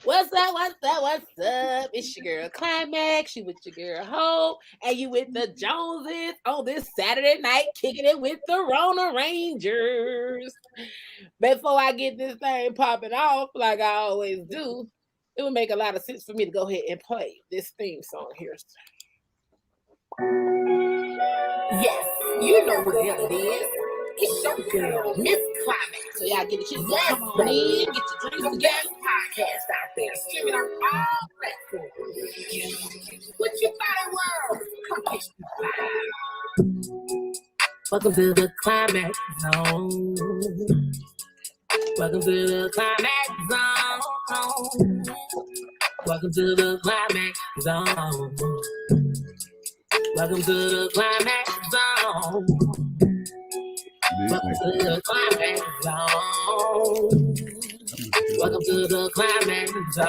What's up? What's up? What's up? It's your girl Climaxxx. You with your girl Hope, and you with the Joneses on this Saturday night, kicking it with the Rona Rangers. Before I get this thing popping off, like I always do, it would make a lot of sense for me to go ahead and play this theme song here. Yes, you know who the hell it is. It's your girl, Miss Climaxxx. So y'all get the shit, come on in, get your drinks together. Podcast out there, streaming on all platforms. Put your body world, come catch the vibe. Welcome to the Climaxxx Zone. Welcome to the Climaxxx Zone. Welcome to the Climaxxx Zone. Welcome to the Climaxxx Zone. Welcome to the Climaxxx Zone. Welcome to the Climaxxx Zone.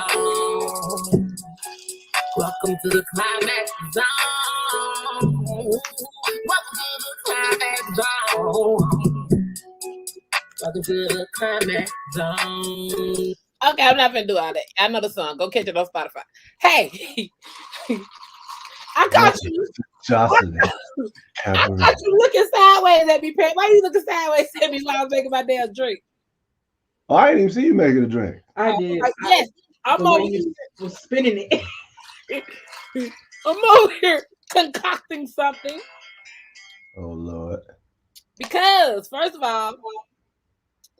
Welcome to the Climaxxx Zone. Welcome to the Climaxxx Zone. Welcome to the Climaxxx Zone. Okay, I'm not gonna do all that. I know the song. Go catch it on Spotify. Hey, I caught you. Jocelyn. I caught you looking sideways at me, Pat. Why you looking sideways at me while I was making my damn drink? Oh, I didn't even see you making a drink. I did. Yes, I'm over here. Was spinning it. I'm over here concocting something. Oh Lord. Because first of all,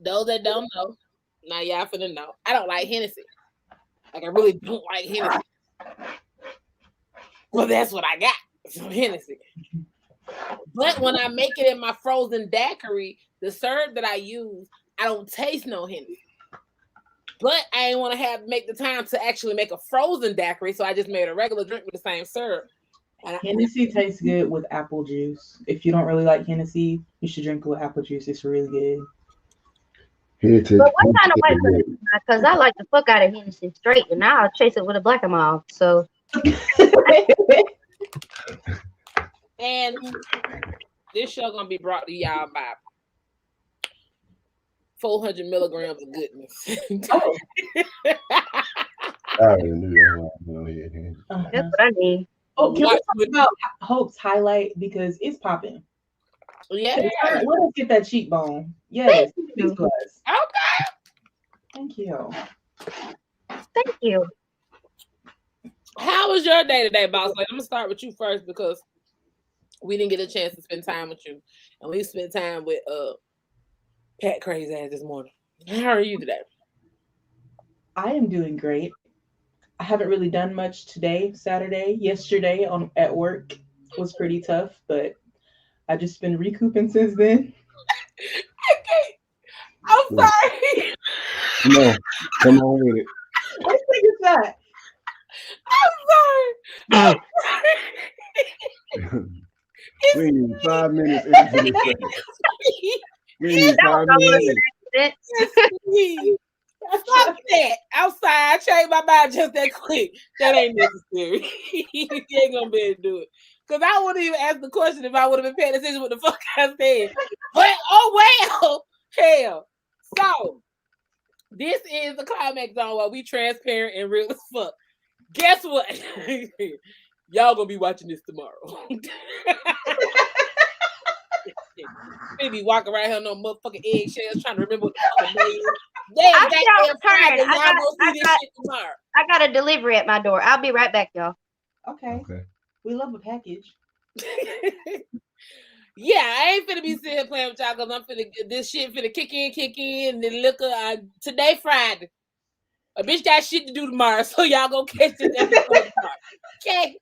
those that don't know, now y'all finna know. I don't like Hennessy. Like I really don't like Hennessy. Well, that's what I got. Some Hennessy. But when I make it in my frozen daiquiri, the syrup that I use, I don't taste no Hennessy. But I didn't want to make the time to actually make a frozen daiquiri, so I just made a regular drink with the same syrup. And Hennessy tastes good with apple juice. If you don't really like Hennessy, you should drink it with apple juice. It's really good. But what kind of white person? Because I like the fuck out of Hennessy straight, and now I'll chase it with a black and mild. So. And this show gonna be brought to y'all by 400 milligrams of goodness. Oh. I already knew that. That's what I need. Oh, can we talk about Hope's highlight because it's popping? Yeah. Let us get that cheekbone. Yes. Okay. Thank you. Thank you. How was your day today, boss? Like, I'm gonna start with you first because we didn't get a chance to spend time with you, and we spent time with Pat Crazy ass this morning. How are you today? I am doing great. I haven't really done much today. Saturday, yesterday at work was pretty tough, but I just been recouping since then. Okay, I'm sorry. Come on with it. What thing is that? I'm sorry. We need 5 minutes into this thing. We need 5 minutes. Stop that. I'm sorry. I changed my mind just that quick. That ain't necessary. You ain't gonna be able to do it. Because I wouldn't even ask the question if I would have been paying attention to what the fuck I said. But oh well. Hell. So this is the Climaxxx Zone where we transparent and real as fuck. Guess what? Y'all gonna be watching this tomorrow. They be walking around here on no motherfucking eggshells trying to remember what the fuck it is. I got a delivery at my door. I'll be right back, y'all. Okay. We love a package. Yeah, I ain't finna be sitting here playing with y'all because I'm finna get this shit finna kick in. The liquor today Friday. A bitch got shit to do tomorrow, so y'all go catch this episode tomorrow. Okay.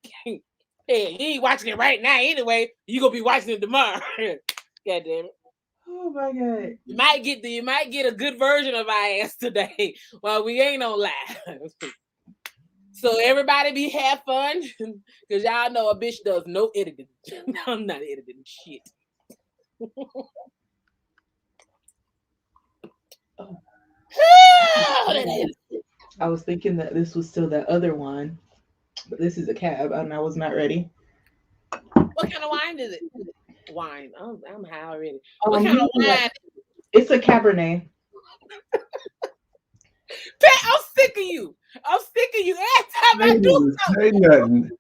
Hey, you ain't watching it right now anyway. You gonna be watching it tomorrow. God damn it. Oh my god. You might get a good version of our ass today while we ain't on live. So everybody have fun because y'all know a bitch does no editing. I'm not editing shit. I was thinking that this was still that other one, but this is a cab and I was not ready. What kind of wine is it? Wine. I'm high already. What kind of wine? It's a Cabernet. I'm sick of you. I'm sick of you. Every time I do something, say nothing.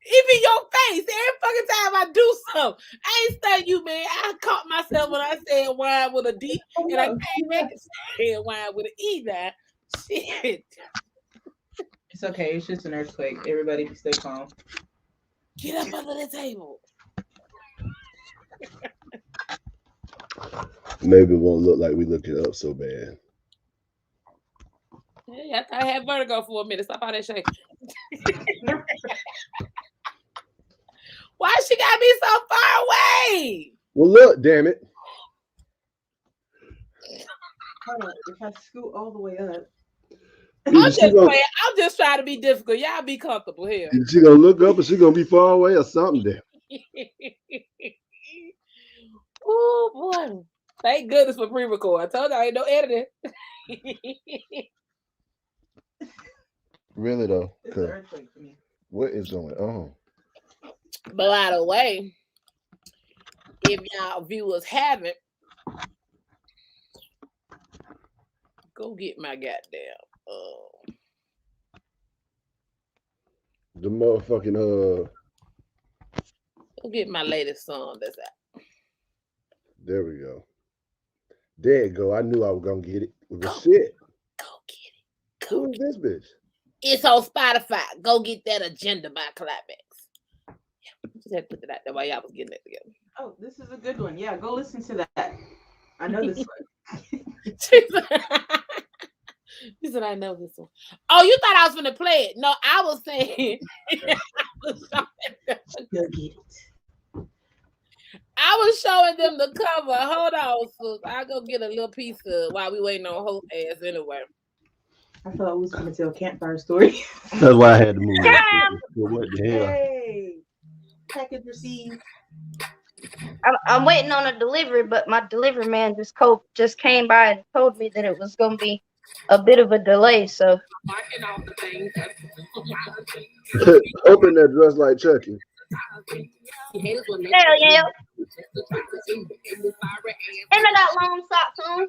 even your face. Every fucking time I do something, I ain't studying you, man. I caught myself when I said wine with a D, and I came back and said wine with an E. Now, shit. It's okay. It's just an earthquake. Everybody stay calm. Get up under the table. Maybe it won't look like we look it up so bad. Hey, I thought I had vertigo for a minute. Stop all that shit. Why she gotta be so far away? Well, look, damn it. Hold on. If I scoot all the way up. I'm just trying to be difficult. Y'all be comfortable here. She gonna look up and she gonna be far away or something there. Oh boy. Thank goodness for pre-record. I told you I ain't no editing. Really though. It's an earthquake for me. What is going on? But by the way, if y'all viewers haven't, go get my goddamn The motherfucking go get my latest song that's out. There we go. There you go. I knew I was gonna get it. Well, shit. Go get it. Who is this bitch? It's on Spotify. Go get that Agenda by Climaxxx. Yeah, just had to put it out there while y'all was getting it together. Oh, this is a good one. Yeah, go listen to that. I know this one. She said, I know this one. Oh, you thought I was going to play it. No, I was saying. Go get it. I was showing them the cover. Hold on, sis. I'll go get a little piece of while we waiting on Hope ass anyway. I thought I was going to tell a campfire story. That's why I had to move. What the hell? Hey, package received. I'm waiting on a delivery, but my delivery man just came by and told me that it was going to be a bit of a delay. So Open that dress like Chucky. hell yeah! And I got long socks on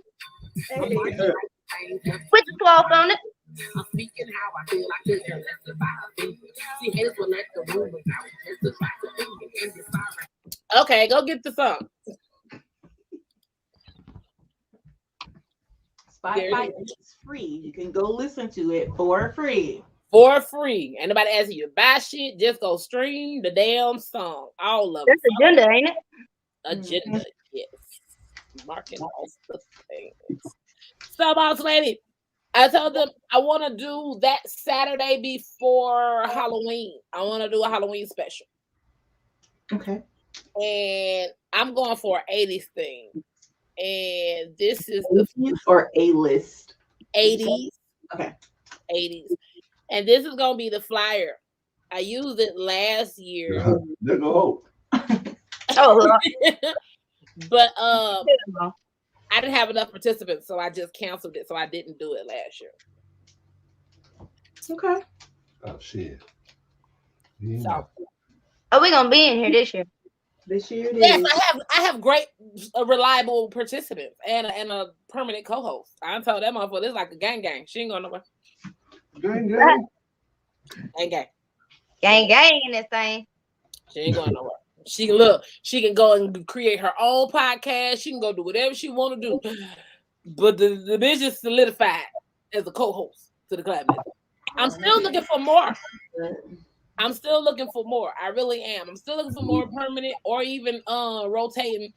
with the cloth on it. Okay, go get the song. Spotify is free. You can go listen to it for free. For free. Anybody asking you to buy shit, just go stream the damn song. All of That's it. Agenda, ain't it? Agenda, yes. Marking off the things. So, boss lady, I told them I want to do that Saturday before Halloween. I want to do a Halloween special. Okay. And I'm going for an 80s thing. And this is 80s or A-list? 80s. Okay. 80s. And this is going to be the flyer. I used it last year. There go Hope. Oh, But I didn't have enough participants, so I just canceled it. So I didn't do it last year. Okay. Oh shit. So, are we gonna be in here this year? This year it yes, is. I have great, reliable participants and a permanent co-host. I told that motherfucker this is like a gang. She ain't going nowhere. Gang. Gang in this thing. She ain't going nowhere. She can go and create her own podcast. She can go do whatever she want to do. But the bitch is solidified as a co-host to the Climaxxx. I'm still looking for more. I really am. I'm still looking for more permanent or even rotating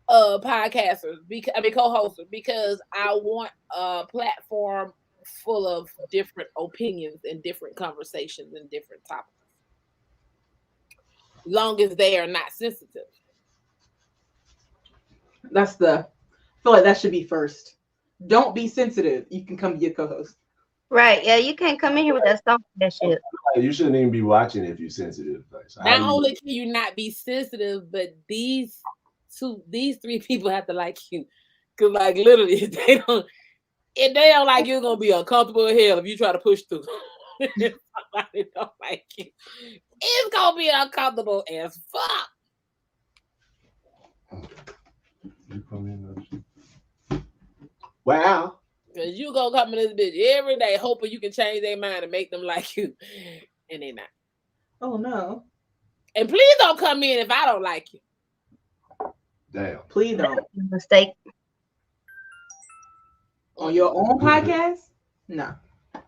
podcasters, co-hosters, because I want a platform full of different opinions and different conversations and different topics. Long as they are not sensitive. I feel like that should be first. Don't be sensitive. You can come be a co-host. Right. Yeah, you can't come in here with that stuff. That shit. You shouldn't even be watching if you're sensitive. So not only can you not be sensitive, but these three people have to like you. Cause like literally if they don't like you, it's gonna be uncomfortable as hell if you try to push through. If somebody don't like you, it's gonna be uncomfortable as fuck. Wow. Because you gonna come in this bitch every day hoping you can change their mind and make them like you. And they not. Oh no. And please don't come in if I don't like you. Damn. Please don't. Mistake. On your own podcast? No.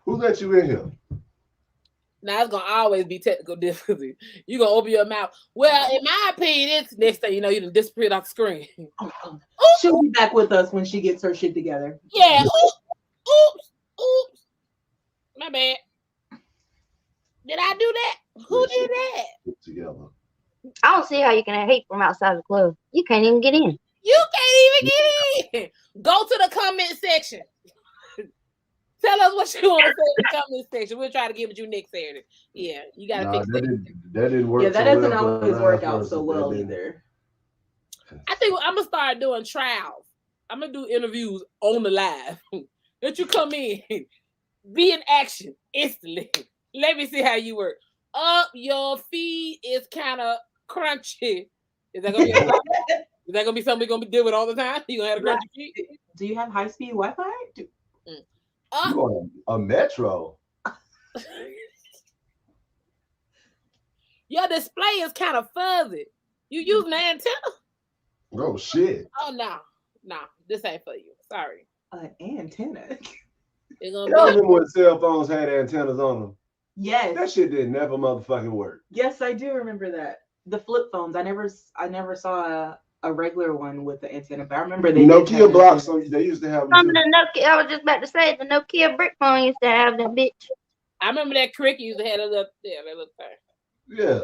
Who let you in here? Now it's gonna always be technical difficulty. You gonna open your mouth. Well, in my opinion, it's next thing you know, you done disappeared off the screen. She'll be back with us when she gets her shit together. Yeah. Oops. My bad. Did I do that? Who did that? Put together. I don't see how you can hate from outside the club. You can't even get in. You can't even get in. Go to the comment section. Tell us what you want to say in the comment section. We'll try to give it you next Saturday. Yeah, you gotta fix that. That didn't work. Yeah, that so doesn't well always work out so well either. I think I'm gonna start doing trials. I'm gonna do interviews on the live. Let you come in, be in action instantly. Let me see how you work. Your feed is kind of crunchy. Is that gonna be? Is that gonna be something we're gonna be dealing with all the time? You gonna have a crunchy feed? Do you have high speed Wi-Fi? You on a metro? Your display is kind of fuzzy. You using an antenna? Oh shit! Oh no, this ain't for you. Sorry. An antenna. It's gonna Y'all be. remember when cell phones had antennas on them? Yes. That shit did never motherfucking work. Yes, I do remember that. The flip phones. I never saw a regular one with the antenna, but I remember they Nokia blocks. They used to have them Some of too. the Nokia, I was just about to say the Nokia brick phone used to have that bitch. I remember that cricket used to have that little thing. Yeah.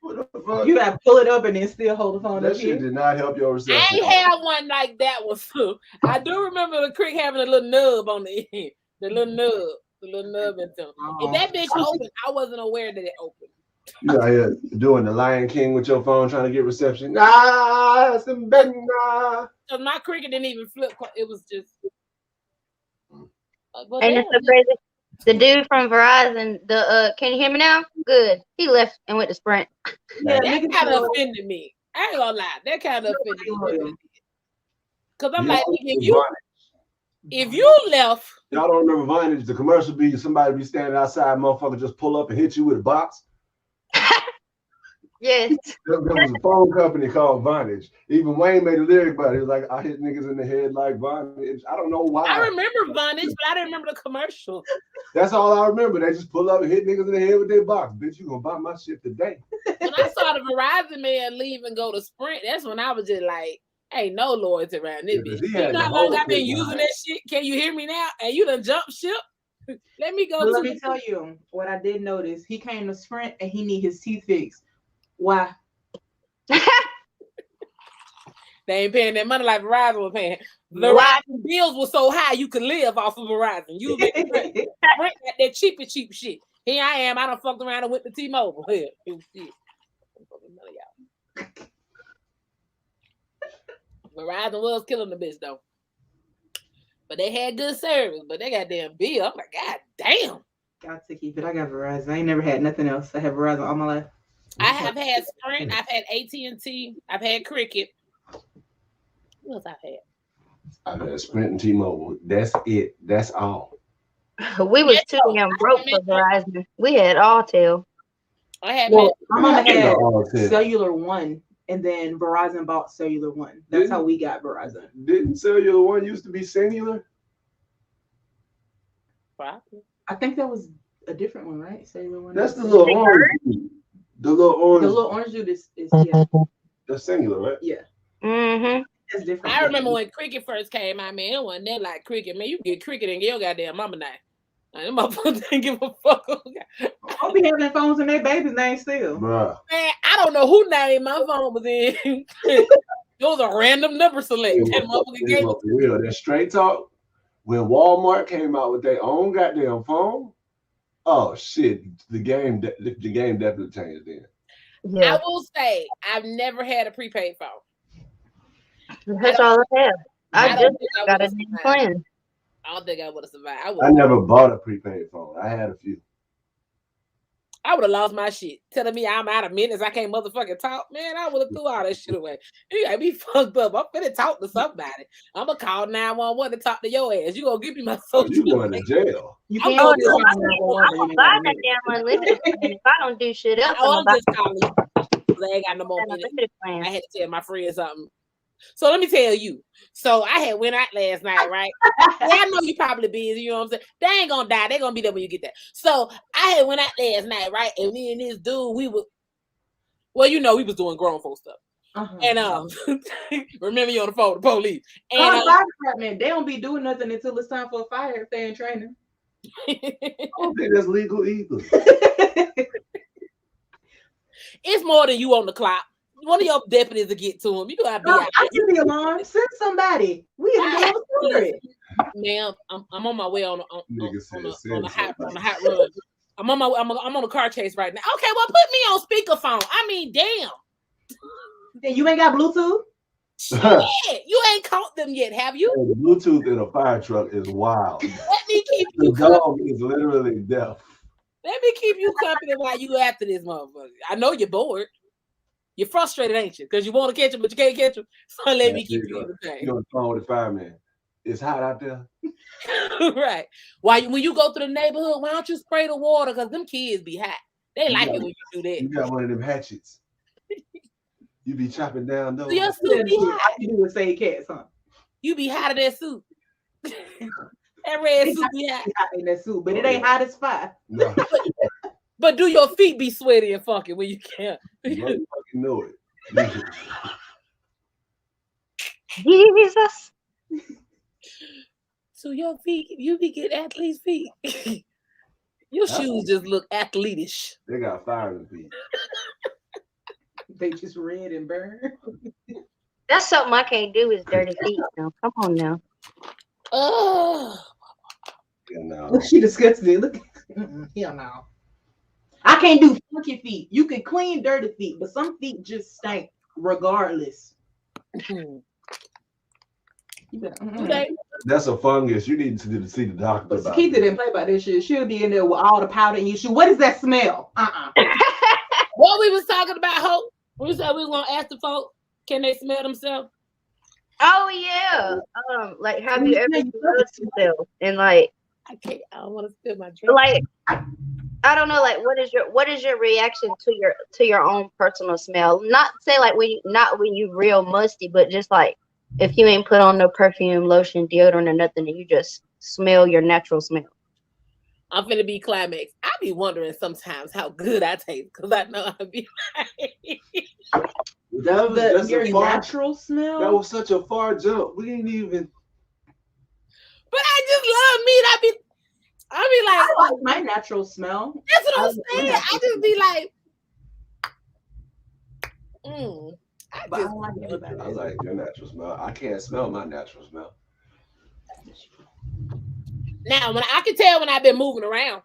What the fuck? You have to pull it up and then still hold the phone That up shit here. did not help your reception. I ain't had one like that one too. I do remember the cricket having a little nub on the end. The little nub antenna. If that bitch opened, I wasn't aware that it opened. You out here doing the Lion King with your phone trying to get reception. Nah, some better. Cause my cricket didn't even flip. It was just. And it's so crazy. The dude from Verizon, can you hear me now? Good. He left and went to Sprint. Yeah, that kind of offended me. I ain't gonna lie. That kind of offended me. Cause I'm like, if you left. Y'all don't remember Vonage? The commercial be somebody be standing outside, motherfucker just pull up and hit you with a box. Yes. There was a phone company called Vonage. Even Wayne made a lyric about it. He was like, I hit niggas in the head like Vonage. I don't know why. I remember Vonage, but I didn't remember the commercial. That's all I remember. They just pull up and hit niggas in the head with their box. Bitch, you gonna buy my shit today. When I saw the Verizon man leave and go to Sprint, that's when I was just like, ain't no loyalty around this bitch. You know how long I've been using that shit? Can you hear me now? And you done jump ship? Let me go. Let me tell you what I did notice. He came to Sprint and he need his teeth fixed. Why? They ain't paying that money like Verizon was paying. Verizon bills were so high you could live off of Verizon. You Sprint that cheap shit. Here I am. I done fucked around and went to T-Mobile. Here. Shit. Verizon was killing the bitch though. But they had good service, but they got damn bill. I'm like, God damn. Got to keep it. I got Verizon. I ain't never had nothing else. I have Verizon all my life. I have had Sprint. I've had AT&T. I've had Cricket. What else I've had? I've had Sprint and T-Mobile. That's it. That's all. We was too damn broke for Verizon. We had Alltel. I had. Well, my mama had Cellular One, and then Verizon bought Cellular One. That's how we got Verizon. Didn't Cellular One used to be Singular? Probably. I think that was a different one, right? Cellular One. That's the little orange dude. The little orange dude is yeah. That's Singular, right? Yeah. Mm-hmm. That's different. I remember when Cricket first came out, man. It wasn't that like Cricket, man. You get Cricket and your goddamn mama now. Them motherfuckers didn't give a fuck. I'll be having their phones in their baby's name still. Bruh. Man, I don't know who name my phone was in. It was a random number select. That straight talk. When Walmart came out with their own goddamn phone, oh shit, the game definitely changed then. Yeah. I will say I've never had a prepaid phone. That's all I have. I just got a new plan. I don't think I would have survived. I never bought a prepaid phone. I had a few. I would have lost my shit. Telling me I'm out of minutes, I can't motherfucking talk. Man, I would have threw all that shit away. You got me fucked up. I'm finna talk to somebody. I'm gonna call 911 to talk to your ass. You gonna give me my social You going to jail? You I'm can't Oh gonna do no, it. I'm gonna buy that damn unlimited plan. If I don't do shit else, I'm I'm gonna buy just calling you. 'Cause I ain't got no more that minutes. unlimited plan. I had to tell my friend something. So let me tell you. So I had went out last night, right? Yeah, I know you probably busy, you know what I'm saying? They ain't gonna die. They gonna be there when you get there. So I had went out last night, right? And me and this dude, we was we was doing grown folk stuff. And remember you on the phone with the police. And fire department, they don't be doing nothing until it's time for a fire if they in training. I don't think that's legal either. it's more than you on the clock. One of your deputies to get to him. You gotta be out. I see the alarm. Send somebody. We in the middle of a story. Ma'am, I'm on my way on Nigga said, a hot run. I'm on a car chase right now. Okay, well, put me on speakerphone. I mean, damn. You ain't got Bluetooth? Shit, you ain't caught them yet, have you? Hey, Bluetooth in a fire truck is wild. Let me keep The you dog is literally deaf. Let me keep you company while you after this motherfucker. I know you're bored. You're frustrated, ain't you? Because you want to catch him, but you can't catch him. So let me keep you entertained. You're on the phone with the fireman. It's hot out there. Right. When you go through the neighborhood, why don't you spray the water? Because them kids be hot. They like it when you do that. You got one of them hatchets. You be chopping down those. So your soup be hot. You do with save cats, huh? You be hot in that soup. That red soup be hot. In that soup, but it ain't hot as fire. No. But do your feet be sweaty and funky when you can't? You fucking know it. Jesus. So your feet, you be getting athlete's feet. Your shoes just look athletish. They got fire in the feet. They just red and burn. That's something I can't do is dirty feet now. Come on now. Oh. You know. Look, she disgusted. Look. Hell no. I can't do funky feet. You can clean dirty feet, but some feet just stink regardless. You better, That's a fungus. You need to see the doctor. But about Keith it. didn't play by this shit. She'll be in there with all the powder in your shoe. What does that smell? What we was talking about, Hope? We said we was gonna ask the folks, can they smell themselves? Oh yeah. Like have you ever smelled yourself? And like I don't want to spill my drink. Like I don't know, like what is your reaction to your own personal smell? Not say like when you real musty, but just like if you ain't put on no perfume, lotion, deodorant, or nothing, and you just smell your natural smell. I'm finna be Climaxxx. I be wondering sometimes how good I taste because I know I be like. That was just your a far, natural smell. That was such a far jump. We didn't even. But I just love meat. I be like, I like my natural smell. That's what I'm saying. I just be like, I like your natural smell. I can't smell my natural smell. Now, when I can tell when I've been moving around.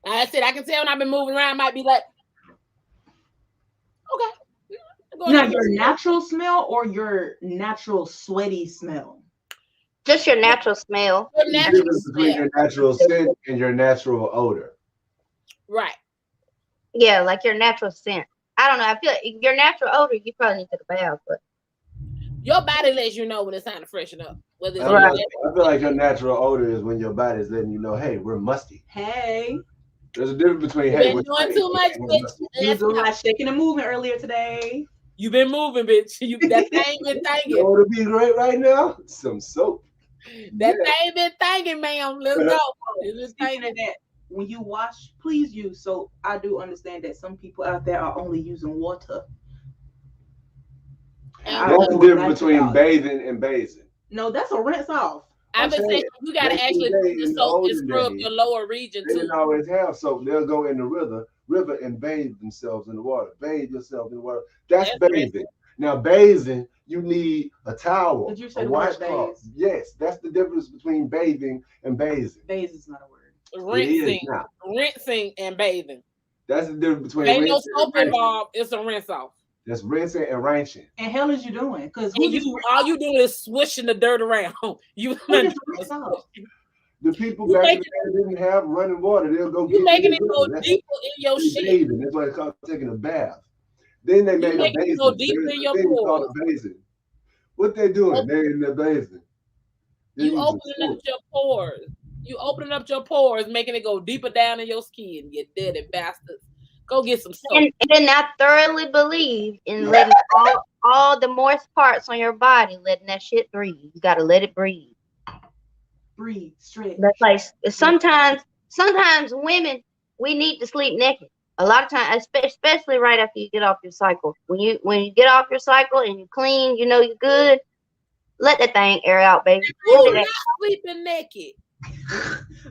Like I said, I can tell when I've been moving around. I might be like, okay. Now, your natural smell or your natural sweaty smell? Just your natural smell. Your natural between your natural scent and your natural odor. Right. Yeah, like your natural scent. I don't know. I feel like your natural odor, you probably need to take a bath, but your body lets you know when it's time to freshen up. Whether it's I feel like your natural odor is when your body's letting you know, hey, we're musty. Hey. There's a difference between hey, you've been doing too much, bitch. You was a lot shaking and moving earlier today. You've been moving, bitch. That thing been thinking. You want to be great right now? Some soap. That thing been thinking, ma'am. Let's go. Speaking of that, when you wash, please use soap. I do understand that some people out there are only using water. What's the difference between bathing and bathing? No, that's a rinse off. I've been saying you gotta actually put the soap and scrub your lower region too. They too. didn't always have soap. They'll go in the river and bathe themselves in the water. Bathe yourself in the water. That's bathing. Now bathing, you need a towel. Did you say a washcloth? Yes, that's the difference between bathing and bathing. Bathe is not a word. Rinsing and bathing. That's the difference between. Ain't no soap involved. It's a rinse off. That's rinsing and rinsing. And hell is you doing? Because all you doing is swishing the dirt around. You The people You back in making the day didn't have running water. They'll go You get making in it the go river. deeper in your That's shit. bathing. That's why it's called taking a bath. Then they You made a making it basin. go deeper in There's your a thing called pores. a basin. What they doing? They're in the basin. They're You using opening up your pores. You opening up your pores, making it go deeper down in your skin. You dirty bastards. Go get some soap. And I thoroughly believe in letting all the moist parts on your body, letting that shit breathe. You gotta let it breathe. Breathe, stretch. That's like sometimes women, we need to sleep naked. A lot of times, especially right after you get off your cycle. When you get off your cycle and you clean, you know you're good. Let that thing air out, baby. Who's not sleeping naked?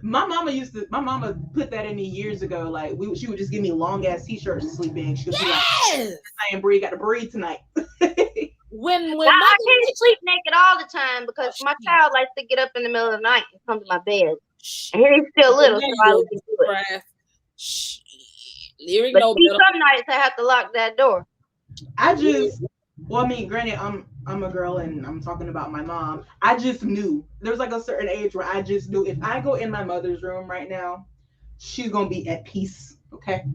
My mama put that in me years ago. Like she would just give me long ass t-shirts to sleep in. She would be like, Yes. "I ain't breathe, got to breathe tonight." When I can't sleep naked all the time because my child likes to get up in the middle of the night and come to my bed. And he's still little, so I let him do it. Lyric But no see, better. some nights I have to lock that door. Well, I mean, granted, I'm a girl and I'm talking about my mom. I just knew there's like a certain age where I just knew if I go in my mother's room right now, she's gonna be at peace. Okay,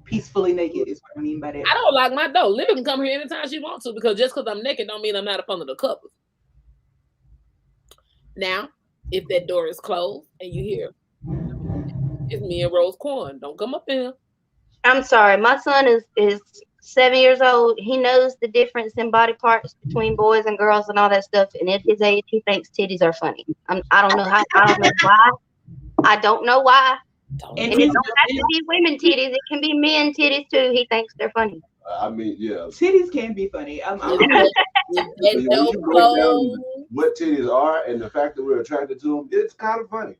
peacefully naked is what I mean by that. I don't lock my door. Lyric can come here anytime she wants to because just because I'm naked don't mean I'm not up under the covers. Now, if that door is closed and you hear it's me and Rose Corn, don't come up in here. I'm sorry, my son is 7 years old. He knows the difference in body parts between boys and girls and all that stuff. And at his age, he thinks titties are funny. I don't know how. I don't know why. I don't know why. And it don't have to be women titties. It can be men titties too. He thinks they're funny. I mean, yeah. Titties can be funny. What titties are and the fact that we're attracted to them, it's kind of funny.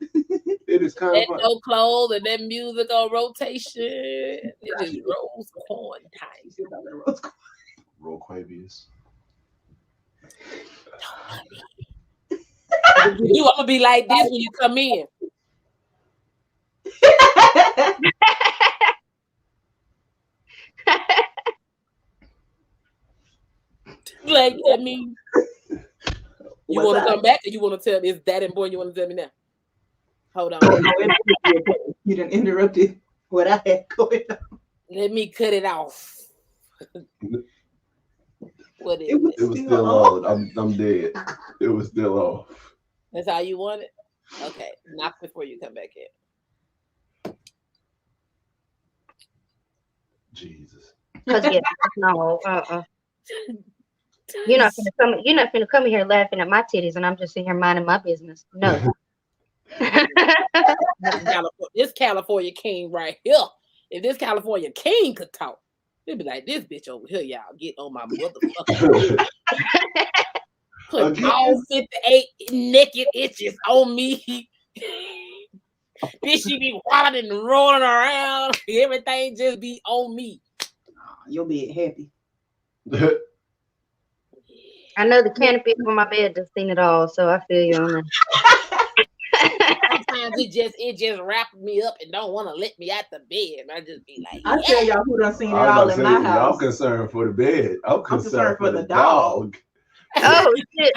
It is kind of funny. No clothes and that music on rotation. It is Rose Corn time. Roll Quavius. I'm gonna be like this when you come in. Like, I mean, you want to come back or you want to tell me it's that important? You want to tell me now? Hold on. You done interrupted what I had going on. Let me cut it off. What is it? Was still on. I'm dead. It was still off. That's how you want it? Okay. Not before you come back in. Jesus. Yeah, no. You're not gonna come here laughing at my titties, and I'm just sitting here minding my business. No. This California king right here. If this California king could talk, he'd be like, "This bitch over here, y'all get on my motherfucker." Put all 58 naked itches on me. Bitch, she be wilding and rolling around. Everything just be on me. You'll be happy. I know the canopy for my bed just seen it all, so I feel you on that. Sometimes it just wraps me up and don't want to let me out the bed. I just be like, I tell y'all who done seen it all in my house. I'm concerned for the bed. I'm concerned for the dog. Oh shit.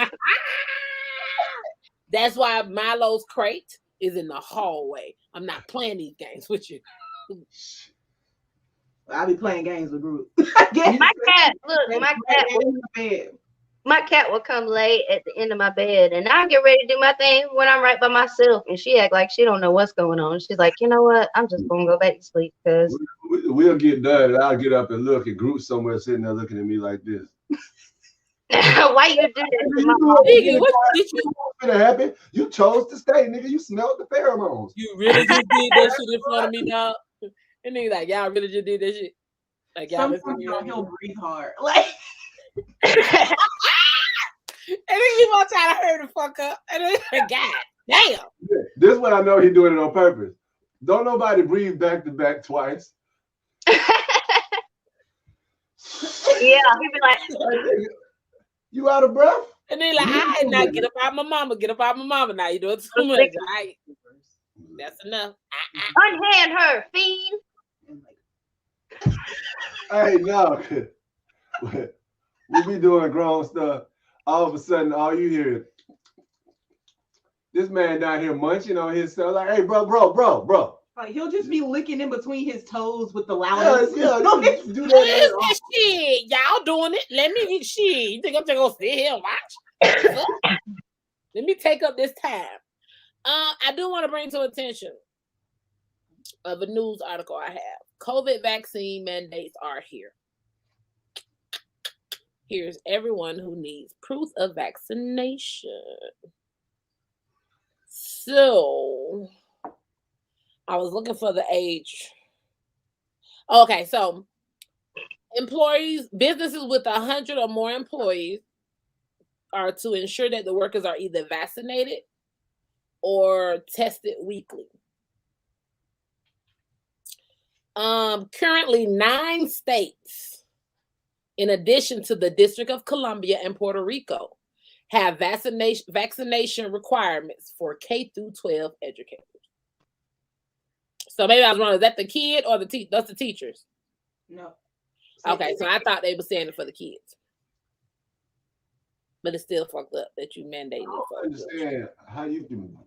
That's why Milo's crate is in the hallway. I'm not playing these games with you. I'll be playing games with Groot. My cat will come lay at the end of my bed, and I get ready to do my thing when I'm right by myself, and she act like she don't know what's going on. She's like, you know what? I'm just gonna go back to sleep because we'll get done, and I'll get up and look, and Groot somewhere sitting there looking at me like this. Why you do that? What did you happen? You chose to stay, nigga. You smelled the pheromones. You really just did that shit in front of me, dog. And nigga like, y'all really just did that shit. Like y'all listen to me. He'll breathe hard. Like and then you want to try to hurry the fuck up. And then God damn. This is what I know he's doing it on purpose. Don't nobody breathe back to back twice. Yeah, he'd be like, you out of breath? And then like, I now get up out my mama, get up out my mama. Now you doing too much. All right. That's enough. Unhand her, fiend. Hey, no. We be doing grown stuff. All of a sudden, all you hear is This man down here munching on his stuff. Like, hey, bro. Like he'll just be licking in between his toes with the loudest. Yeah, do What that. is that shit? Y'all doing it? Let me get shit. You think I'm just gonna sit here and watch? Let me take up this time. I do want to bring to attention of a news article I have. COVID vaccine mandates are here. Here's everyone who needs proof of vaccination. So, I was looking for the age. Okay, so employees, businesses with 100 or more employees are to ensure that the workers are either vaccinated or tested weekly. Currently 9 states, in addition to the District of Columbia and Puerto Rico, have vaccination requirements for K through 12 educators. So maybe I was wrong. Is that the kid or that's the teachers? No. Okay, so I thought they were saying it for the kids. But it's still fucked up that you mandate it. I don't understand how you can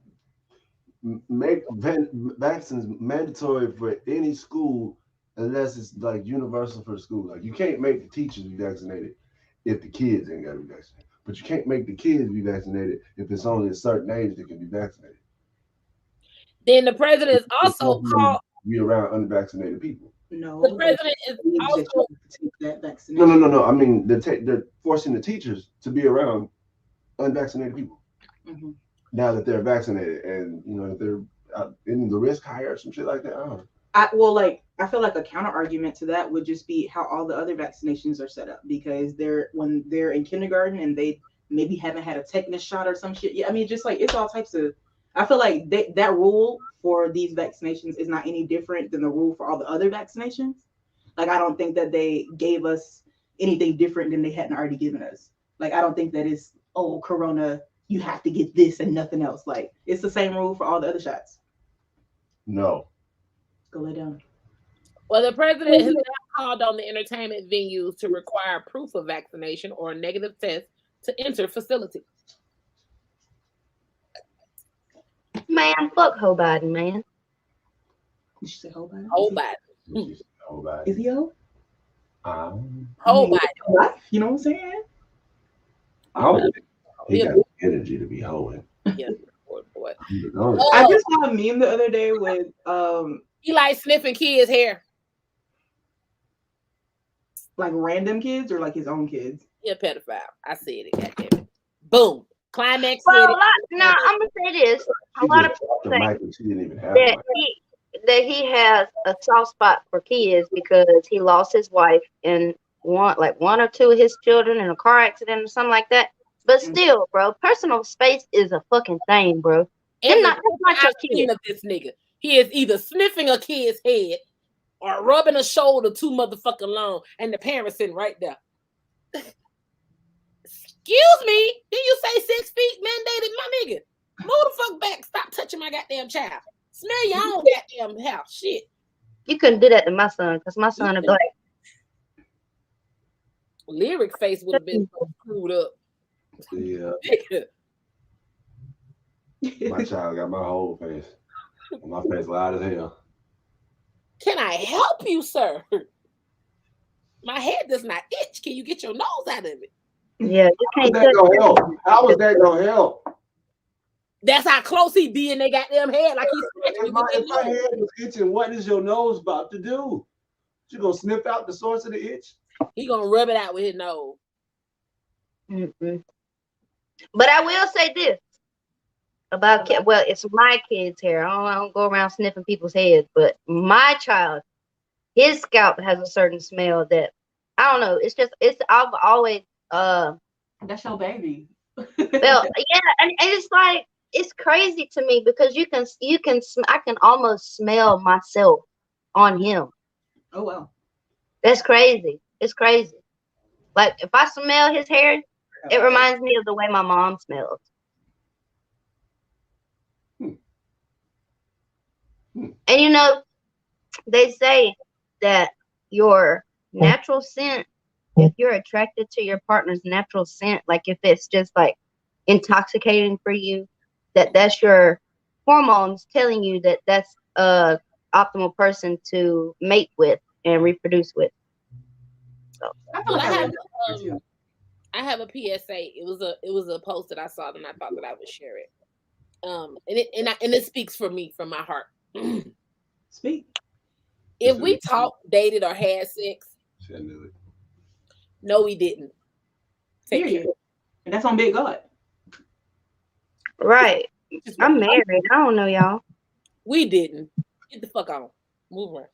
make vaccines mandatory for any school unless it's like universal for the school. Like you can't make the teachers be vaccinated if the kids ain't got to be vaccinated. But you can't make the kids be vaccinated if it's only a certain age that can be vaccinated. Then the president is also called be around unvaccinated people. No, the president is also take that vaccination. No. I mean, they're forcing the teachers to be around unvaccinated people. Mm-hmm. Now that they're vaccinated, and if they're in the risk higher or some shit like that. I feel like a counter argument to that would just be how all the other vaccinations are set up, because when they're in kindergarten and they maybe haven't had a tetanus shot or some shit. Yeah, I mean, just like it's all types of. I feel like that rule for these vaccinations is not any different than the rule for all the other vaccinations. Like, I don't think that they gave us anything different than they hadn't already given us. Like, I don't think that it's, oh, Corona, you have to get this and nothing else. Like, it's the same rule for all the other shots. No. Go lay down. Well, the president has now called on the entertainment venues to require proof of vaccination or a negative test to enter facilities. Man, fuck Joe Biden, man. Did you say Joe Biden? Joe Biden. Is he Joe? Joe Biden. You know what I'm saying? He got energy to be hoeing. Yeah, boy. I just saw a meme the other day with he likes sniffing kids' hair. Like random kids or like his own kids? He a pedophile. I said it. Goddamn it. Boom. Climaxxx. Well, I'm gonna say this. A lot of people say that he has a soft spot for kids because he lost his wife and one or two of his children in a car accident or something like that. But still, bro, personal space is a fucking thing, bro. It's not your kid. Of this nigga. He is either sniffing a kid's head or rubbing a shoulder too motherfucking long, and the parents sitting right there. Excuse me, did you say 6 feet mandated, my nigga? Move the fuck back. Stop touching my goddamn child. Smell your own goddamn house. Shit. You couldn't do that to my son because my son is black. Lyric face would have been so screwed up. Yeah. My child got my whole face. My face loud as hell. Can I help you, sir? My head does not itch. Can you get your nose out of it? Yeah, you can't. How was that gonna help? That's how close he be in their goddamn head. Like if my head was itching, what is your nose about to do? You gonna sniff out the source of the itch? He gonna rub it out with his nose. Mm-hmm. But I will say this about it's my kid's hair. I don't go around sniffing people's heads, but my child, his scalp has a certain smell that I don't know. I've always that's your baby. Well, yeah, and it's like it's crazy to me because I can almost smell myself on him. Oh wow, that's crazy. It's crazy. Like if I smell his hair, it reminds me of the way my mom smells. And they say that your natural scent, if you're attracted to your partner's natural scent, like if it's just like intoxicating for you, that's your hormones telling you that that's a optimal person to mate with and reproduce with. So I feel like I have a PSA. It was a post that I saw, and I thought that I would share it. And it speaks for me from my heart. Speak. If we talked, dated, or had sex, I knew it. no, we didn't. Take care. And that's on Big God. right. I'm married. I don't know y'all. We didn't. Get the fuck on. Move on.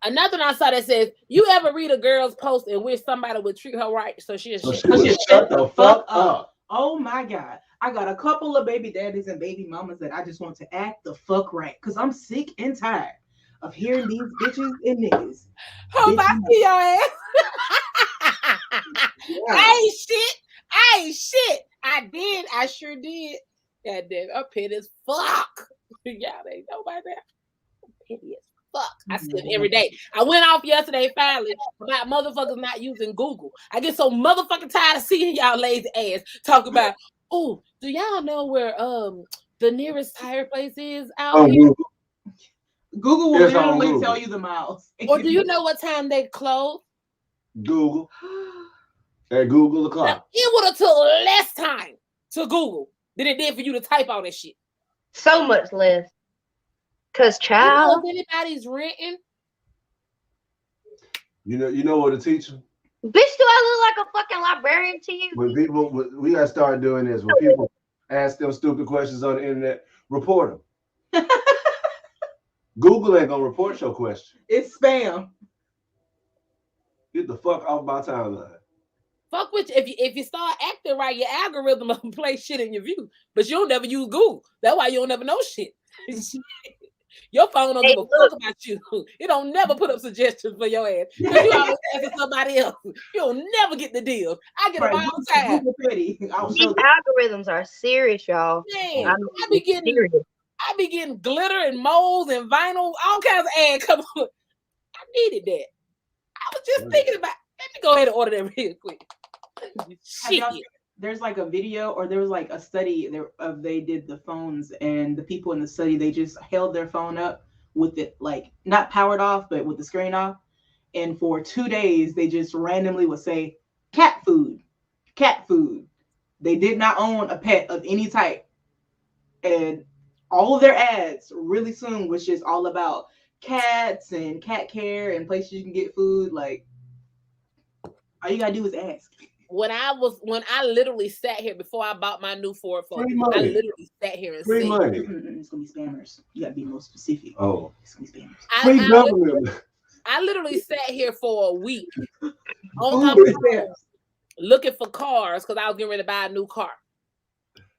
Another one I saw that says, "You ever read a girl's post and wish somebody would treat her right so she'll shut the fuck up." Oh my God. I got a couple of baby daddies and baby mamas that I just want to act the fuck right. Because I'm sick and tired of hearing these bitches and niggas. Hope I see your ass. Yeah. I ain't shit. I did. I sure did. God damn, I'm petty as fuck. Y'all ain't nobody there. I'm petty as fuck. I see it every day. I went off yesterday finally about motherfuckers not using Google. I get so motherfucking tired of seeing y'all lazy ass talk about, oh, do y'all know where the nearest tire place is out here? Google will literally tell you the miles. Or do you know what time they close? Google. At Google the clock. Now, it would have took less time to Google than it did for you to type all that shit. So much less. Cause child, you know if anybody's renting. You know what to teach them? Bitch, do I look like a fucking librarian to you? When people, we gotta start doing this. When people ask them stupid questions on the internet, report them. Google ain't gonna report your question. It's spam. Get the fuck off my timeline. Fuck with you. If you start acting right, your algorithm will play shit in your view. But you'll never use Google. That's why you'll never know shit. Your phone don't give a fuck about you. It don't never put up suggestions for your ass. Because you always asking somebody else. You'll never get the deal. I get them all the time. These algorithms are serious, y'all. Man, I be getting glitter and molds and vinyl, all kinds of ads come on. I needed that. I was just thinking about, let me go ahead and order that real quick. Shit. There's like a video, or there was like a study of they did the phones, and the people in the study, they just held their phone up with it like not powered off, but with the screen off. And for 2 days, they just randomly would say cat food, cat food. They did not own a pet of any type. And all of their ads really soon was just all about cats and cat care and places you can get food. Like, all you gotta do is ask. When I literally sat here before I bought my new Ford Focus, I literally sat here and said, it's gonna be spammers. You gotta be more specific. Oh, it's gonna be spammers. I literally sat here for a week on my phone looking for cars because I was getting ready to buy a new car.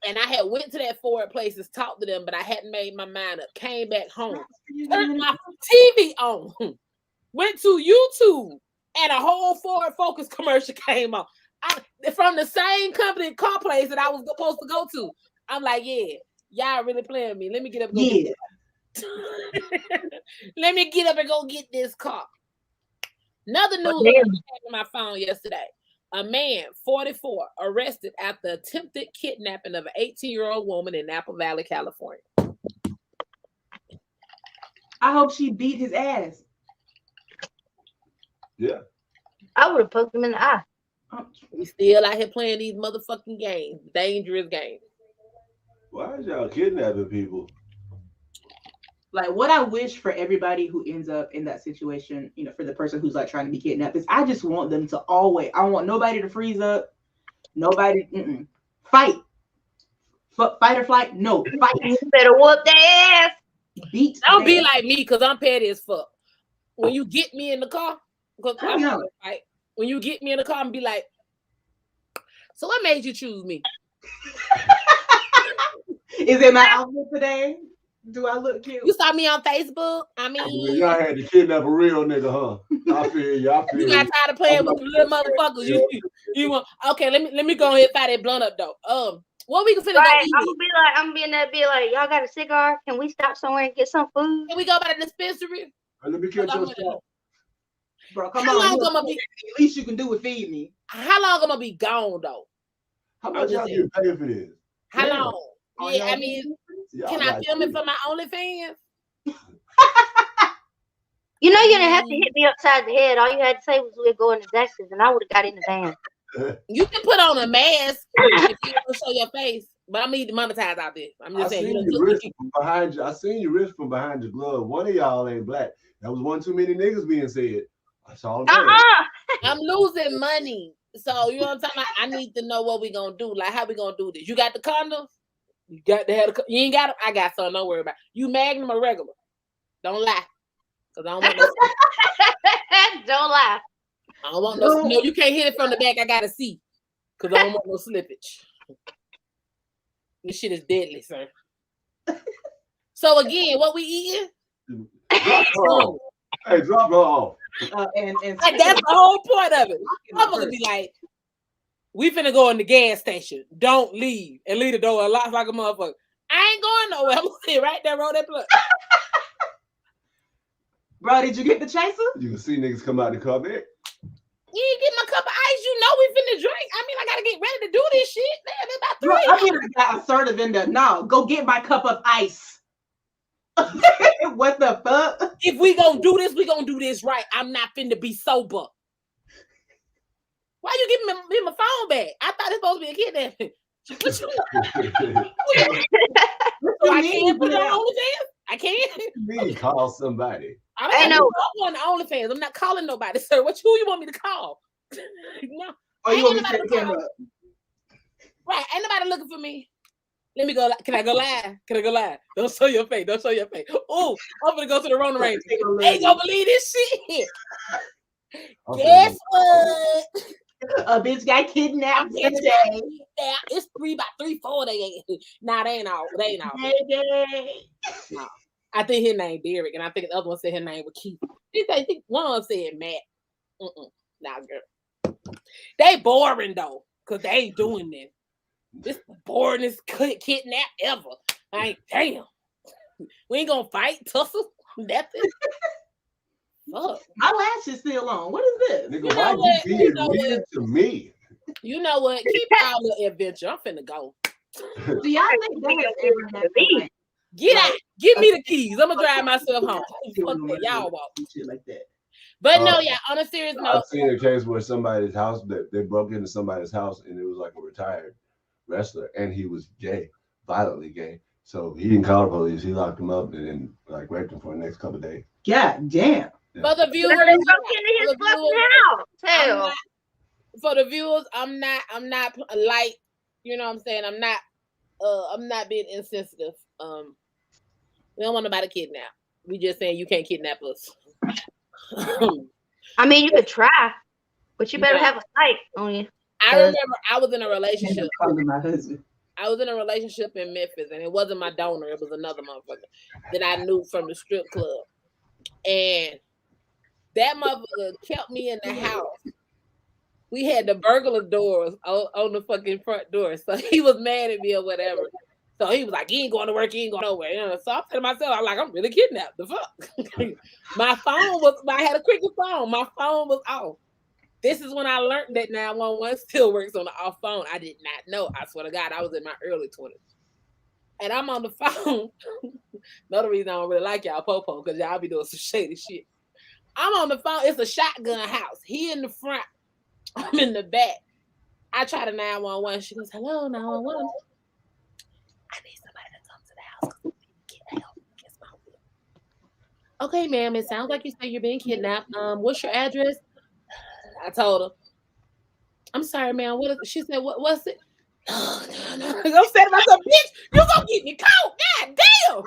And I had went to that Ford places, talked to them, but I hadn't made my mind up. Came back home, turned my TV on, went to YouTube, and a whole Ford Focus commercial came on. From the same company car place that I was supposed to go to. I'm like, yeah, y'all really playing with me. Let me get up and go get Let me get up and go get this car. Another news I had on my phone yesterday. A man, 44, arrested after attempted kidnapping of an 18-year-old woman in Napa Valley, California. I hope she beat his ass. Yeah. I would have poked him in the eye. We still out here playing these motherfucking games, dangerous games. Why is y'all kidnapping people? Like, what I wish for everybody who ends up in that situation, you know, for the person who's like trying to be kidnapped, is I just want them to always, I want nobody to freeze up, nobody, fight. Fight or flight? No, fight. You better whoop their ass. Beat. Don't be like me, because I'm petty as fuck. When you get me in the car, because I'm not fight. When you get me in the car and be like, so what made you choose me? Is it my outfit today? Do I look cute? You saw me on Facebook? I mean, y'all had to kidnap a real nigga, huh? I feel you. You got tired of playing with the little motherfuckers. You want? Okay, let me go ahead and fire that blunt up though. What we can finish? Right, I'm gonna be in that be like, y'all got a cigar? Can we stop somewhere and get some food? Can we go by the dispensary? Let me catch your stuff. Bro, come on. How long I'm be? At least you can do is feed me. How long I'm gonna be gone though? How much y'all get paid for this? How long? Yeah, I mean, can I film it for my OnlyFans? You know, you didn't have to hit me upside the head. All you had to say was we're going to Texas, and I would have got in the van. You can put on a mask if you don't show your face, but I'm need to monetize out there. I'm just saying. Seen your wrist from behind you. I seen your wrist from behind your glove. One of y'all ain't black. That was one too many niggas being said. That's all I'm saying. I'm losing money. So you know what I'm talking about? I need to know what we gonna do. Like how we gonna do this? You got the condoms? You got to have the you ain't got them? I got some, don't worry about it. You Magnum or regular? Don't lie. Cause I don't want no don't lie. I don't want no you can't hit it from the back. I gotta see. Cause I don't want no slippage. This shit is deadly, sir. So again, what we eating? Hey, drop it off. And like, that's the whole point of it. I'm gonna be like, we finna go in the gas station. Don't leave and leave the door unlocked like a motherfucker. I ain't going nowhere. I'm gonna sit right there, roll that plug. Bro, did you get the chaser? You can see niggas come out the car, man. You ain't get my cup of ice. You know we finna drink. I mean, I gotta get ready to do this shit. Man, it's about 3 Bro, I mean, I got assertive in there. No, go get my cup of ice. What the fuck? If we gonna do this, we gonna do this right. I'm not finna be sober. Why you giving me my phone back? I thought it's supposed to be a kidnapping. So I can't put it on OnlyFans? I can't. Me call somebody. I know. I'm on OnlyFans. I'm not calling nobody, sir. Who you want me to call? No. Oh, you want me to take the camera up? Right. Ain't nobody looking for me. Let me go. Can I go live? Can I go live? Don't show your face. Don't show your face. Oh, I'm gonna go to the Rona Ranger. They ain't gonna believe this shit. Okay. Guess what? A bitch got kidnapped today. It's 3 they ain't. Nah, they ain't all. They ain't all. No. I think his name Derek, and I think the other one said his name was Keith. I think one of them said Matt. Nah, girl. They boring though, cause they ain't doing this. This boringest kidnap ever. Like, damn. We ain't gonna fight, tussle, nothing. Fuck. My lash is still on. What is this? Nigga, why you being weird to me? You know what? Keep our little adventure. I'm finna go. Do y'all think that has ever happened? Get out. Give me the keys. I'm gonna drive myself home. Fuck that. Y'all walk. Shit like that. But no, yeah, on a serious note. I've seen a case where somebody's house, that they broke into somebody's house and it was like a retired wrestler and he was gay, violently gay. So he didn't call the police. He locked him up and then like raped him for the next couple of days. God damn. For the viewers, for the viewers, I'm not like, you know what I'm saying? I'm not being insensitive. We don't want nobody kidnap. We just saying you can't kidnap us. I mean, you could try, but you better have a fight on you. I remember I was in a relationship. I was in a relationship in Memphis, and it wasn't my donor. It was another motherfucker that I knew from the strip club. And that motherfucker kept me in the house. We had the burglar doors on the fucking front door. So he was mad at me or whatever. So he was like, you ain't going to work, you ain't going nowhere. You know? So I said to myself, I'm like, I'm really kidnapped. The fuck? I had a cricket phone. My phone was off. This is when I learned that 911 still works on the off phone. I did not know. I swear to God, I was in my early 20s. And I'm on the phone. Another reason I don't really like y'all popo, because y'all be doing some shady shit. I'm on the phone. It's a shotgun house. He in the front. I'm in the back. I try to 911. She goes, hello, 911. I need somebody to come to the house. Get help against my will. Okay, ma'am. It sounds like you say you're being kidnapped. What's your address? I told her. I'm sorry, ma'am. What is it? She said, what's it? No. I'm saying to myself, bitch, you gonna get me caught. God damn.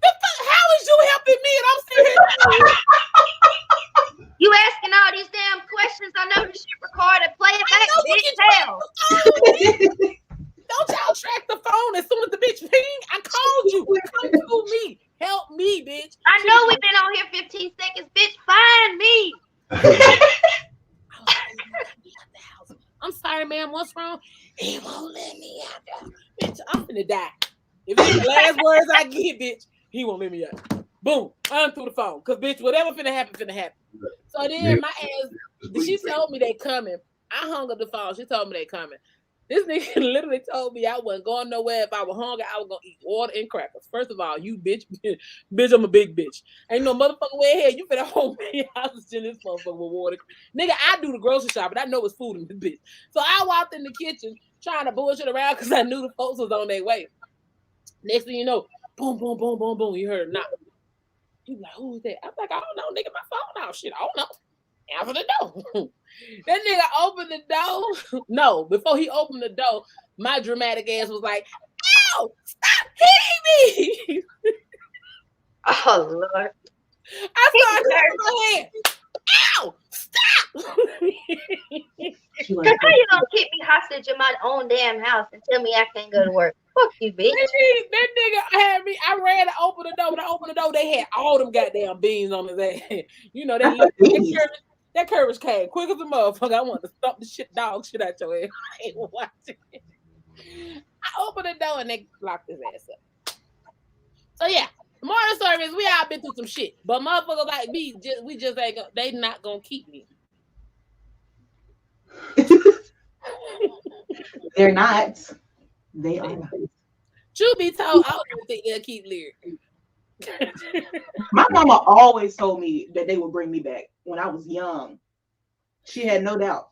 How is you helping me? And I'm sitting here. You asking all these damn questions. I know this shit recorded. Play it back, bitch. Don't y'all track the phone as soon as the bitch ping? I called you. Come to me. Help me, bitch. I know we've been on here 15 seconds. Bitch, find me. I'm sorry, ma'am. What's wrong? He won't let me out there. Bitch, I'm finna die. If it's the last words I get, bitch, he won't let me out. Boom. I'm through the phone. Because, bitch, whatever finna happen. So then my ass, she told me they coming. I hung up the phone. She told me they coming. This nigga literally told me I wasn't going nowhere. If I was hungry, I was gonna eat water and crackers. First of all, you bitch, bitch, I'm a big bitch. Ain't no motherfucking way ahead. You finna hold me. I was still this motherfucker with water. Nigga, I do the grocery shopping. I know it's food in this bitch. So I walked in the kitchen trying to bullshit around because I knew the folks was on their way. Next thing you know, boom, boom, boom, boom, boom. You heard a knock. You like, who's that? I'm like, I don't know, nigga. My phone out. Shit, I don't know. Answer the door. That nigga opened the door. No, before he opened the door, my dramatic ass was like, ow, stop hitting me. Oh Lord. I started shaking my head. Ow, stop. She Cause like, how you gonna keep me hostage in my own damn house and tell me I can't go to work? Fuck you, bitch. That nigga had me. I ran to open the door. When I opened the door, they had all them goddamn beans on his ass. You know, that courage came quick as a motherfucker. I wanted to stomp the dog shit out your ass. I ain't watching it. I opened the door and they locked his ass up. So yeah, the moral of the story is we all been through some shit, but motherfuckers like me, we just ain't gonna, they not gonna keep me. they're not. They are not. Truth be told, I don't think they'll keep Lyric. My mama always told me that they would bring me back when I was young. She had no doubt.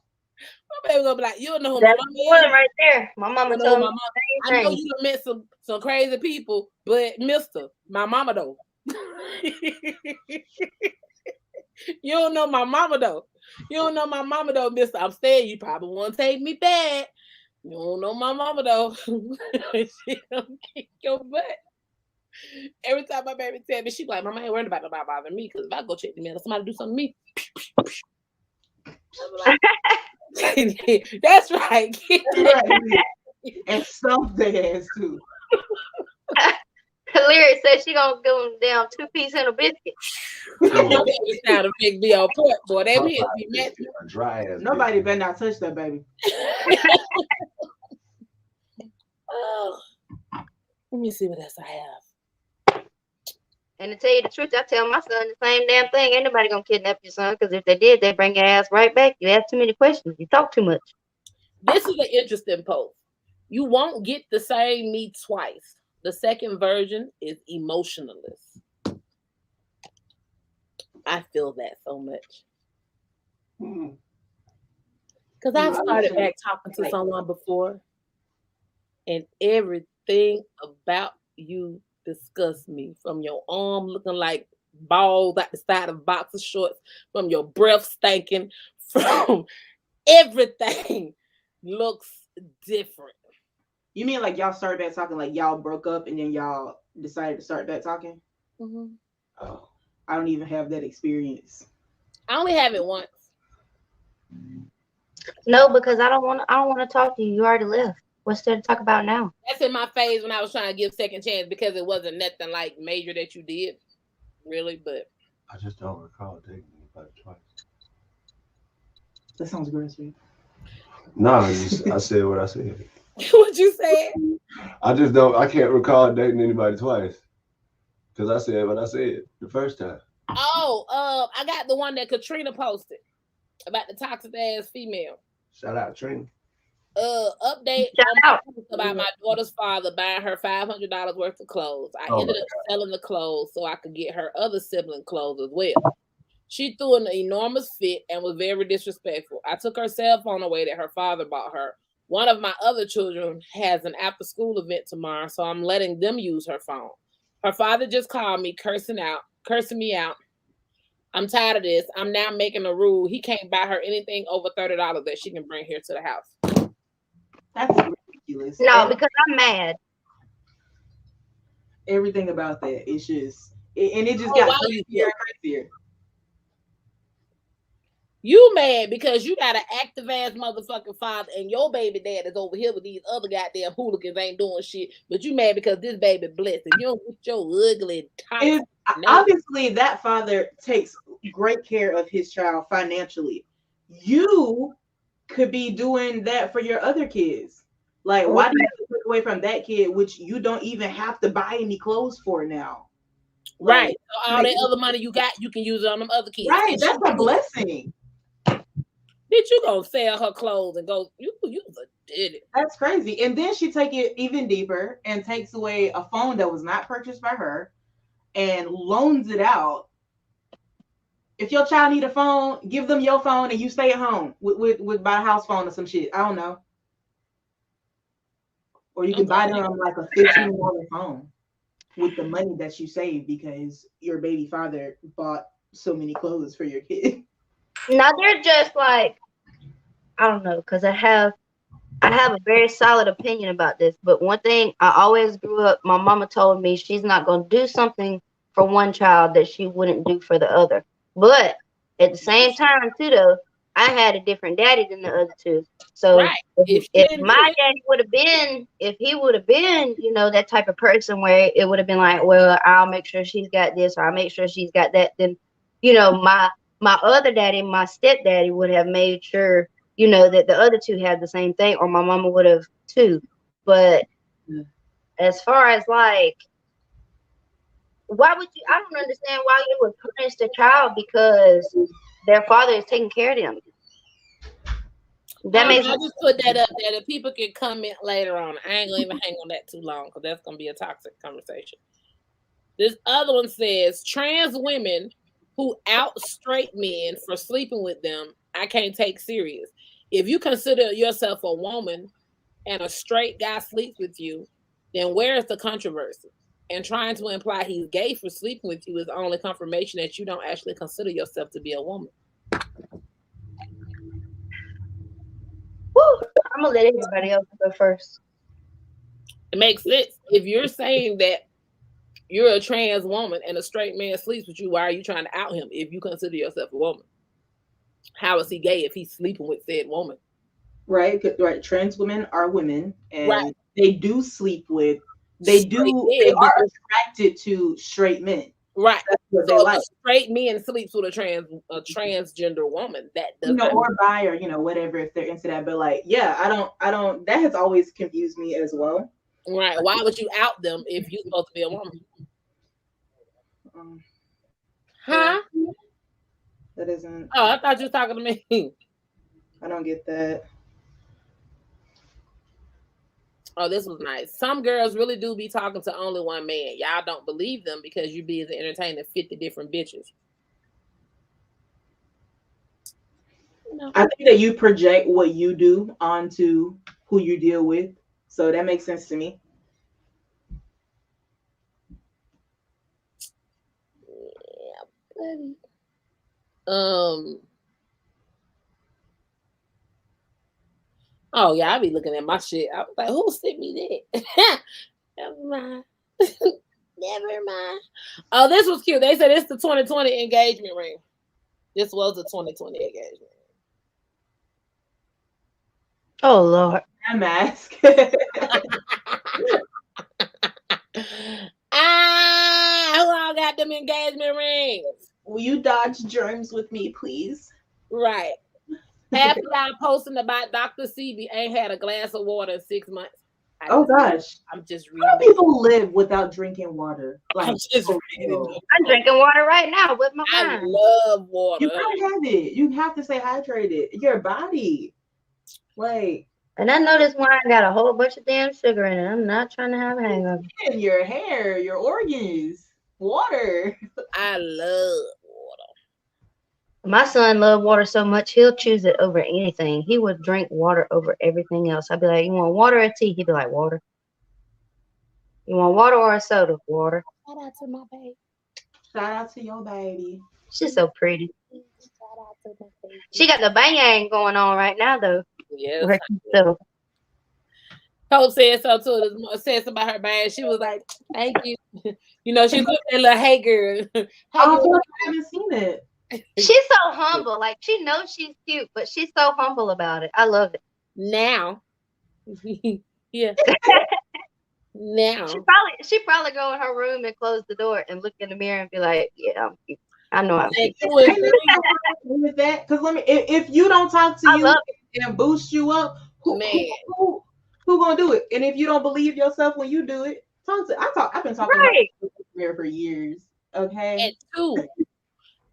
My baby gonna be like, you don't know who That's my the mama one is. right there. My mama told me the I same know thing. you done met some crazy people, but mister, my mama though. You don't know my mama though. You don't know my mama though, mister. I'm saying you probably won't take me back. You don't know my mama though. She gonna kick your butt. Every time my baby tell me, she like, Mama ain't worried about nobody bothering me, because if I go check the mail, somebody do something to me. Like, that's right. And stomp their ass too. Lyric said she gonna give him down 2-piece and a biscuit. It's time to make me on point, boy. They be mad. Dry ass. Nobody better not touch that baby. Oh, let me see what else I have. And to tell you the truth, I tell my son the same damn thing. Ain't nobody gonna kidnap your son, because if they did, they bring your ass right back. You ask too many questions. You talk too much. This is an interesting post. You won't get the same me twice. The second version is emotionless. I feel that so much. Because I've started back talking to someone before, and everything about you disgusts me. From your arm looking like balls at the side of boxer shorts, from your breath stinking, from everything looks different. You mean like y'all started back talking, like y'all broke up and then y'all decided to start back talking? Mm-hmm. Oh, I don't even have that experience. I only have it once. No, because I don't want to talk to you. You already left. What's there to talk about now? That's in my phase when I was trying to give second chance, because it wasn't nothing like major that you did, really. But I just don't recall dating anybody twice. That sounds aggressive. No, I said what I said. What you said? I can't recall dating anybody twice. Because I said what I said the first time. Oh, I got the one that Katrina posted about the toxic ass female. Shout out, Trina. Update about my daughter's father buying her $500 worth of clothes. I ended up selling the clothes so I could get her other sibling clothes as well. She threw an enormous fit and was very disrespectful. I took her cell phone away that her father bought her. One of my other children has an after-school event tomorrow, so I'm letting them use her phone. Her father just called me, cursing me out. I'm tired of this. I'm now making a rule. He can't buy her anything over $30 that she can bring here to the house. That's ridiculous. No, because I'm mad. Everything about that, it's just, and it just got crazier and crazier. You mad because you got an active ass motherfucking father and your baby dad is over here with these other goddamn hooligans ain't doing shit, but you mad because this baby blessed and you don't get your ugly top. Obviously, that father takes great care of his child financially. You could be doing that for your other kids. Like, why do you take away from that kid, which you don't even have to buy any clothes for now? Right. So all that other money you got, you can use it on them other kids. Right. That's a blessing. Bitch, you gonna sell her clothes and go, you a did it. That's crazy. And then she take it even deeper and takes away a phone that was not purchased by her and loans it out. If your child need a phone, give them your phone and you stay at home with buy a house phone or some shit. I don't know. Or you can buy them like a $15 phone with the money that you save because your baby father bought so many clothes for your kid. Now they're just like, I don't know, because I have a very solid opinion about this. But one thing I always grew up, my mama told me she's not gonna do something for one child that she wouldn't do for the other. But at the same time, too, though, I had a different daddy than the other two. So Right. if my daddy would have been, if he would have been, you know, that type of person where it would have been like, well, I'll make sure she's got this or I'll make sure she's got that, then, you know, my other daddy, my stepdaddy would have made sure, you know, that the other two had the same thing, or my mama would have too. But as far as like, why would you? I don't understand why you would punish the child because their father is taking care of them. That makes I just put that up there that people can comment later on. I ain't gonna even hang on that too long because that's gonna be a toxic conversation. This other one says trans women who out straight men for sleeping with them, I can't take serious. If you consider yourself a woman and a straight guy sleeps with you, then where is the controversy? And trying to imply he's gay for sleeping with you is only confirmation that you don't actually consider yourself to be a woman. Woo, I'm gonna let everybody else go first. It makes sense. If you're saying that you're a trans woman and a straight man sleeps with you, why are you trying to out him if you consider yourself a woman? How is he gay if he's sleeping with said woman? Right, right. Trans women are women, and they do sleep with. They are attracted to straight men. Right. That's what so they like. A straight man sleeps with a transgender woman. That does or bi or whatever if they're into that. But like, yeah, I don't. That has always confused me as well. Right. Why would you out them if you're supposed to be a woman? Huh? That isn't. Oh, I thought you were talking to me. I don't get that. Oh, this was nice. Some girls really do be talking to only one man. Y'all don't believe them because you be entertaining 50 different bitches. No. I think that you project what you do onto who you deal with. So that makes sense to me. Yeah, buddy. Oh yeah, I be looking at my shit. I was like, who sent me that? Never mind. Never mind. Oh, this was cute. They said it's the 2020 engagement ring. This was the 2020 engagement ring. Oh Lord. That mask. Who all got them engagement rings? Will you dodge germs with me, please? Right. Half of y'all posting about Dr. Sebi ain't had a glass of water in 6 months. Gosh. I'm just reading. How do people live without drinking water? Like, I'm just reading. I'm drinking water right now with my I love water. You gotta have it. You have to stay hydrated. Your body. Like. And I know this wine got a whole bunch of damn sugar in it. I'm not trying to have a hangover. And your hair, your organs, water. I love water. My son loved water so much, he'll choose it over anything. He would drink water over everything else. I'd be like, you want water or tea? He'd be like, water. You want water or a soda? Water. Shout out to my baby. Shout out to your baby. She's so pretty. Shout out to my baby. She got the bang going on right now, though. Yes. So. Coach said so too. Said about her bang. She was like, thank you. You know, she looked at little hey girl. Hey, I haven't seen it. She's so humble. Like, she knows she's cute, but she's so humble about it. I love it. Now. Yeah. Now. She probably go in her room and close the door and look in the mirror and be like, yeah, I know I'm cute. With that, because if you don't talk to you and boost you up, who gonna do it? And if you don't believe yourself when you do it, talk to. I've been talking about the mirror for years. Okay.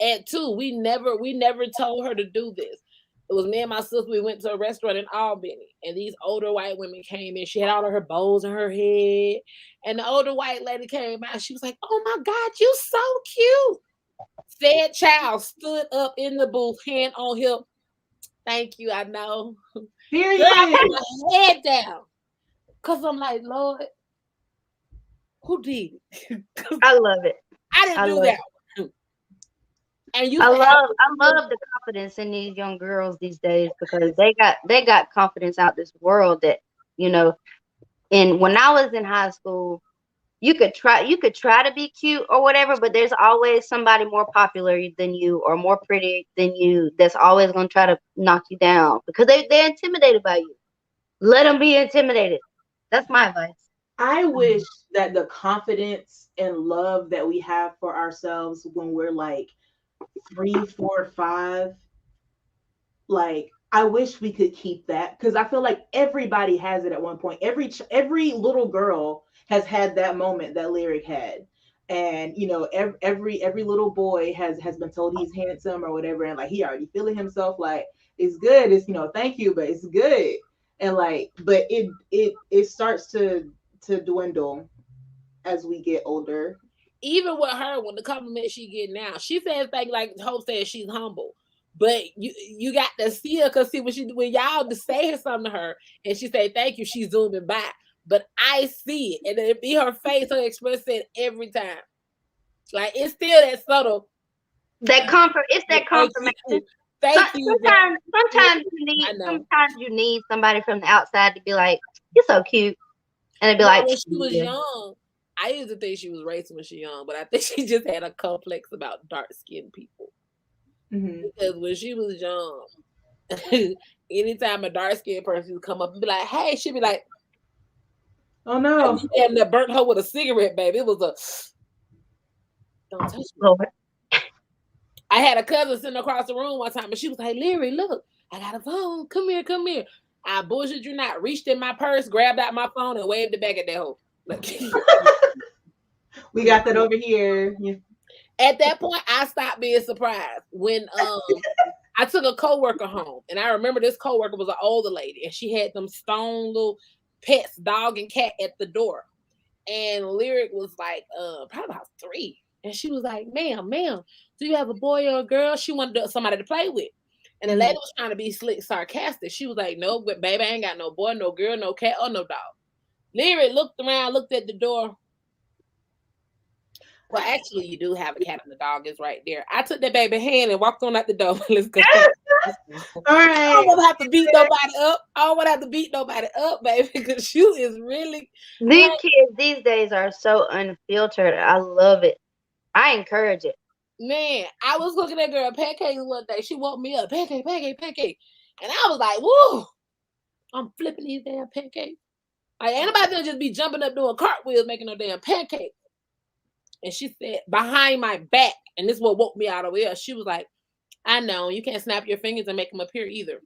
At two, we never told her to do this. It was me and my sister. We went to a restaurant in Albany, and these older white women came in. She had all of her bows in her head, and the older white lady came out. She was like, "Oh my God, you so cute." Said child stood up in the booth, hand on hip. Thank you. I know. Period. Girl, I put my head down because I'm like, Lord, who did it? I love it. I didn't do that. And I love the confidence in these young girls these days because they got confidence out this world that, you know. And when I was in high school, you could try to be cute or whatever, but there's always somebody more popular than you or more pretty than you that's always going to try to knock you down because they're intimidated by you. Let them be intimidated. That's my advice. I wish that the confidence and love that we have for ourselves when we're like 3, 4, 5, like I wish we could keep that because I feel like everybody has it at one point. Every little girl has had that moment that Lyric had, and you know every little boy has been told he's handsome or whatever, and like he already feeling himself like it's good. It's thank you, but it's good, and like but it starts to dwindle as we get older. Even with her, when the compliment she get now, she says things like Hope says she's humble. But you got to see her because see when y'all to say something to her and she say thank you, she's zooming by. But I see it, and it be her face, her expression every time. Like it's still that subtle. That comfort. It's that confirmation. Thank you. Sometimes you need somebody from the outside to be like, "You're so cute," and it'd be like, when she was young, I used to think she was racist when she was young, but I think she just had a complex about dark-skinned people. Mm-hmm. Because when she was young, anytime a dark-skinned person would come up and be like, "Hey," she'd be like, "Oh no!" And they burnt her with a cigarette, baby. It was a don't touch me. I had a cousin sitting across the room one time, and she was like, "Leary, look, I got a phone. Come here, come here." I bullshit you not. Reached in my purse, grabbed out my phone, and waved it back at that hoe. Like, we got that over here. Yeah. At that point, I stopped being surprised when I took a coworker home, and I remember this coworker was an older lady, and she had them stone little pets, dog and cat, at the door. And Lyric was like, probably about 3, and she was like, "Ma'am, do you have a boy or a girl?" She wanted somebody to play with, and the lady was trying to be slick, sarcastic. She was like, "No, but baby, I ain't got no boy, no girl, no cat, or no dog." Lyric looked around, looked at the door. Well, actually, you do have a cat, and the dog is right there. I took that baby hand and walked on out the door. Let's go. All right. I don't want to have to beat nobody up. I don't want to have to beat nobody up, baby, because you is really. These kids these days are so unfiltered. I love it. I encourage it. Man, I was cooking that girl pancakes one day. She woke me up, pancake. And I was like, whoa, I'm flipping these damn pancakes. Like, anybody gonna just be jumping up doing cartwheels making no damn pancakes. And she said, behind my back, and this is what woke me out of it. She was like, "I know, you can't snap your fingers and make them appear either."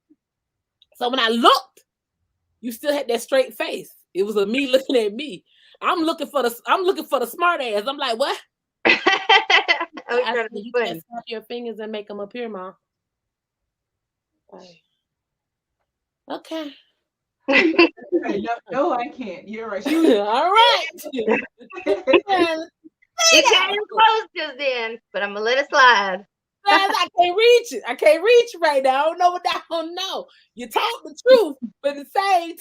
So when I looked, you still had that straight face. It was a me looking at me. I'm looking for the smart ass. I'm like, what? I said, you can't snap your fingers and make them appear, Mom. Okay. No, I can't. You're right. All right. You came close just then, but I'm gonna let it slide. I can't reach it. I can't reach it right now. I don't know what I don't know. You talk the truth, but at the same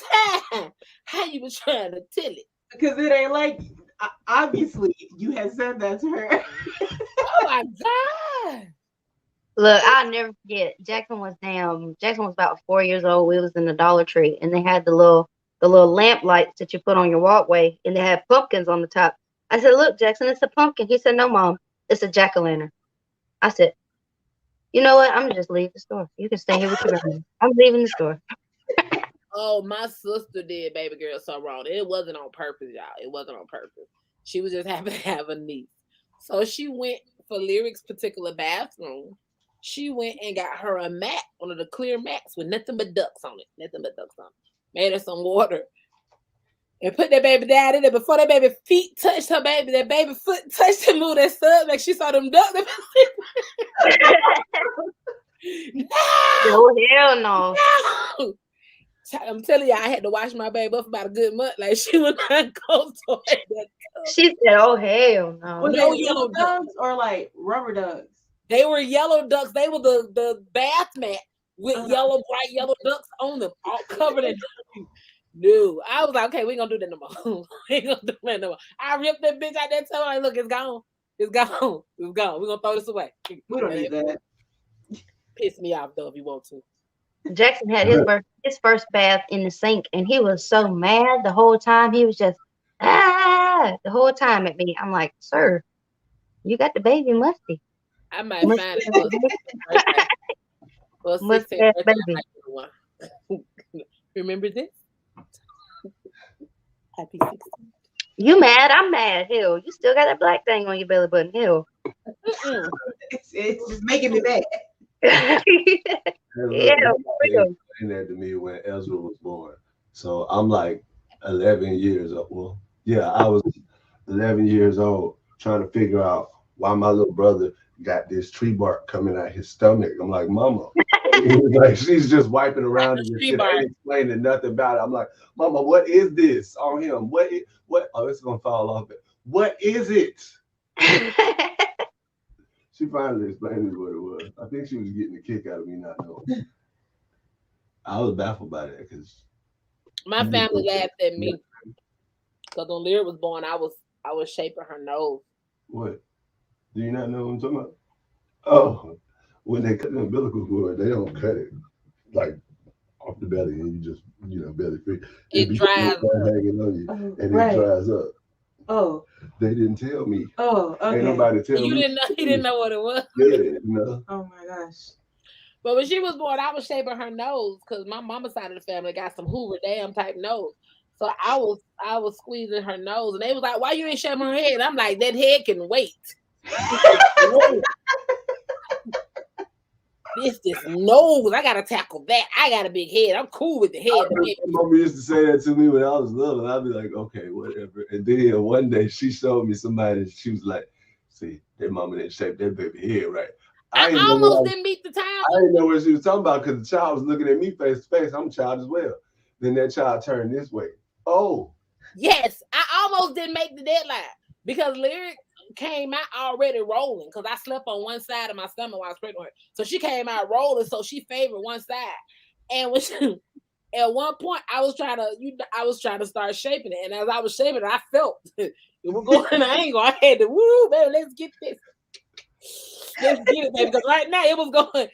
time, how you was trying to tell it? Because it ain't like obviously you had said that to her. Oh my God. Look, I'll never forget. Jackson was about 4 years old. We was in the Dollar Tree, and they had the little lamp lights that you put on your walkway, and they had pumpkins on the top. I said, "Look, Jackson, it's a pumpkin." He said, "No, Mom, it's a jack-o'-lantern." I said, "You know what? I'm gonna just leave the store. You can stay here with your grandma. I'm leaving the store." Oh, my sister did baby girl so wrong. It wasn't on purpose, y'all. It wasn't on purpose. She was just happy to have a niece. So she went for Lyric's particular bathroom. She went and got her a mat, one of the clear mats with nothing but ducks on it. Made her some water. And put that baby down in there. Before that baby feet touched her baby, that baby foot touched and moved that stomach. She saw them ducks. No, Oh hell no. no. I'm telling you, I had to wash my baby up about a good month. Like she would not go to that. She said, "Oh hell no." Were No they yellow real ducks or like rubber ducks? They were yellow ducks. They were the bath mat with Uh-huh. bright yellow ducks on them, all covered in. No, I was like, okay, we ain't gonna do that no more. We ain't gonna do that no more. I ripped that bitch out that time. Like, look, it's gone. It's gone. It's gone. We're gonna throw this away. We don't need that. Piss me off though if you want to. Jackson had his first bath in the sink, and he was so mad the whole time. He was just the whole time at me. I'm like, sir, you got the baby musty. I might Must find be it. Well, Must 16 have birthday, baby. I like the one. Remember this? Happy 16. You mad? I'm mad. Hell, you still got that black thing on your belly button. Hell. It's just making me mad. Yeah, And they look, they explained that to me when Ezra was born. So I'm like 11 years old. Well, yeah, I was 11 years old trying to figure out why my little brother got this tree bark coming out his stomach. I'm like, Mama. Like she's just wiping around in Tree shit. I bark. ain't explaining nothing about it. I'm like, Mama, what is this on him? What? Oh, it's gonna fall off it. What is it? She finally explained to me what it was. I think she was getting a kick out of me not knowing. I was baffled by that because My family laughed at me because when Lyra was born, I was shaping her nose. what? Do you not know what I'm talking about? Oh, when they cut the umbilical cord, they don't cut it like off the belly and you just belly free. It be dries up. hanging on you and Right. it dries up. Oh. They didn't tell me. Oh, okay. Ain't nobody tell me. You didn't know. He didn't know what it was. Yeah. Oh my gosh. But when she was born, I was shaping her nose because my mama's side of the family got some Hoover Dam type nose. So I was squeezing her nose, and they was like, "Why you ain't shaping her head?" I'm like, "That head can wait." This nose, I gotta tackle that. I got a big head. I'm cool with the head. My mama used to say that to me when I was little, and I'd be like, okay, whatever. And then one day she showed me somebody, and she was like, "See, that mama didn't shape that baby head right." I almost didn't meet the time. I didn't know what she was talking about because the child was looking at me face to face. I'm a child as well. Then that child turned this way. Oh. Yes, I almost didn't make the deadline because Lyric came out already rolling because I slept on one side of my stomach while I was pregnant with her. So she came out rolling, so she favored one side. And when she, at one point, I was trying to start shaping it, and as I was shaping it, I felt it was going an angle. I had to baby, let's get this. Let's get it, baby. Because right now it was going.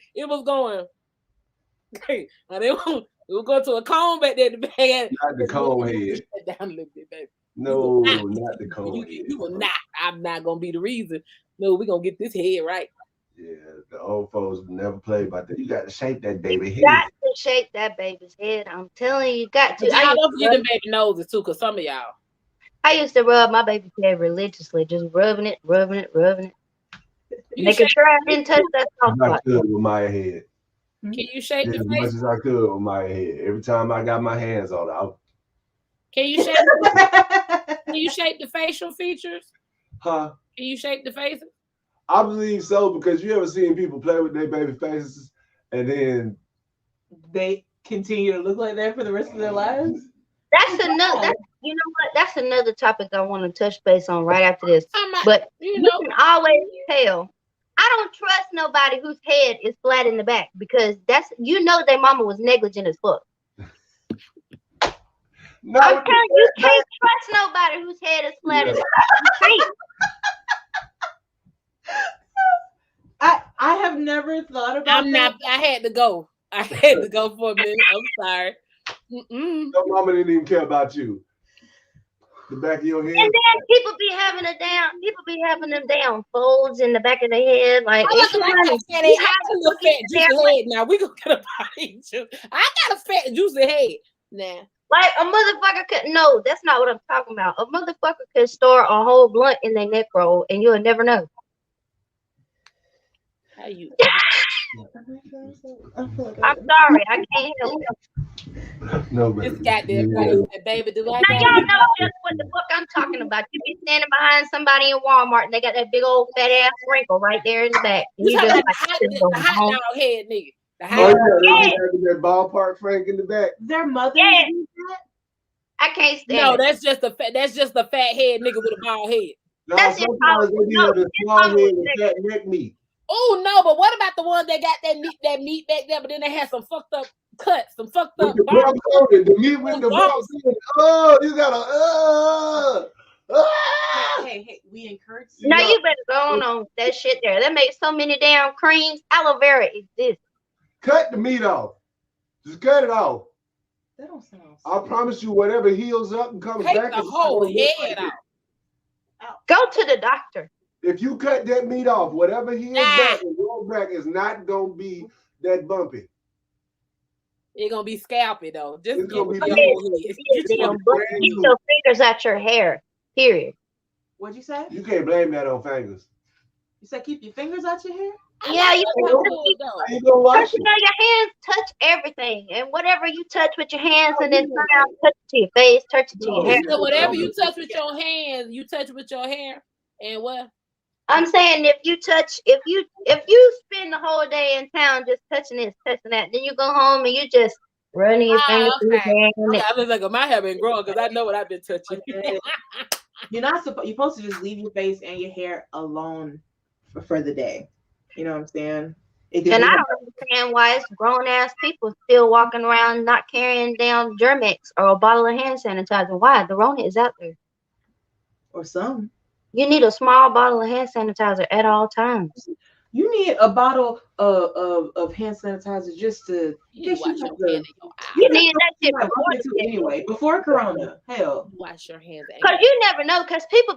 Okay, it was going to a cone back there. Not the cone head. Down a little bit, baby. No, not the cone head. You will not. I'm not gonna be the reason. No, we're gonna get this head right. Yeah, the old folks never play about that. You got to shape that baby head. You got to shape that baby's head. I'm telling you, got to. Y'all don't forget them baby noses too, because some of y'all. I used to rub my baby's head religiously, just rubbing it. Making sure I didn't touch that soft I spot. could with my head. Can you shape the As face? much as I could with my head. Every time I got my hands on it, Can you shape? Can you shape the facial features? Huh? Can you shape the faces? I believe so because you ever seen people play with their baby faces and then they continue to look like that for the rest of their lives? That's another. You know what? That's another topic I want to touch base on right after this. But you can always tell. I don't trust nobody whose head is flat in the back because that's their mama was negligent as fuck. No, I'm telling you, can't trust nobody whose head is flat in the back. I have never thought about that. I had to go. I had to go for a minute. I'm sorry. Your mama didn't even care about you. The back of your head. And then people be having them damn folds in the back of their head. Like, I got a little fat juicy head. Now we gonna get a body juice. I got a fat juicy head. Nah. Like a motherfucker could no, that's not what I'm talking about. A motherfucker could store a whole blunt in their neck roll and you'll never know. How you? I'm sorry, I can't help it. No, This baby. goddamn Yeah. baby, do I Now got y'all know just what the fuck I'm talking about. You be standing behind somebody in Walmart and they got that big old fat ass wrinkle right there in the back. And You you talking just about like, the hot dog head nigga. The Oh hot yeah, dog. they Yeah. be having that ballpark Frank in the back. Their mothers Yeah. do that? I can't stand No, it. that's just a fat head nigga with a bald head. Nah, That's sometimes they be having small head and fat neck meat. Oh no, but what about the ones that got that meat back there, but then they had some fucked up cuts, some fucked With up the brown coating, the meat with the brown bumps. coating. Oh, you gotta Hey, we encourage Now know, you better go on that shit there. That makes so many damn creams. Aloe vera exists. cut the meat off. Just cut it off. that don't sound I promise you, whatever heals up and comes Take back. the it's whole gonna look head like it. off. Go to the doctor. If you cut that meat off, whatever heals Nah. back and grows back is not gonna be that bumpy. It's gonna be scalpy though. Just It's get gonna rid be of Yeah, your whole head. It's damn, gonna be but brand get new. your fingers out your hair. Period. What'd you say? You can't blame that on fingers. You said keep your fingers out your hair? Yeah, you That's can cool, though. How you gonna wash touch, you it? know, your hands touch everything, and whatever you touch with your hands, and then turn around, touch it to your face, touch it to your hair. So whatever you touch with your hands, you touch with your hair, and what? I'm saying if you spend the whole day in town just touching this, touching that, then you go home and you just running your fingers through your hair. And Okay, I was like, my hair been growing because I know what I've been touching. You're not supposed. You're supposed to just leave your face and your hair alone for the day. You know what I'm saying? It gives And you I don't understand why it's grown ass people still walking around not carrying down Germex or a bottle of hand sanitizer. Why? The Rona is out there. or some. You need a small bottle of hand sanitizer at all times. You need a bottle of hand sanitizer just to You guess wash you your have hand to- in your You eyes. need that shit you might before bump into it anyway before Corona. Hell, Wash your hands. Cause you never know, cause people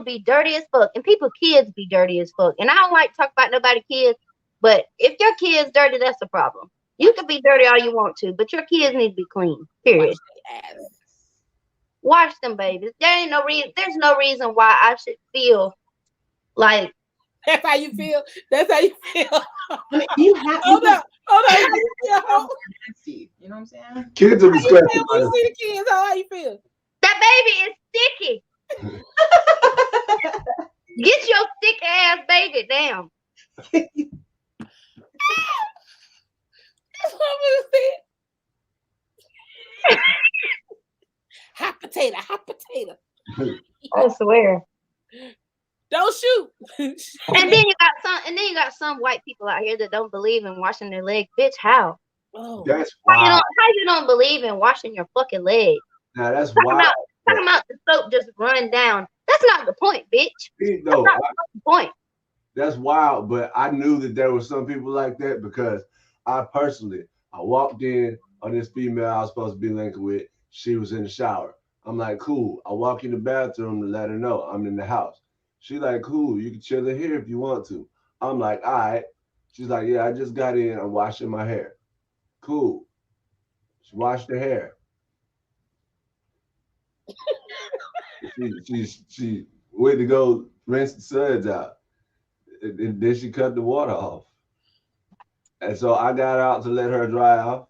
be dirty as fuck, and people kids be dirty as fuck. And I don't like to talk about nobody kids, but if your kids dirty, that's a problem. You can be dirty all you want to, but your kids need to be clean. Period. Wash their ass. Wash them babies. There's no reason why I should feel like That's how you feel. That's how you feel. I mean, you have. Hold up. How you feel? How Nasty, you know what I'm saying? Kids are you feel disgusting. when you see the kids? How you feel? that baby is sticky. Get your thick ass baby down. That's what I'm saying. Hot potato, hot potato. I swear. Don't shoot. And then you got some white people out here that don't believe in washing their legs. Bitch, how? Oh, That's How wild. you don't believe in washing your fucking legs? Now that's Talking wild. about the soap just run down. That's not the point, bitch. No, That's not the point. that's wild. But I knew that there were some people like that because I walked in on this female I was supposed to be linking with. She was in the shower. I'm like, cool. I walk in the bathroom to let her know I'm in the house. She like, cool. You can chill in here if you want to. I'm like, all right. She's like, yeah, I just got in. I'm washing my hair. Cool. She washed her hair. she went to go rinse the suds out. And then she cut the water off. And so I got out to let her dry off.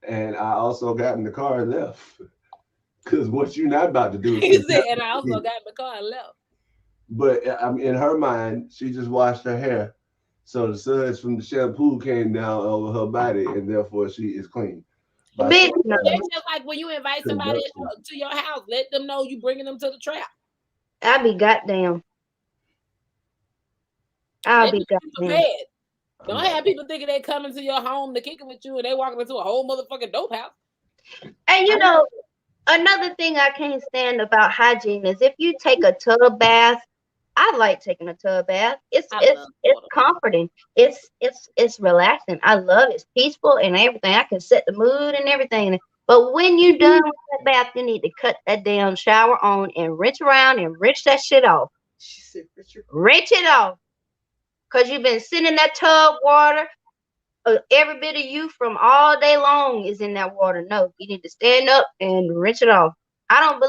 And I also got in the car and left. Because what you're not about to do is he said, and I also got in the car and left. But in her mind, she just washed her hair. So the suds from the shampoo came down over her body, and therefore she is clean. Bitch, no. That's just like when you invite somebody to your house, let them know you bringing them to the trap. I'll be goddamn. I'll be goddamn. Don't have people thinking they coming to your home to kick it with you and they walking into a whole motherfucking dope house. And you know, another thing I can't stand about hygiene is if you take a tub bath. I like taking a tub bath. It's comforting. It's relaxing. I love it. It's peaceful and everything. I can set the mood and everything. But when you're done with that bath, you need to cut that damn shower on and rinse around and rinse that shit off. She said, Rinse it off. Because you've been sitting in that tub water. Every bit of you from all day long is in that water. No, you need to stand up and rinse it off. I don't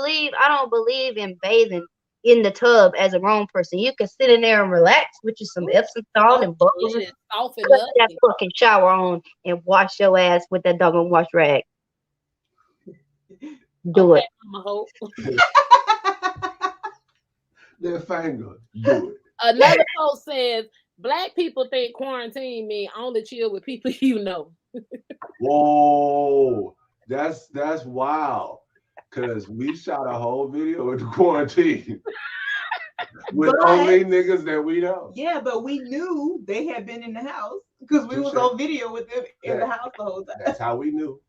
believe in bathing in the tub as a grown person. You can sit in there and relax with you some Epsom salt and bubbles. Cut that fucking shower on and wash your ass with that doggone wash rag. Do Okay, it. Mama Hope. Their finger. Do it. Another post says black people think quarantine mean only chill with people you know. Whoa, that's wild. Cause we shot a whole video in quarantine with But- only niggas that we know. Yeah, but we knew they had been in the house because we was Touche. on video with them in the house the whole time. That's how we knew.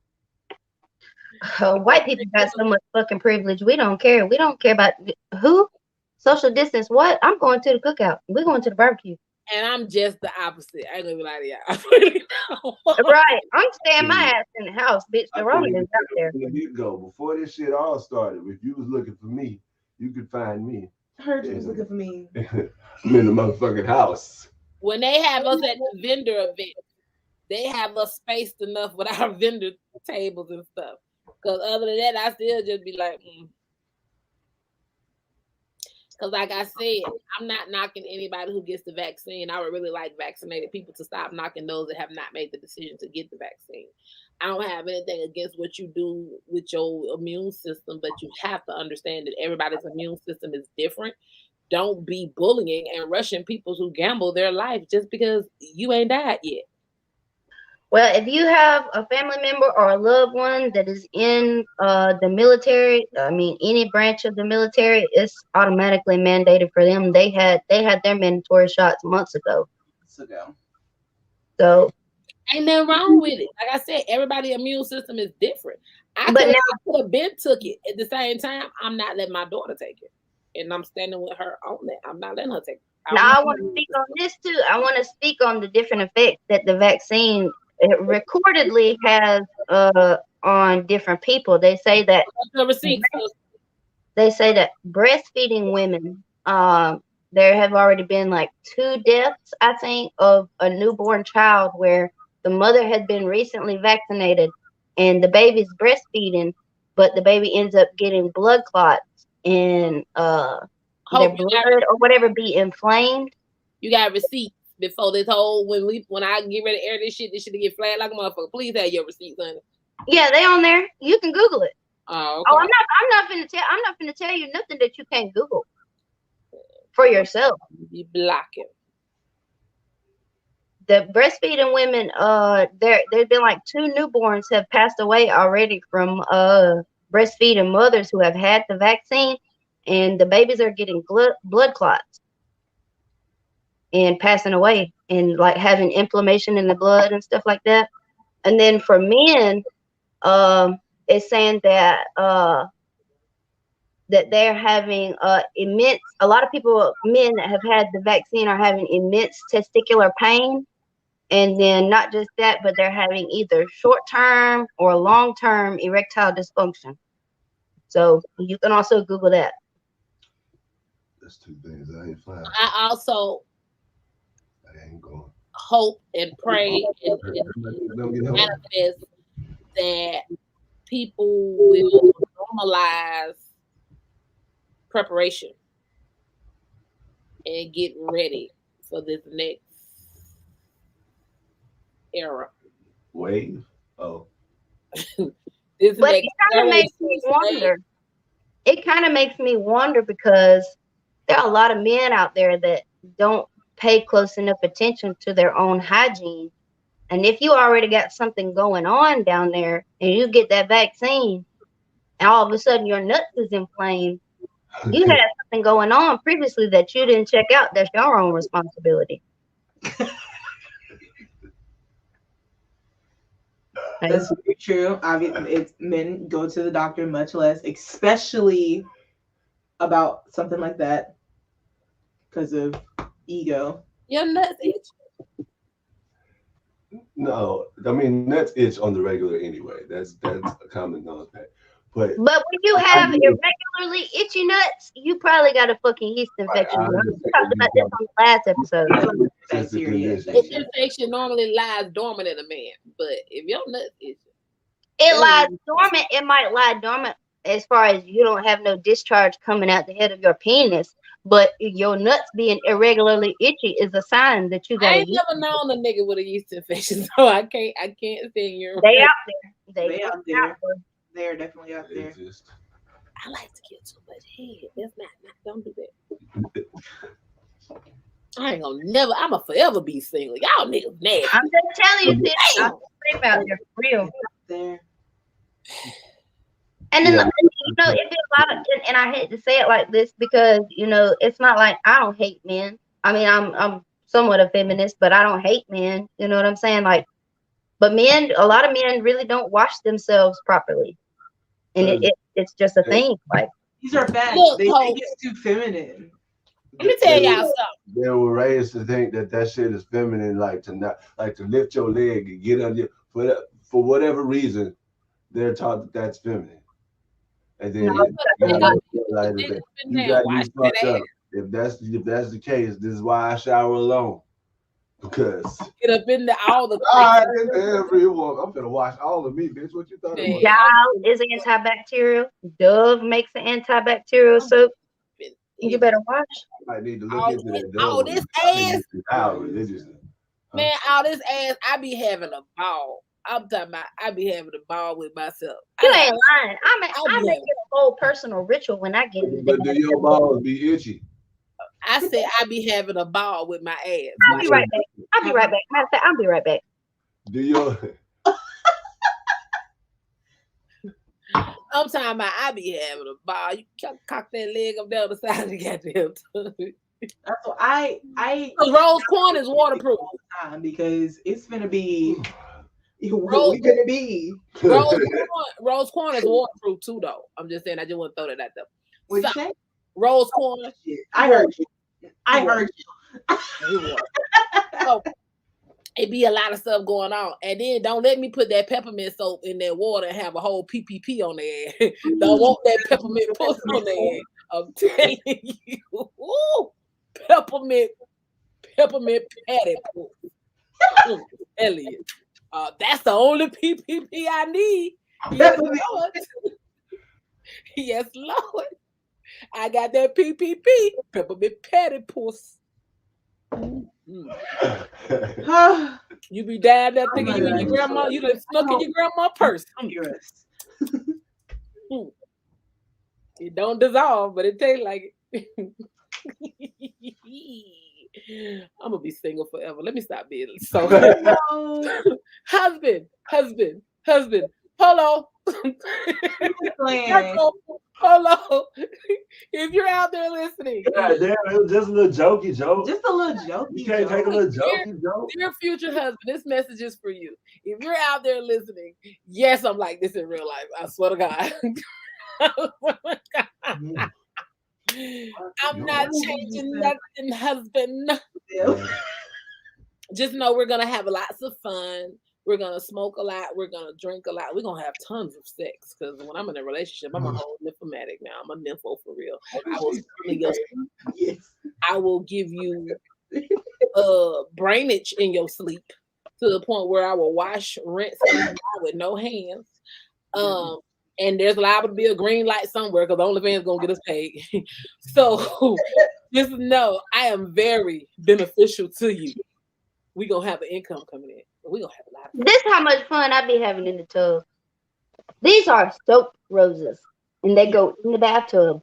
White people got so much fucking privilege. We don't care. We don't care about who. Social distance. What? I'm going to the cookout. We're going to the barbecue. And I'm just the opposite. I ain't gonna be like y'all. Right. I'm staying my ass in the house, bitch. The Rona is out there. You go before this shit all started. If you was looking for me, you could find me. I heard you was looking for me. I'm in the motherfucking house. When they have us at the vendor event, they have us spaced enough with our vendor tables and stuff. Because other than that, I still just be like, Because like I said, I'm not knocking anybody who gets the vaccine. I would really like vaccinated people to stop knocking those that have not made the decision to get the vaccine. I don't have anything against what you do with your immune system, but you have to understand that everybody's immune system is different. Don't be bullying and rushing people who gamble their life just because you ain't died yet. Well, if you have a family member or a loved one that is in the military, I mean any branch of the military, it's automatically mandated for them. They had their mandatory shots months ago. So ain't nothing wrong with it. Like I said, everybody's immune system is different. I could have been took it at the same time. I'm not letting my daughter take it, and I'm standing with her on that. I'm not letting her take it. Now I want to speak on this too. I want to speak on the different effects that the vaccine recordedly has on different people. They say that breastfeeding women, there have already been like 2 deaths, I think, of a newborn child where the mother had been recently vaccinated and the baby's breastfeeding, but the baby ends up getting blood clots and their blood or whatever be inflamed. You got receipts before this whole when I get ready to air this shit get flagged like a motherfucker. Please have your receipts, honey. Yeah, they on there. You can Google it. Oh, okay. I'm not gonna tell you nothing that you can't Google for yourself. You blocking. The breastfeeding women, there's been like 2 newborns have passed away already from breastfeeding mothers who have had the vaccine, and the babies are getting blood clots and passing away and like having inflammation in the blood and stuff like that. And then for men, it's saying that that they're having immense. A lot of men that have had the vaccine are having immense testicular pain, and then not just that, but they're having either short-term or long-term erectile dysfunction. So you can also Google that. That's 2 things I ain't flying. I also ain't going. Hope and pray and manifest that people will normalize preparation and get ready for this next era. Wave? Oh. But it kind of makes me wonder. It kind of makes me wonder because there are a lot of men out there that don't pay close enough attention to their own hygiene. And if you already got something going on down there and you get that vaccine and all of a sudden your nuts is inflamed, you had something going on previously that you didn't check out. That's your own responsibility. That's very true. I mean, men go to the doctor much less, especially about something like that because of ego. Your nuts itch. No, I mean nuts itch on the regular anyway. That's a common knowledge. But when you have irregularly itchy nuts, you probably got a fucking yeast infection. We talked about this on the last episode. This infection normally lies dormant in a man, but if your nuts itch, it lies dormant. It might lie dormant as far as you don't have no discharge coming out the head of your penis, but your nuts being irregularly itchy is a sign that you got. I ain't never known a nigga with a yeast infection, so I can't say you're. They out there. They out there. They're definitely out They there. exist. I like to get too much head. That's not don't do that. I ain't gonna never. I'ma forever be single. Y'all niggas nasty. I'm just telling you, sis. I'm Damn. straight out there for real. There. And then Yeah. it'd be a lot of, and I hate to say it like this because it's not like I don't hate men. I mean, I'm somewhat a feminist, but I don't hate men. You know what I'm saying? Like, but a lot of men really don't wash themselves properly, and it's just a thing. Like, These are facts. Look, They Hope, think it's too feminine. let me tell y'all something. They were raised to think that shit is feminine, like to lift your leg and get under for whatever reason. They're taught that that's feminine, and then No, you Niggas gotta realize niggas that been you there, got wash you that fucked ass. up. If that's the case, this is why I shower alone. Because Get up in all the I everyone, I'm gonna wash all of me, bitch. What you thought it was? Dial is antibacterial. Dove makes an antibacterial soap. You better wash. I need to look all, into that. all this ass, Out religiously. man, all this ass, I be having a ball. I'm talking about I be having a ball with myself. You I ain't lying. I make it a whole personal ritual when I get in the But do your balls be itchy? said I be having a ball with my ass. I'll be right back. Matter of fact, I'll be right back. Do your I'm talking about I be having a ball. You cock that leg up down the side of the goddamn tub. That's what I Rose Corn is waterproof. because it's gonna be Rose- we gonna be. Rose Corn is waterproof too, though. I'm just saying I just want to throw that out there. What'd you say? Rose Corn. I heard you. I heard you. So it be a lot of stuff going on, and then don't let me put that peppermint soap in that water and have a whole PPP on there. Don't want that peppermint puss on there. I'm telling you, ooh, peppermint patty puss. I'm telling you, that's the only PPP I need. Yes, Lord. Yes, Lord. I got that PPP, peppermint patty puss. Mm-hmm. You be down there thinking you in your grandma, you done snuck in your grandma's purse. It don't dissolve, but it tastes like it. I'm gonna be single forever. Let me stop being so. husband. Polo. Polo. If you're out there listening, God damn, it was just a little jokey joke. Just a little joke. You can't take a little jokey joke. Dear future husband, this message is for you. If you're out there listening, yes, I'm like this in real life. I swear to God. I'm not changing nothing, husband. Just know we're gonna have lots of fun. We're gonna smoke a lot. We're gonna drink a lot. We're gonna have tons of sex because when I'm in a relationship, I'm a whole nymphomatic now. I'm a nympho for real. I will give you brainage in your sleep to the point where I will wash, rinse, and dry with no hands. And there's liable to be a green light somewhere because OnlyFans gonna get us paid. So just know I am very beneficial to you. We gonna have an income coming in. We gonna have a lot of fun. This how much fun I be having in the tub. These are soap roses, and they go in the bathtub.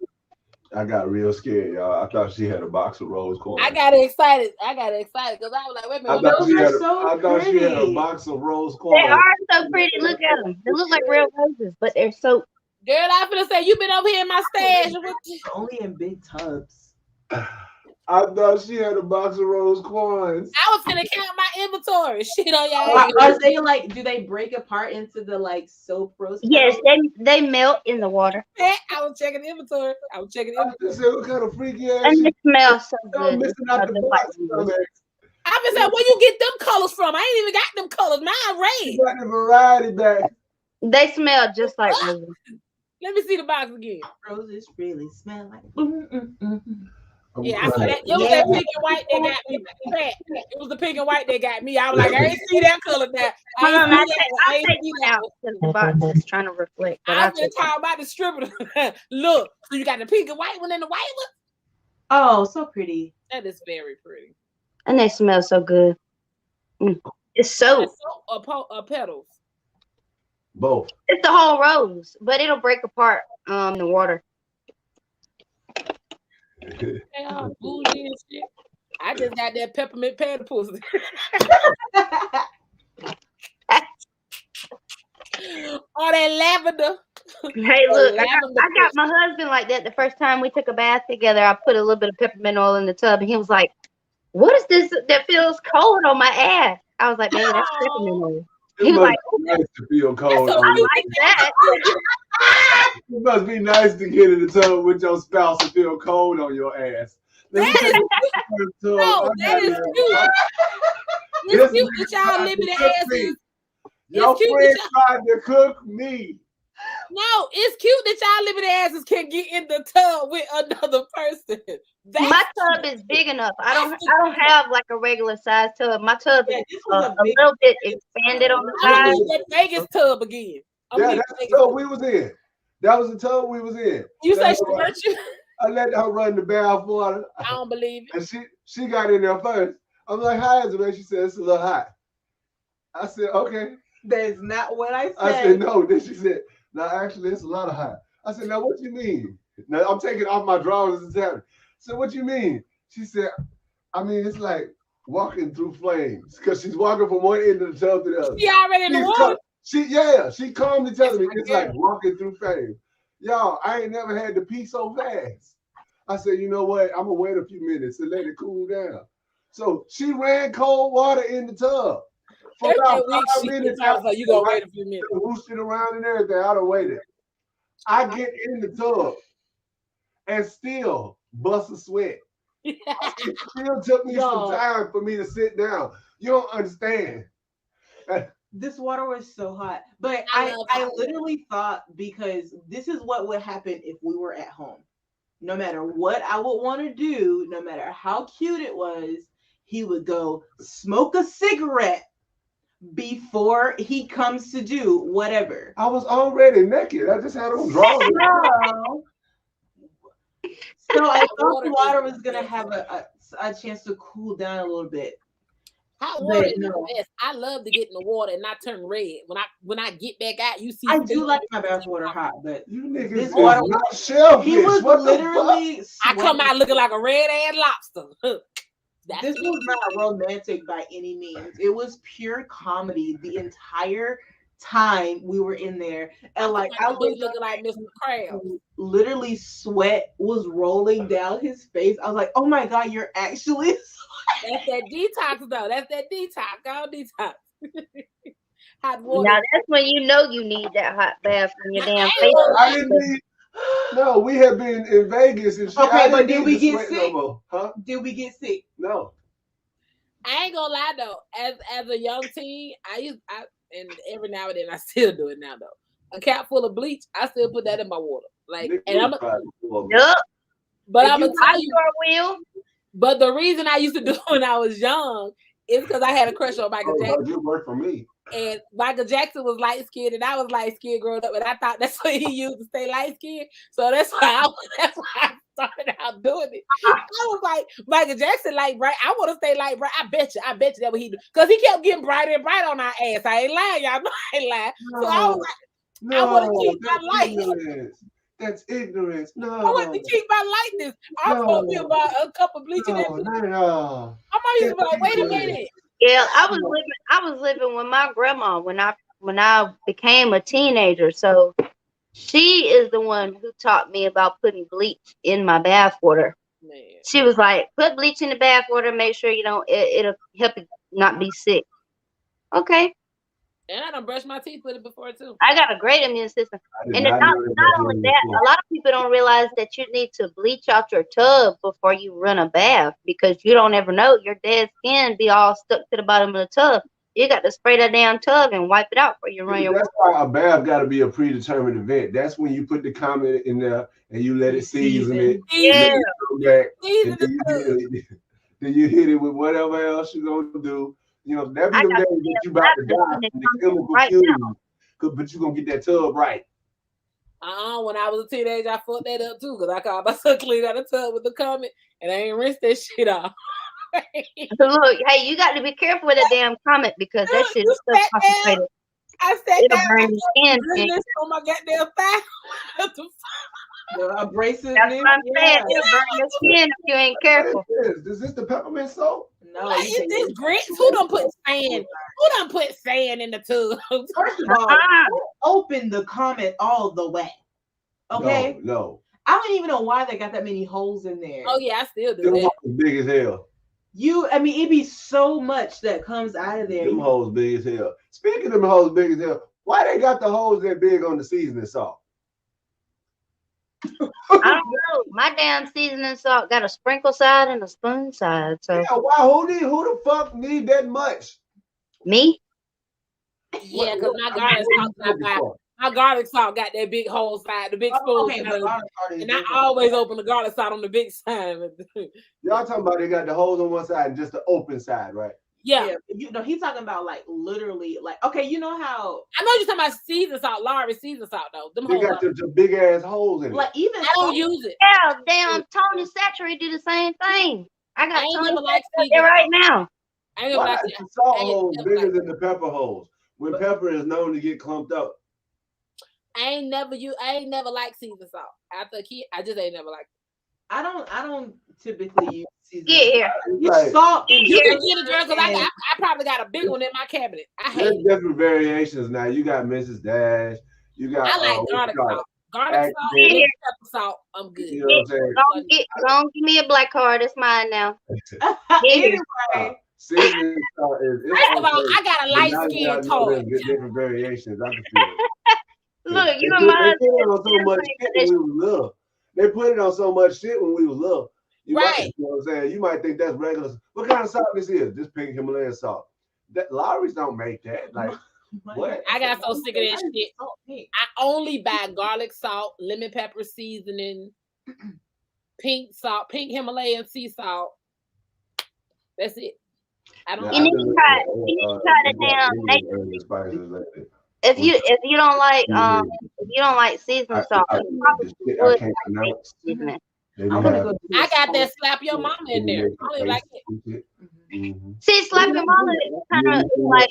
I got real scared, y'all. I thought she had a box of rose corn. I got excited because I was like, wait a minute. I thought she had a box of rose corn. They are so pretty. Look at them. They look like real roses, but they're soap. Girl, I finna say you been over here in my stash. Only in big tubs. I thought she had a box of rose corns. I was finna count my inventory. Shit on y'all. Are they like? Do they break apart into the like soap rose? Yes, they melt in the water. I was checking the inventory. I was checking the inventory. What kind of freaky ass? And they smell so I'm good. missing out the box. I been saying, where you get them colors from? I ain't even got them colors. Mine red. You got the variety back. They smell just like roses. Let me see the box again. Roses really smell like. Yeah, I saw that. It was that pink and white that got me. It was the pink and white that got me. I was like, I ain't see that color now. I take it out because the box is trying to reflect. I've been talking about distributor. Look, so you got the pink and white one and the white one. Oh, so pretty. That is very pretty. And they smell so good. It's soap. Or petals. Both. It's the whole rose, but it'll break apart in the water. Yeah, bougie and shit. I just got that peppermint patty pussy. Or that lavender. Hey, Or look, lavender I got pussy. my husband like that the first time we took a bath together. I put a little bit of peppermint oil in the tub, and he was like, "What is this that feels cold on my ass?" I was like, "Baby, that's peppermint oil." It He was must like, be nice to feel That's cold so on cute. your. "Like that." It must be nice to get in the tub with your spouse and feel cold on your ass. Let me That take is a tub. no, that is cute. It's This cute man that y'all tried living to the cook asses. me. It's Your cute friend that tried to cook me. no, it's cute that y'all living the asses can get in the tub with another person. My That's tub is big enough. I don't have like a regular size tub. My tub Yeah, is this a was a big. little bit expanded on the I'm gonna side. need that Vegas tub again. I'm Yeah, gonna need that's the the Vegas tub tub. we was in. That was the tub we was in. You say Let she her run- hurt you? I let her run the bath water, I don't believe it. and she got in there first. I'm like, "How is it, man?" She said, "It's a little hot." I said, "Okay." That's not what I I said, said. "No." Then she said, "No, actually, it's a lot of hot." I said, "Now, what you mean?" Now I'm taking off my drawers and telling. So what you mean? She said, "I mean, it's like walking through flames because she's walking from one end of the tub to the other." She already in the water. She calmly telling me That's my it's like girl. walking through flames. Y'all, I ain't never had to pee so fast. I said, you know what? I'm gonna wait a few minutes and let it cool down. So she ran cold water in the tub for That's about that weak 5 shit. minutes. I was like, you gonna wait a few minutes. Whooshed it around and everything. I'd have waited. I get in the tub and still bust a sweat. It still took me some time for me to sit down. You don't understand. This water was so hot. But I I, love I hot water. literally thought, because this is what would happen if we were at home. No matter what I would want to do, no matter how cute it was, he would go smoke a cigarette before he comes to do whatever. I was already naked. I just had on drawers. No. So I Hot thought water the water is was gonna the have a chance to cool down a little bit. hot water But is no. the best. I love to get in the water and not turn red. When I get back out, you see. I do like my bath water hot, but You niggas this is water not shellfish. he was What literally I come sweating. out looking like a red ass lobster. That's This me. was not romantic by any means. It was pure comedy the entire time we were in there. And like I He was looking like Mr. Krabs. literally sweat was rolling down his face. I was like, oh my god, you're actually That's that detox though. That's that detox. Go detox. Hot water. Now that's when you know you need that hot bath from your Now, damn I face. ain't gonna I lie. didn't need. No, we have been in Vegas and shit. Okay, I but didn't did need we to get sweat sick? No more. Huh? Did we get sick? No. I ain't gonna lie though. As a young teen, and every now and then I still do it now though. A cap full of bleach, I still put that in my water. Like, Nigga, and I'm, you tried to pull me. Yup, but If I'm you gonna I tell you. sure will. But the reason I used to do it when I was young is because I had a crush on Michael Oh, Jackson. no, it worked for me. And Michael Jackson was light skinned, and I was light skinned growing up, and I thought that's what he used to stay light skinned. So that's why I started out doing it. I was like, Michael Jackson light bright. I want to stay light bright. I bet you that's what he do. Because he kept getting brighter and brighter on our ass. I ain't lying, y'all know I ain't lying. So I was like, I want to keep my that's light. ignorance. That's ignorance. I want to keep my lightness. I was supposed to be about a cup of bleach in that. No. I'm always like, wait a minute. Yeah, I was living with my grandma when I became a teenager. So she is the one who taught me about putting bleach in my bath water. Man. She was like, put bleach in the bath water, make sure you don't it'll help you not be sick. Okay. And I done brushed my teeth with it before too. I got a great immune system. And not not only that, a lot of people don't realize that you need to bleach out your tub before you run a bath because you don't ever know your dead skin be all stuck to the bottom of the tub. You got to spray that damn tub and wipe it out before you run your That's why a bath got to be a predetermined event. That's when you put the comment in there and you let it season it. Yeah. Back, Season and then you hit it with whatever else you're going to do. You know, that be I the got days that you about to die from the chemical right fumes. But you're going to get that tub right. When I was a teenager, I fucked that up too because I called myself clean out the tub with the comment and I ain't rinsed that shit off. So look, hey, you got to be careful with that damn comment because that shit is so concentrated. I said It'll that. burn your skin. This on my goddamn thigh. What the The abrasiveness. That's what I'm saying. It'll burn your skin if you ain't careful. Is this the peppermint soap? No, Like, you is think this it's grits? Who done put sand? Who done put sand in the tube? First of all, don't open the comment all the way. Okay? No. I don't even know why they got that many holes in there. Oh yeah, I still do Them that. holes big as hell. I mean, it be so much that comes out of there. Them holes big as hell. Speaking of them holes big as hell, why they got the holes that big on the seasoning salt? I don't know. My damn seasoning salt got a sprinkle side and a spoon side. So Yeah, why? Who the fuck need that much? me? Yeah, because my garlic salt got that big hole side, the big spoon. Okay, side, and I always open the garlic salt on the big side. Y'all talking about they got the holes on one side and just the open side, right? Yeah. You know, he's talking about like literally, like, okay, you know how I know you're talking about season salt, Lowry season salt though. Them They got the big ass holes in it. like even I don't use it. Yeah, damn Tony Satchery do the same thing. I got I ain't Tony never liked Satchery season right now. I ain't never Why liked is it. the salt I ain't holes never bigger liked than the pepper holes? When pepper is known to get clumped up. I ain't never liked season salt. After a kid, I just ain't never liked it. I don't typically use seasoning. Get here. Use salt and You can sugar get it, girl, because I probably got a big one in my cabinet. I hate There's it. different variations now. You got Mrs. Dash. You got I like garlic salt. Garlic salt, Activate. and pepper salt. I'm good. You know what I'm saying? Don't give me a black card. It's mine now. anyway. Seasoning salt is. First of all, I got a light skin toy. There's different variations. I can feel it. Look, you They and mine. put it on so much shit when we was little. They put it on so much shit when we was little. Right. You know what I'm saying? You might think that's regular. What kind of salt this is? This pink Himalayan salt. That Lowry's don't make that. Like what? I got so sick of that shit. I only buy garlic salt, lemon pepper seasoning, pink salt, pink Himalayan sea salt. That's it. I don't. You need to try the damn. If you don't like seasoning salt, I can't pronounce. I got that slap your mama in there. I don't even like it. See, slap your mama is kind of like,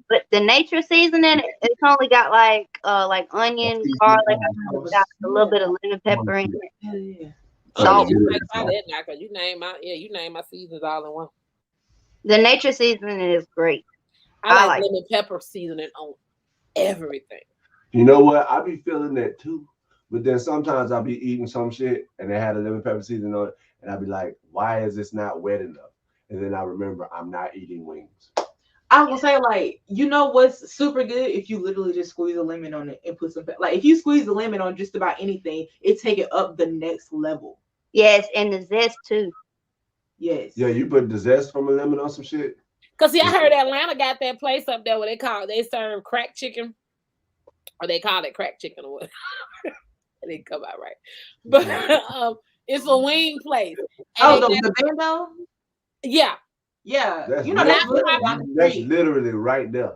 but the nature seasoning, it's only got like onion, garlic, got a little bit of lemon pepper in it. Salt. You name my seasons all in one. The nature seasoning is great. I like lemon pepper seasoning on everything. You know what? I be feeling that too. But then sometimes I'll be eating some shit and they had a lemon pepper seasoning on it. And I'll be like, why is this not wet enough? And then I remember I'm not eating wings. I will say, like, you know what's super good? If you literally just squeeze a lemon on it and put some, like, if you squeeze a lemon on just about anything, it take it up the next level. Yes, and the zest too. Yes. Yeah, you put the zest from a lemon on some shit? Cause see, I heard Atlanta got that place up there where they serve crack chicken, or they call it crack chicken or what. It didn't come out right, but it's a wing place. The bando. Yeah. That's You know that's great. literally right there.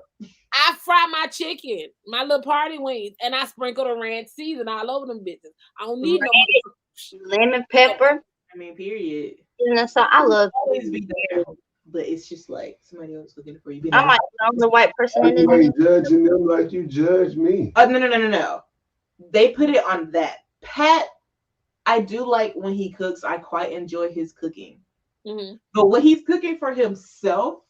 I fry my chicken, my little party wings, and I sprinkle the ranch season all over them bitches. I don't need no lemon pepper. I mean, period. And so I love always be there, but it's just like somebody else looking for you. I'm like the white person in You this. ain't judging them like you judge me. No. They put it on that. Pat, I do like when he cooks. I quite enjoy his cooking. Mm-hmm. But when he's cooking for himself,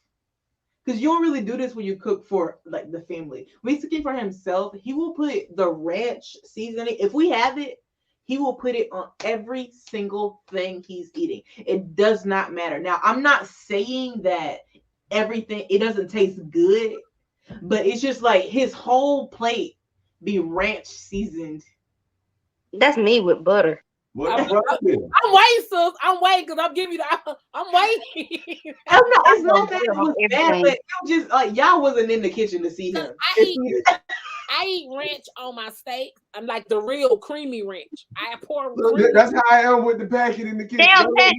because you don't really do this when you cook for like the family. When he's cooking for himself, he will put the ranch seasoning. If we have it, he will put it on every single thing he's eating. It does not matter. Now, I'm not saying that it doesn't taste good, but it's just like his whole plate be ranch seasoned. That's me with butter. What problem? I'm waiting, sis. I'm waiting because I'm giving you the. I'm waiting. It's not that it was bad, but it was just like y'all wasn't in the kitchen to see him. I eat ranch on my steak. I'm like the real creamy ranch. I pour. That's how I am with the packet in the kitchen. Damn, she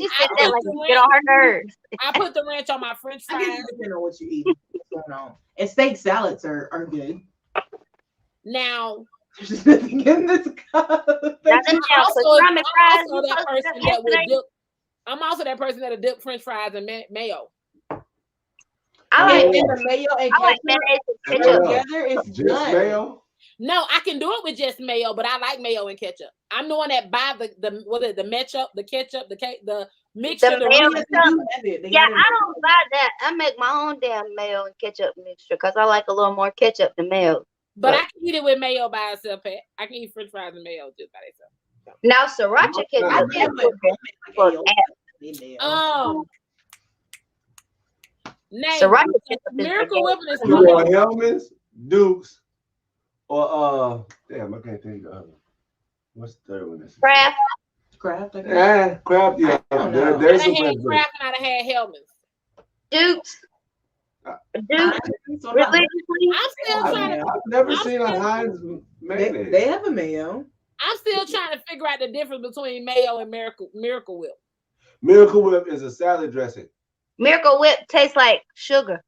said that like you get on her nerves. I put the ranch on my French fries. I guess it depends on what you eat. What's going on? And steak salads are good. Now, there's just nothing in this cup. I'm also that person that'll dip French fries in mayo. I like And the mayo and I like ketchup mayonnaise and And ketchup. mayo. together is Just done. mayo. No, I can do it with just mayo, but I like mayo and ketchup. I'm the one that buy the what is it, the ketchup, the mixture, The the mayo real. Yes, they ketchup. do have it. They Yeah, got it in I don't buy that. I make my own damn mayo and ketchup mixture because I like a little more ketchup than mayo. But I can eat it with mayo by itself, Pat. I can eat French fries and mayo just by itself. Now sriracha ketchup I is can't put for mayo in there. Name sriracha ketchup is Miracle Whipping is You want Hellman's, Dukes, or damn, I can't think of the other. What's the third one? Kraft. Kraft. Kraft. Yeah, I don't know. there's I some had good. Kraft and I had Hellman's. Dukes. Religiously. I'm still trying to. I've never seen a Heinz mayonnaise. They have a mayo. I'm still trying to figure out the difference between mayo and Miracle Whip. Miracle Whip is a salad dressing. Miracle Whip tastes like sugar.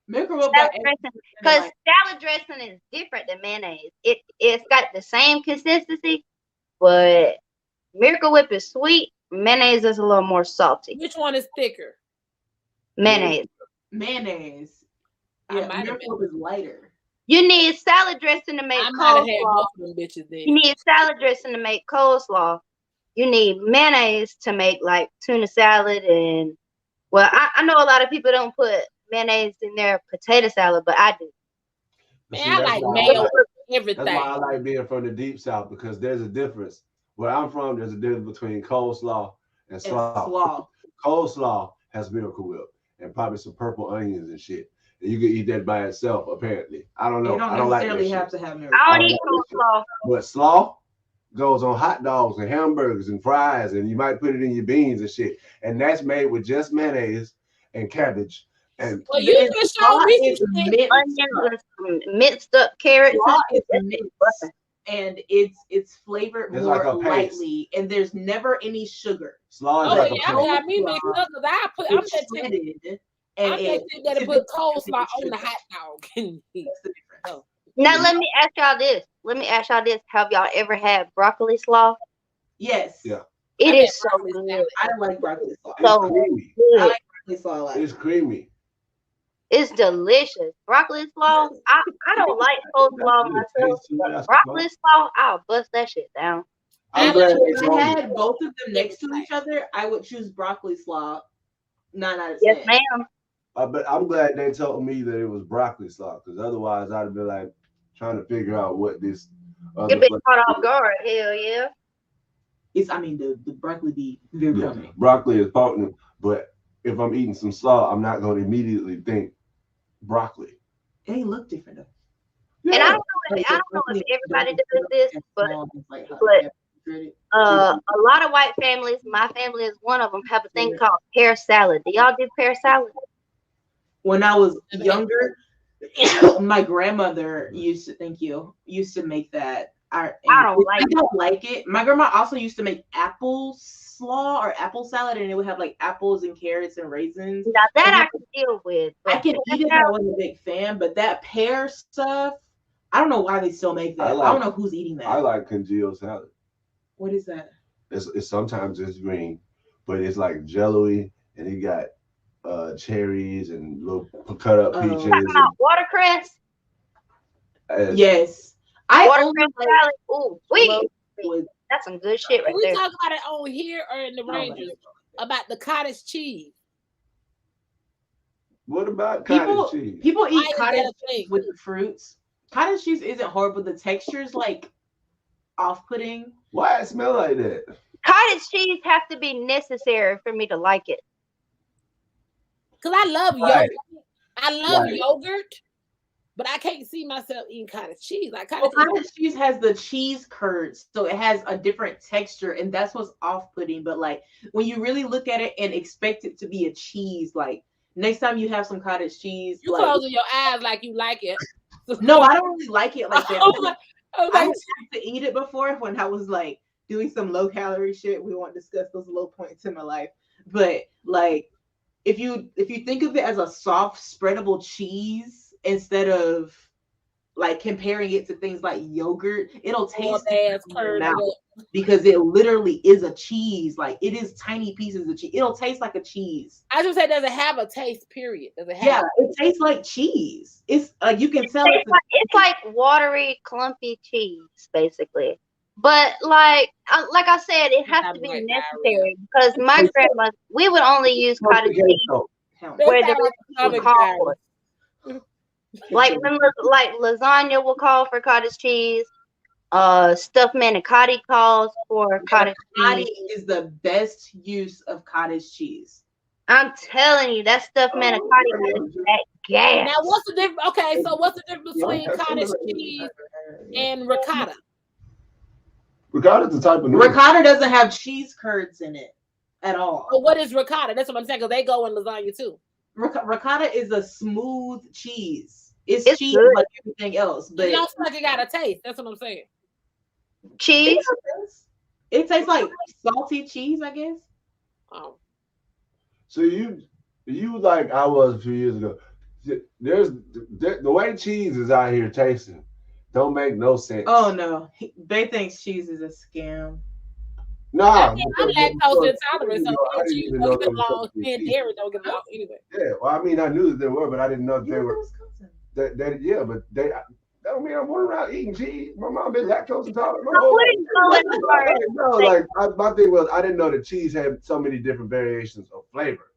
Miracle Whip Salad dressing, because salad dressing is different than mayonnaise. It's got the same consistency, but Miracle Whip is sweet. Mayonnaise is a little more salty. Which one is thicker? Mayonnaise. Mayonnaise. Yeah, Miracle Whip is lighter. You need salad dressing to make I might have had coleslaw. both of them bitches then. You need salad dressing to make coleslaw. You need mayonnaise to make like tuna salad and I know a lot of people don't put mayonnaise in their potato salad, but I do. Man, I like mayo everything. That's why I like being from the deep south, because there's a difference. Where I'm from, there's a difference between coleslaw and slaw. Coleslaw has Miracle Whip and probably some purple onions and shit. And you can eat that by itself, apparently. I don't know. You don't I don't like that necessarily have shit. to have Miracle. I don't eat coleslaw. But slaw goes on hot dogs and hamburgers and fries, and you might put it in your beans and shit. And that's made with just mayonnaise and cabbage. And well, you just show me onions and minced up carrots. Slaw is mixed, and it's flavored It's more like a paste. lightly, and there's never any sugar. slaw is Oh like yeah, a I paste. got me mixed up because I'm It's just shredded, I'm and just that put coleslaw on the hot dog. That's the difference. Now let me ask y'all this. Have y'all ever had broccoli slaw? Yes. Yeah. It is so broccoli good. salad. I like broccoli slaw. It's So creamy. I good. like broccoli slaw a lot. It's creamy. It's delicious. Broccoli slaw. I don't like coleslaw myself, but broccoli slaw, I'll bust that shit down. I'm glad they If told I me. had both of them next to each other, I would choose broccoli slaw 9 out of 10. Yes, ma'am. But I'm glad they told me that it was broccoli slaw, because otherwise I'd have been like trying to figure out what this other You've been caught off guard. Hell yeah. The broccoli be very prominent. broccoli is potent, but if I'm eating some slaw, I'm not going to immediately think broccoli. They look different though. And I don't know if everybody does this, but a lot of white families, my family is one of them, have a thing called pear salad. Do y'all do pear salad? When I was younger, my grandmother used to make that. I don't like it. My grandma also used to make apple slaw or apple salad, and it would have like apples and carrots and raisins. Now that I can deal with. I can eat it, but I wasn't a big fan. But that pear stuff, I don't know why they still make that. I don't know who's eating that. I like congealed salad. What is that? It's sometimes it's green, but it's like jello-y, and it got cherries and little cut up peaches. Talking about watercress? Yes. Watercress salad. Ooh, that's some good shit right there. We talk about it on here or in the Rangers about the cottage cheese. What about cottage cheese? People eat cottage cheese with the fruits. Cottage cheese isn't horrible. The texture is like off-putting. Why it smell like that? Cottage cheese has to be necessary for me to like it. Cause I love yogurt. I love yogurt, but I can't see myself eating cottage cheese. Like cottage cheese has the cheese curds, so it has a different texture, and that's what's off-putting. But like when you really look at it and expect it to be a cheese, like next time you have some cottage cheese, you closing your eyes like you like it. No, I don't really like it like that. I had to eat it before when I was like doing some low calorie shit. We won't discuss those low points in my life, but like if you think of it as a soft spreadable cheese instead of like comparing it to things like yogurt, it'll taste ass in your curd mouth up. because it literally is a cheese. Like it is tiny pieces of cheese. It'll taste like a cheese. I just say, does it have a taste? Period. Does it have? Yeah, it tastes like cheese. It's you can tell It's like watery, clumpy cheese, basically. But like I said, it has to be Like necessary because my grandma, we would only use cottage cheese where the rest would call for it. Like when like lasagna will call for cottage cheese. Stuffed manicotti calls for cottage manicotti cheese. is the best use of cottage cheese. I'm telling you, that stuffed manicotti is that gas. Now, what's the difference? Okay, so what's the difference between cottage cheese and ricotta? Ricotta's the type of noodle. Ricotta doesn't have cheese curds in it at all. But what is ricotta? That's what I'm saying, because they go in lasagna too. Ricotta is a smooth cheese. It's cheese good. like everything else, but it don't feel like it got a taste. That's what I'm saying. Cheese. It tastes like salty cheese, I guess. Oh. So you like I was a few years ago. There's the way cheese is out here tasting don't make no sense. Oh no, they think cheese is a scam. Nah, I'm lactose intolerant, so me and cheese don't get along. Me and dairy don't get along anyway. Yeah, well, I mean, I knew that they were, but I didn't know that they were. That yeah, but they. That don't mean I'm going around eating cheese. My mom been lactose intolerant. No, like my thing was I didn't know that cheese had so many different variations of flavor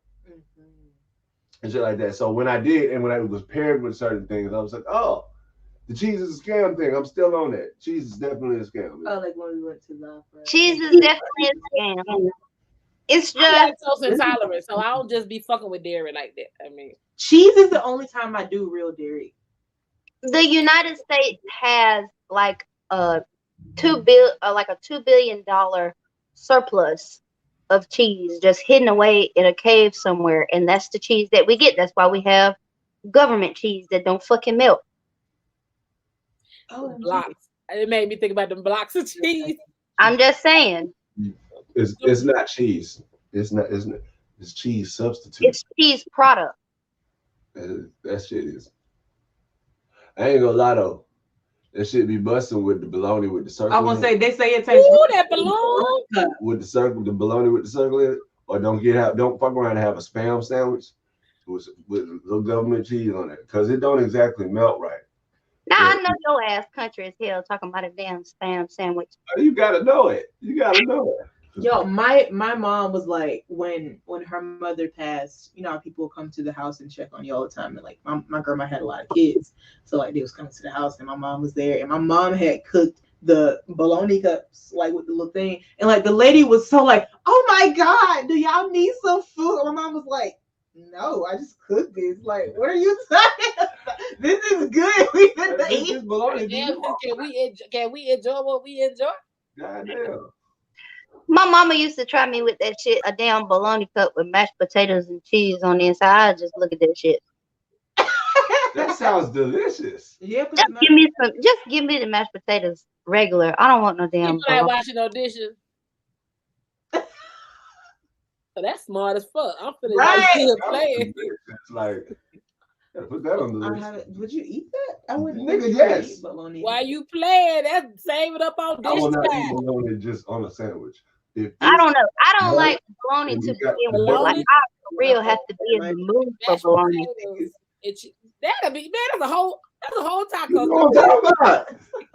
and shit like that. So when I did, and when I was paired with certain things, I was like, oh, the cheese is a scam thing. I'm still on that. Cheese is definitely a scam. Oh, like when we went to the cheese is definitely a scam. It's just lactose intolerant, so I don't just be fucking with dairy like that. I mean, cheese is the only time I do real dairy. The United States has like a $2 billion surplus of cheese just hidden away in a cave somewhere, and that's the cheese that we get. That's why we have government cheese that don't fucking melt. Oh, blocks. It made me think about them blocks of cheese. I'm just saying. It's not cheese. It's cheese substitute. It's cheese product. That shit is. I ain't gonna lie though. That shit be busting with the bologna with the circle. I was gonna say they say it tastes. Ooh, that bologna with the circle, the bologna with the circle in it, or don't fuck around and have a spam sandwich with little government cheese on it, because it don't exactly melt right. Now I know your ass country as hell talking about a damn spam sandwich. You gotta know it. You gotta know it. Yo, my mom was like, when her mother passed, you know, people would come to the house and check on you all the time. And like my grandma had a lot of kids, so like they was coming to the house and my mom was there, and my mom had cooked the bologna cups like with the little thing, and like the lady was so like, oh my god, do y'all need some food? And my mom was like, no, I just cooked this. Like, what are you talking about? This is good. We finna eat bologna. Can we enjoy what we enjoy? Goddamn. My mama used to try me with that shit, a damn bologna cup with mashed potatoes and cheese on the inside. I just look at that shit. That sounds delicious. Yeah, just give me the mashed potatoes regular. I don't want no damn. People like washing no dishes. So that's smart as fuck. I'm finna playing. It's like, put that on the list. Would you eat that? I wouldn't. Nigga, yes. Bologna. Why you playing? That's save it up on dish. I will not eat bologna just on a sandwich. I don't know. I don't like bologna to begin with. Like I for real have to be in the mood for bologna. That'll be man. That's a whole taco. You know what I'm talking about?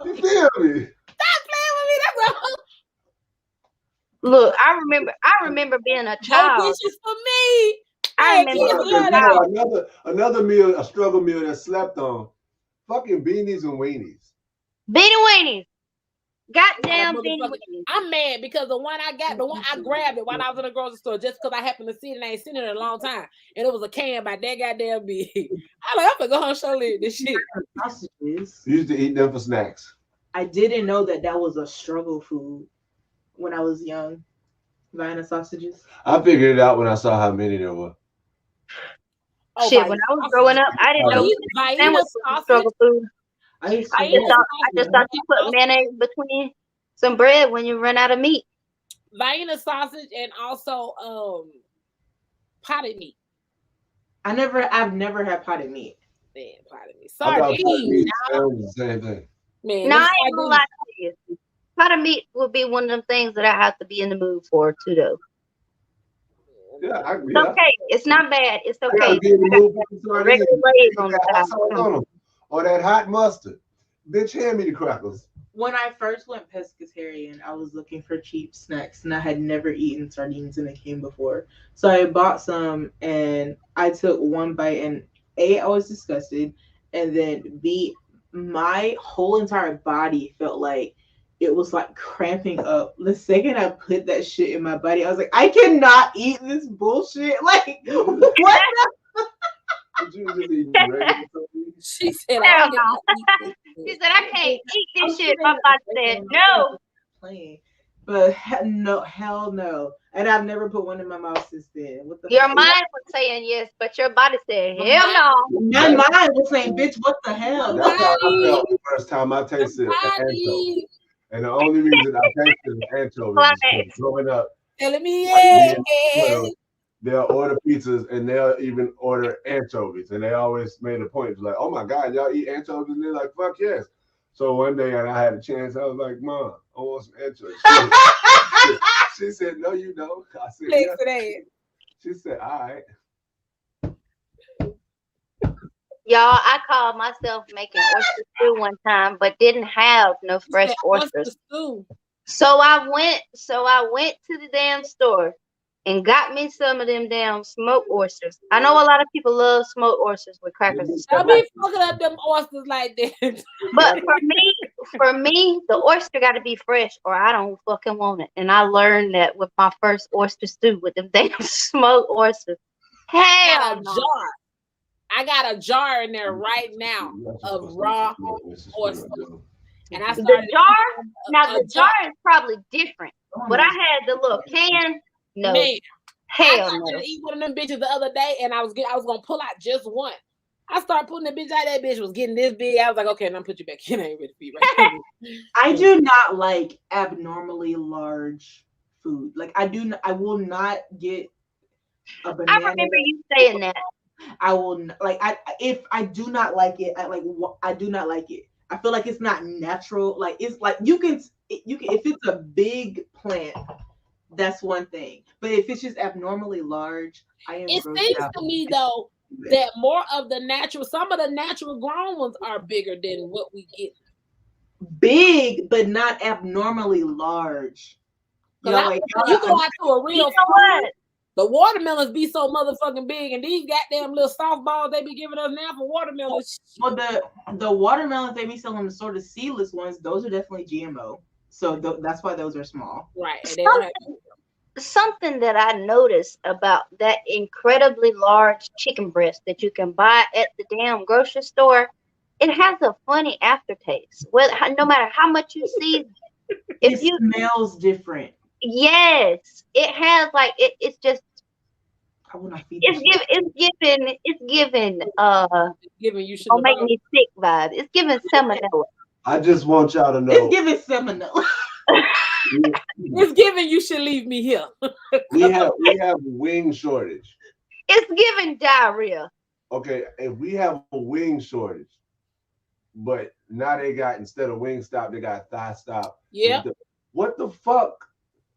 You feel me? Stop playing with me. That's a whole. Look, I remember being a child. No dishes for me. I remember another meal, a struggle meal that slept on. Fucking beanies and weenies. Beanie weenies. Goddamn beanie weenies. I'm mad because the one I grabbed it while I was in the grocery store just because I happened to see it and I ain't seen it in a long time. And it was a can by that goddamn big. I'm gonna go home and show you this shit. Sausages. You used to eat them for snacks. I didn't know that was a struggle food when I was young. Vienna sausages. I figured it out when I saw how many there were. Oh, shit, when I was growing up, I didn't know that was struggle food. I just thought you put mayonnaise between some bread when you run out of meat. Vienna sausage and also potted meat. I've never had potted meat. understand part of me. I thought pot of meat Sardines, sounds the same thing. man. No, Them I ain't gonna lie sardines. to you. Pot of meat would be one of them things that I have to be in the mood for too, though. Yeah, It's okay. It's not bad. It's I gotta okay. be in the mood for some The sardines. regular legs Put on the that hot side. sauce on them. Or that hot mustard. Bitch, hand me the crackers. When I first went pescatarian, I was looking for cheap snacks, and I had never eaten sardines in a can before. So I bought some, and I took one bite, and A, I was disgusted, and then B, my whole entire body felt like it was like cramping up. The second I put that shit in my body, I was like, I cannot eat this bullshit. Like, what? Did you just eat regular sardines? She said, Hell "I no. can't eat She said, I can't eat I'm this sure shit. they My have body bacon said, on the no. plane, but no, hell no. And I've never put one in my mouth since then. What the Your fuck? mind was saying yes, but your body said, hell no. My mind was saying, bitch, what the hell? That's how I Nobody. felt the first time I tasted an anchovy. Nobody And the only reason I tasted an anchovy is because growing up, telling me like me and yeah." Twitter, they'll order pizzas and they'll even order anchovies. And they always made a point. It's like, oh my God, y'all eat anchovies? And they're like, fuck yes. So one day and I had a chance, I was like, Mom, I want some anchovies. She said, no, you don't. I said, Flex yeah. it ass. She said, all right. Y'all, I called myself making oyster stew one time, but didn't have no fresh Said, "What's the oysters. stew?" So I went to the damn store and got me some of them damn smoked oysters. I know a lot of people love smoked oysters with crackers and stuff I'll like be fucking up them oysters like that. But for me, the oyster got to be fresh, or I don't fucking want it. And I learned that with my first oyster stew with them damn smoked oysters. I got Hell a no. jar. I got a jar in there right now of raw oysters. And I The started jar, now a the jar is probably different. But I had the little can. No, Man, I hell got no. to eat one of them bitches the other day, and I was gonna pull out just one. I started putting the bitch out. That bitch was getting this big. I was like, okay, now put you back in. I ain't ready to be right now. I do not like abnormally large food. Like I will not get a banana. I remember you saying that. I will like if I do not like it, I do not like it. I feel like it's not natural. Like it's like you can if it's a big plant, that's one thing. But if it's just abnormally large, I am. It grossed seems out. to me though that more of the natural, some of the natural grown ones are bigger than what we get. Big, but not abnormally large. You know, like you go out to a real You know farm, what? the watermelons be so motherfucking big, and these goddamn little softballs they be giving us now for watermelons. well, the watermelons they be selling, the sort of seedless ones, those are definitely GMO. So that's why those are small. Right. And they don't have- Something that I noticed about that incredibly large chicken breast that you can buy at the damn grocery store, it has a funny aftertaste. No matter how much you season, It smells different. yes, it has like it's just I will not feed it's giving giving you don't make me sick vibe. It's giving salmonella. I just want y'all to know. It's giving salmonella. It's giving you should leave me here. we have wing shortage. It's giving diarrhea. Okay, if we have a wing shortage, but now they got, instead of Wingstop, they got Thigh Stop. Yeah. What the fuck?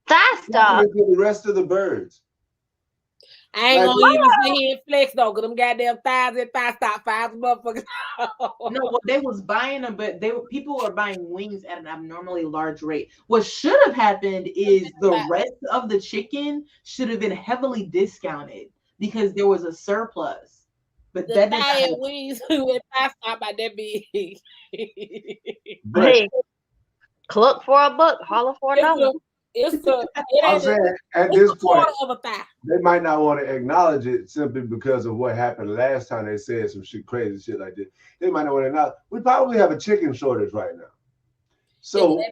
Thigh Stop. The rest of the birds. I ain't gonna even sit here and flex though, cause them goddamn thighs and Thigh Stop five motherfuckers. No, well, they was buying them, but people were buying wings at an abnormally large rate. What should have happened is the rest of the chicken should have been heavily discounted because there was a surplus. But the that thigh and wings with Thigh Stop about that big. Hey, cluck for a buck, holler for a dollar. I'm saying at this point, of a thigh. they might not want to acknowledge it simply because of what happened last time they said some shit, crazy shit like this. They might not want to acknowledge. We probably have a chicken shortage right now. So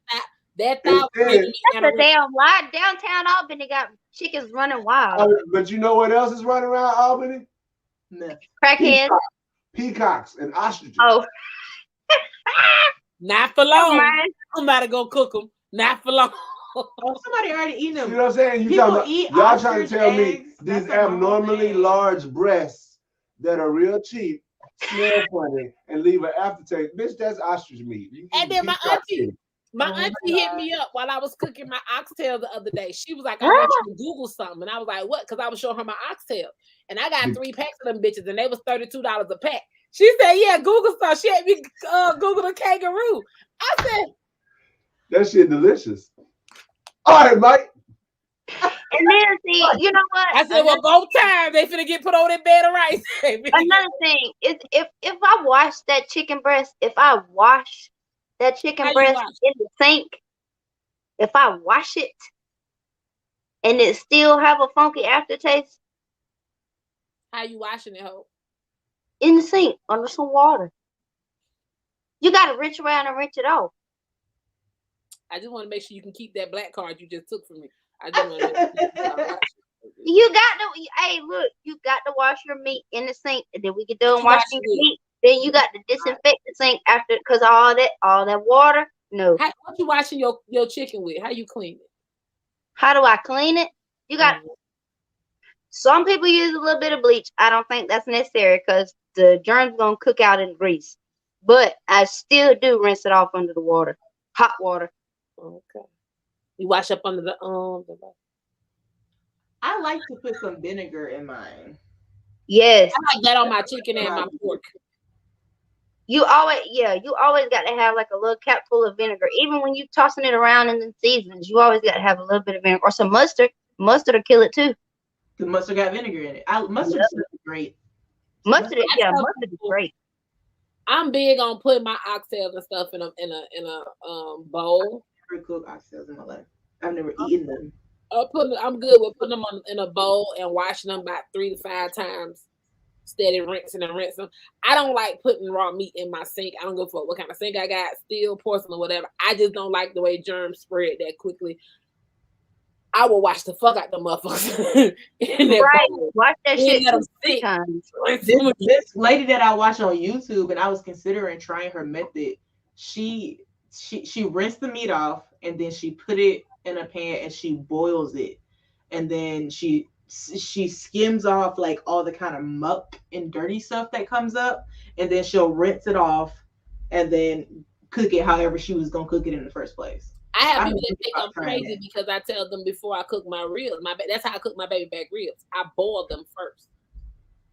that thigh. That's a damn lie. Downtown Albany got chickens running wild. But you know what else is running around Albany? Crackheads. Peacocks and ostriches. Oh. Not for long. I'm about to go cook them. Not for long. Somebody already eating them. You know what I'm saying? Y'all trying to tell me these abnormally large breasts that are real cheap smell funny, and leave an aftertaste. Bitch, that's ostrich meat. And then my auntie hit me up while I was cooking my oxtail the other day. She was like, I want you to Google something. And I was like, what? Because I was showing her my oxtail. And I got 3 packs of them bitches, and they was $32 a pack. She said, yeah, Google stuff. She had me Google the kangaroo. I said, that shit delicious. All right, Mike. And then see, you know what? I said, well, both times they finna get put on that bed of rice. Another thing is if I wash that chicken breast, in the sink, if I wash it and it still have a funky aftertaste. How you washing it, Hope? In the sink under some water. You gotta rinse around and rinse it off. I just want to make sure you can keep that black card you just took from me. I just want to you got to, hey, look, you got to wash your meat in the sink, and then we get done washing your meat. Then you got to disinfect the sink after, because all that water. No. What you washing your chicken with? How you clean it? How do I clean it? You got. Some people use a little bit of bleach. I don't think that's necessary because the germs gonna cook out in grease. But I still do rinse it off under the water, hot water. Okay. You wash up under the I like to put some vinegar in mine. Yes. I like that on my chicken and my pork. You always got to have like a little cap full of vinegar. Even when you tossing it around in the seasons, you always got to have a little bit of vinegar or some mustard. Mustard will kill it too. Because mustard got vinegar in it. Mustard is great. Mustard is great. I'm big on putting my oxtails and stuff in a bowl. I've never cooked oxtails in my life. I've never eaten them. I'm good with putting them in a bowl and washing them about 3 to 5 times. Steady rinsing and rinsing. I don't like putting raw meat in my sink. I don't go for what kind of sink I got, steel, porcelain, or whatever. I just don't like the way germs spread that quickly. I will wash the fuck out the motherfuckers. Right. Wash that shit 3 times. This lady that I watch on YouTube, and I was considering trying her method. She rinsed the meat off, and then she put it in a pan and she boils it, and then she skims off like all the kind of muck and dirty stuff that comes up, and then she'll rinse it off and then cook it however she was gonna cook it in the first place. I have people that think I'm crazy because I tell them before I cook my ribs. That's how I cook my baby back ribs. I boil them first.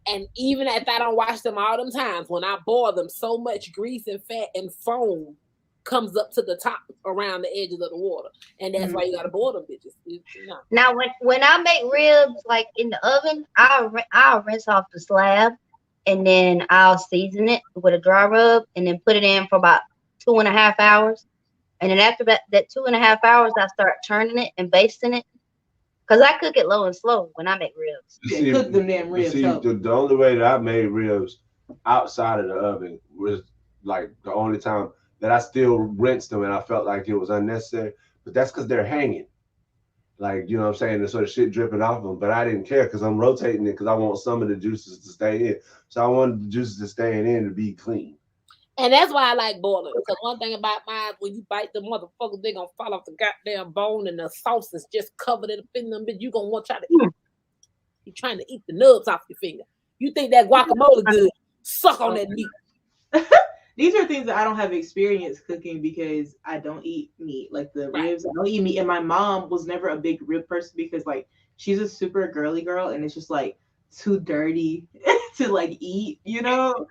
And even if I don't wash them all them times, when I boil them, so much grease and fat and foam comes up to the top around the edges of the water. And that's why you got to boil them bitches. Now, when I make ribs like in the oven, I'll rinse off the slab, and then I'll season it with a dry rub, and then put it in for about 2.5 hours. And then after that 2.5 hours, I start turning it and basting it. Because I cook it low and slow when I make ribs. Yeah, cook them damn ribs. See, the only way that I made ribs outside of the oven was like the only time that I still rinsed them and I felt like it was unnecessary. But that's because they're hanging. Like, you know what I'm saying? There's sort of shit dripping off them. But I didn't care because I'm rotating it because I want some of the juices to stay in. So I wanted the juices to stay in to be clean. And that's why I like boiling. Because one thing about mine, when you bite the motherfuckers, they're going to fall off the goddamn bone and the sauce is just covered in them. You're going to want to try to eat. You're trying to eat the nubs off your finger. You think that guacamole good? Suck on that meat. These are things that I don't have experience cooking because I don't eat meat. Like the ribs, I don't eat meat. And my mom was never a big rib person because like she's a super girly girl and it's just like too dirty to like eat, you know?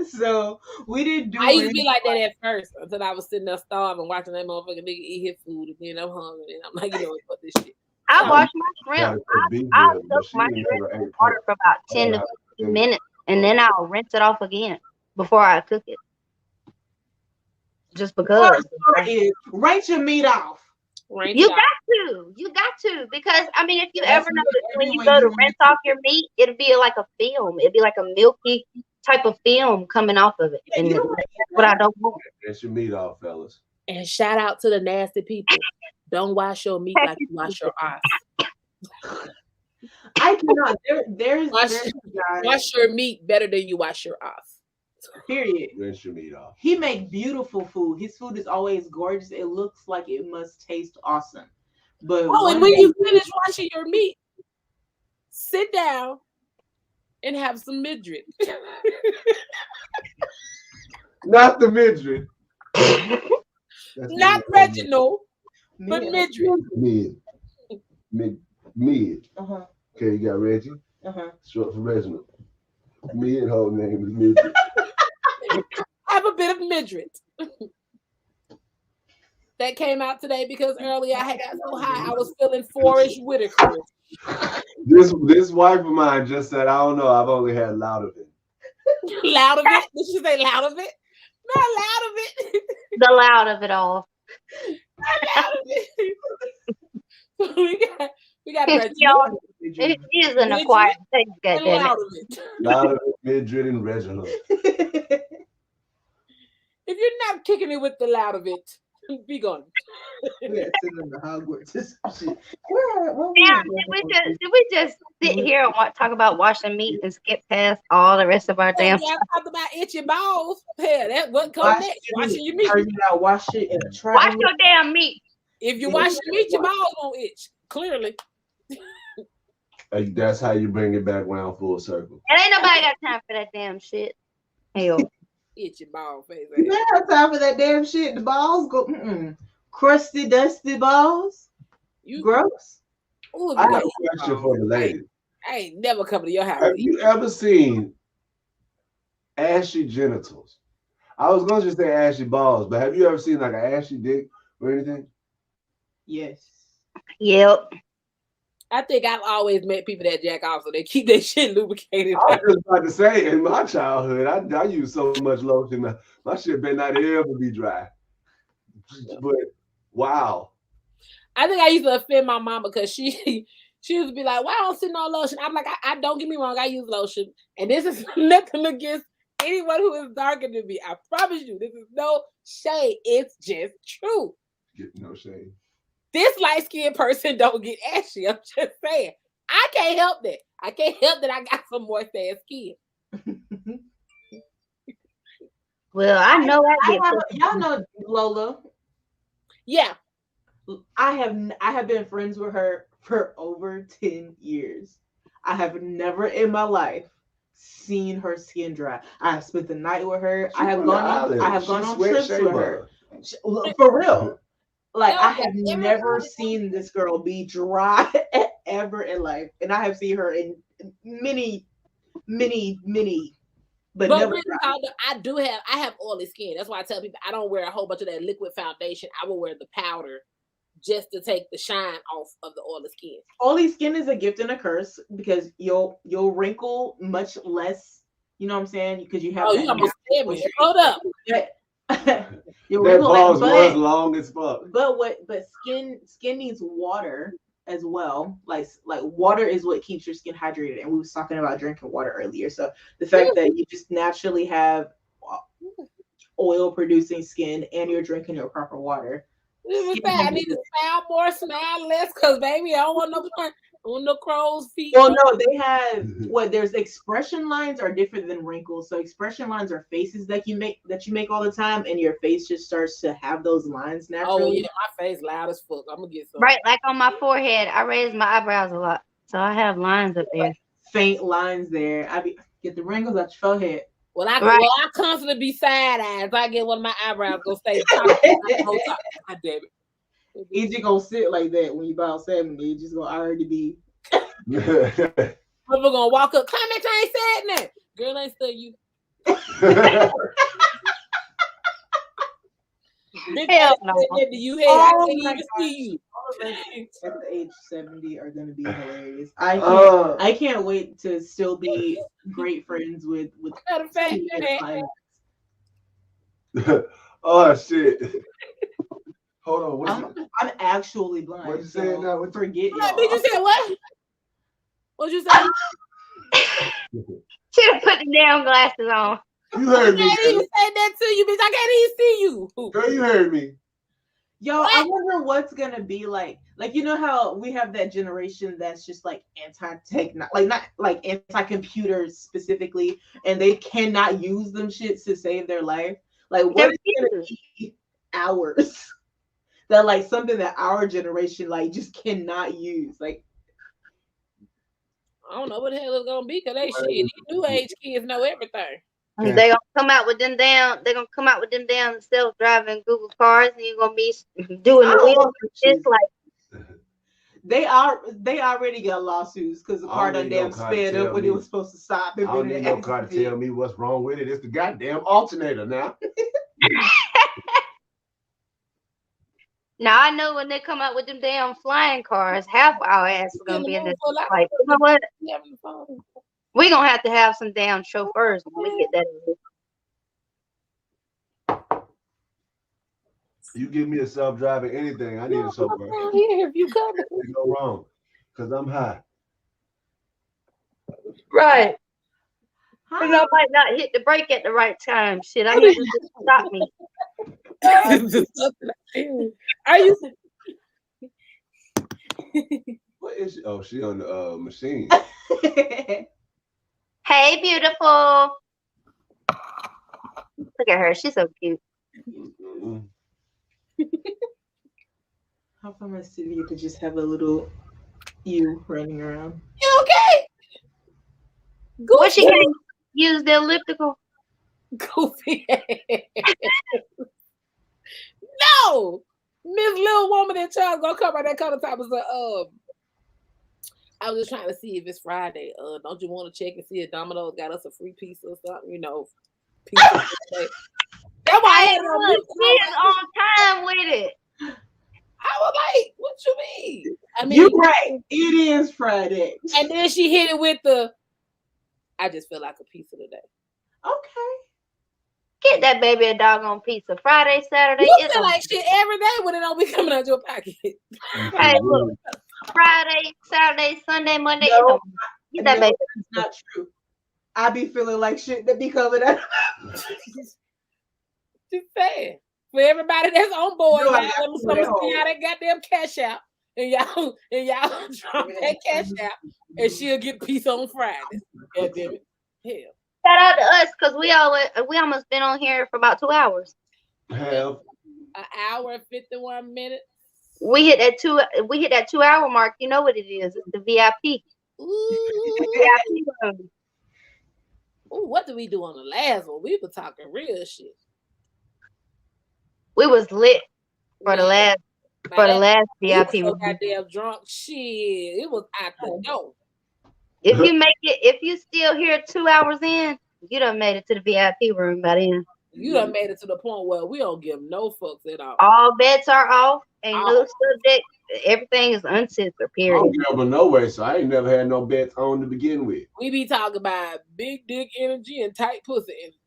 So we didn't do it. I used to be like that at first until I was sitting there starving watching that motherfucking nigga eat his food and then I'm hungry and I'm like, you know what, this shit. I wash my shrimp. I'll cook my shrimp in water for about 10 to 15 minutes and then I'll rinse it off again before I cook it. Just because. Rinse your meat off. You got to, because I mean, if you ever notice when you go to rinse off your meat, it'll be like a film. It'll be like a milky type of film coming off of it, and that's what I don't want. Rinse your meat off, fellas. And shout out to the nasty people. Don't wash your meat like you wash your ass. I cannot. Wash your meat better than you wash your ass. Period. Rinse your meat off. He makes beautiful food. His food is always gorgeous. It looks like it must taste awesome. But and when you finish washing your meat, sit down and have some midget. Not the midget. Not Reginald, but midget. Mid. Mid. Uh-huh. Okay, you got Reggie. Uh-huh. Short for Reginald. Mid whole name is midget. Have a bit of midget. That came out today because earlier I had got so high I was feeling Forrest Whitaker. This wife of mine just said, I don't know, I've only had loud of it. Loud of it? Did she say loud of it? Not loud of it. The loud of it all. Not loud of it. we got Reggie. Y'all, it is an acquired taste, And goddamn loud it. of it. Loud of it, midget, and Reginald. If you're not kicking it with the loud of it, be gone. We had to send them to Hogwarts or some shit. Where Damn, did we just sit here and talk about washing meat and skip past all the rest of our damn Yeah, I talked about itchy balls. Hell, that what comes next? Washing your meat. Wash it and try. wash your damn meat. If you wash your meat, your balls won't itch. Clearly. That's how you bring it back round full circle. And ain't nobody got time for that damn shit. Hell. Itchy ball face. You don't have time for that damn shit. The balls go crusty, dusty balls. You Gross. Ooh, I have a question for the ladies. I ain't never coming to your house. Have you ever seen ashy genitals? I was gonna just say ashy balls, but have you ever seen like an ashy dick or anything? Yes. Yep. I think I've always met people that jack off, so they keep their shit lubricated. I was just about to say, in my childhood, I used so much lotion. My shit better not ever be dry. But wow. I think I used to offend my mama because she used to be like, "Why I don't see no lotion?" I'm like, I don't get me wrong, I use lotion, and this is nothing against anyone who is darker than me. I promise you, this is no shade. It's just true. Get no shade. This light-skinned person don't get ashy. I'm just saying. I can't help that. I can't help that I got some moist ass skin. Well, I know y'all know Lola. Yeah. I have been friends with her for over 10 years. I have never in my life seen her skin dry. I have spent the night with her. I have gone on trips with her. For real. Like, I have never seen this girl be dry ever in life. And I have seen her in many, but never dry. I have oily skin. That's why I tell people I don't wear a whole bunch of that liquid foundation. I will wear the powder just to take the shine off of the oily skin. Oily skin is a gift and a curse because you'll wrinkle much less. You know what I'm saying? Because you have. Oh, you almost scared me. Hold up. Your balls was long as fuck. But skin needs water as well. Like water is what keeps your skin hydrated. And we was talking about drinking water earlier. So the fact that you just naturally have oil producing skin and you're drinking your proper water. I need to smile more, smile less, because baby, I don't want no crow's feet. Well, no, they have there's expression lines are different than wrinkles. So expression lines are faces that you make all the time, and your face just starts to have those lines naturally. Oh yeah, my face loud as fuck. I'm gonna get some. Right, like on my forehead, I raise my eyebrows a lot, so I have lines up there. Faint lines there. Get the wrinkles out your forehead. Well, I constantly be side eyes. If I get one of my eyebrows, go stay top. God damn it. It just gonna sit like that when you about 70. It's just gonna already be. We're gonna walk up. Climaxxx ain't said that. Girl, ain't still you. Hell no. I can't even see you. All of us at the age 70 are gonna be hilarious. I can't wait to still be great friends with Matter of fact, oh shit. Hold on. I'm actually blind. What you saying now? Forget y'all. Did you say what? What'd you say? She done put the damn glasses on. You heard me. I can't even say that to you, bitch. I can't even see you. Girl, you heard me. Yo, I wonder what's gonna be like. Like, you know how we have that generation that's just like anti-tech, not like anti-computer specifically, and they cannot use them shits to save their life. Like, what is gonna be ours? That like something that our generation like just cannot use. Like, I don't know what the hell it's gonna be because they shit. These new age kids know everything. Yeah. They gonna come out with them down. They're gonna come out with them down self-driving Google cars, and you're gonna be doing the wheel. It's like they already got lawsuits because the car done damn sped up when it was supposed to stop. I don't need no car to tell me what's wrong with it. It's the goddamn alternator now. now I know when they come out with them damn flying cars, half our ass is gonna be in this. Like, you know what? We're gonna have to have some damn chauffeurs when we get that. You give me a self-driving anything, I need a chauffeur. Here, if you come, Can't go wrong, because I'm high. Right. I might not hit the brake at the right time. Shit, I need to stop me. Are you? What is she? Oh, she on the machine. Hey, beautiful. Look at her. She's so cute. Mm-hmm. How come I see you could just have a little you running around? You okay? What she gonna use the elliptical? Goofy. No, Miss Little Woman and Child gonna come out that color top and say, I was just trying to see if it's Friday. Don't you want to check and see if Domino's got us a free pizza or something? You know, pizza. That's why I had she's on time with it. I was like, what you mean? I mean, you're right. It is Friday. And then she hit it with the, I just feel like a pizza today. Okay. Get that baby a doggone pizza. Friday, Saturday. You feel like shit every day when it don't be coming out your pocket. Hey, look. Friday, Saturday, Sunday, Monday. No, get that baby. It's not true. I be feeling like shit that be coming out. Just saying. For everybody that's on board, No, y'all see how that goddamn cash out. And y'all drop that cash out and she'll get pizza on Friday. God damn it. Hell. Shout out to us because we almost been on here for about 2 hours. Hell. An hour and 51 minutes. We hit that 2 hour mark. You know what it is. It's the VIP. Ooh. VIP room. Ooh, what did we do on the last one? We were talking real shit. We was lit for the last VIP. We were so goddamn drunk. Shit. It was out the door. If you still here 2 hours in, you done made it to the VIP room by then. You done made it to the point where we don't give no fucks at all. All bets are off. Ain't no subject. Everything is uncensored, period. I don't gamble no way, so I ain't never had no bets on to begin with. We be talking about big dick energy and tight pussy energy.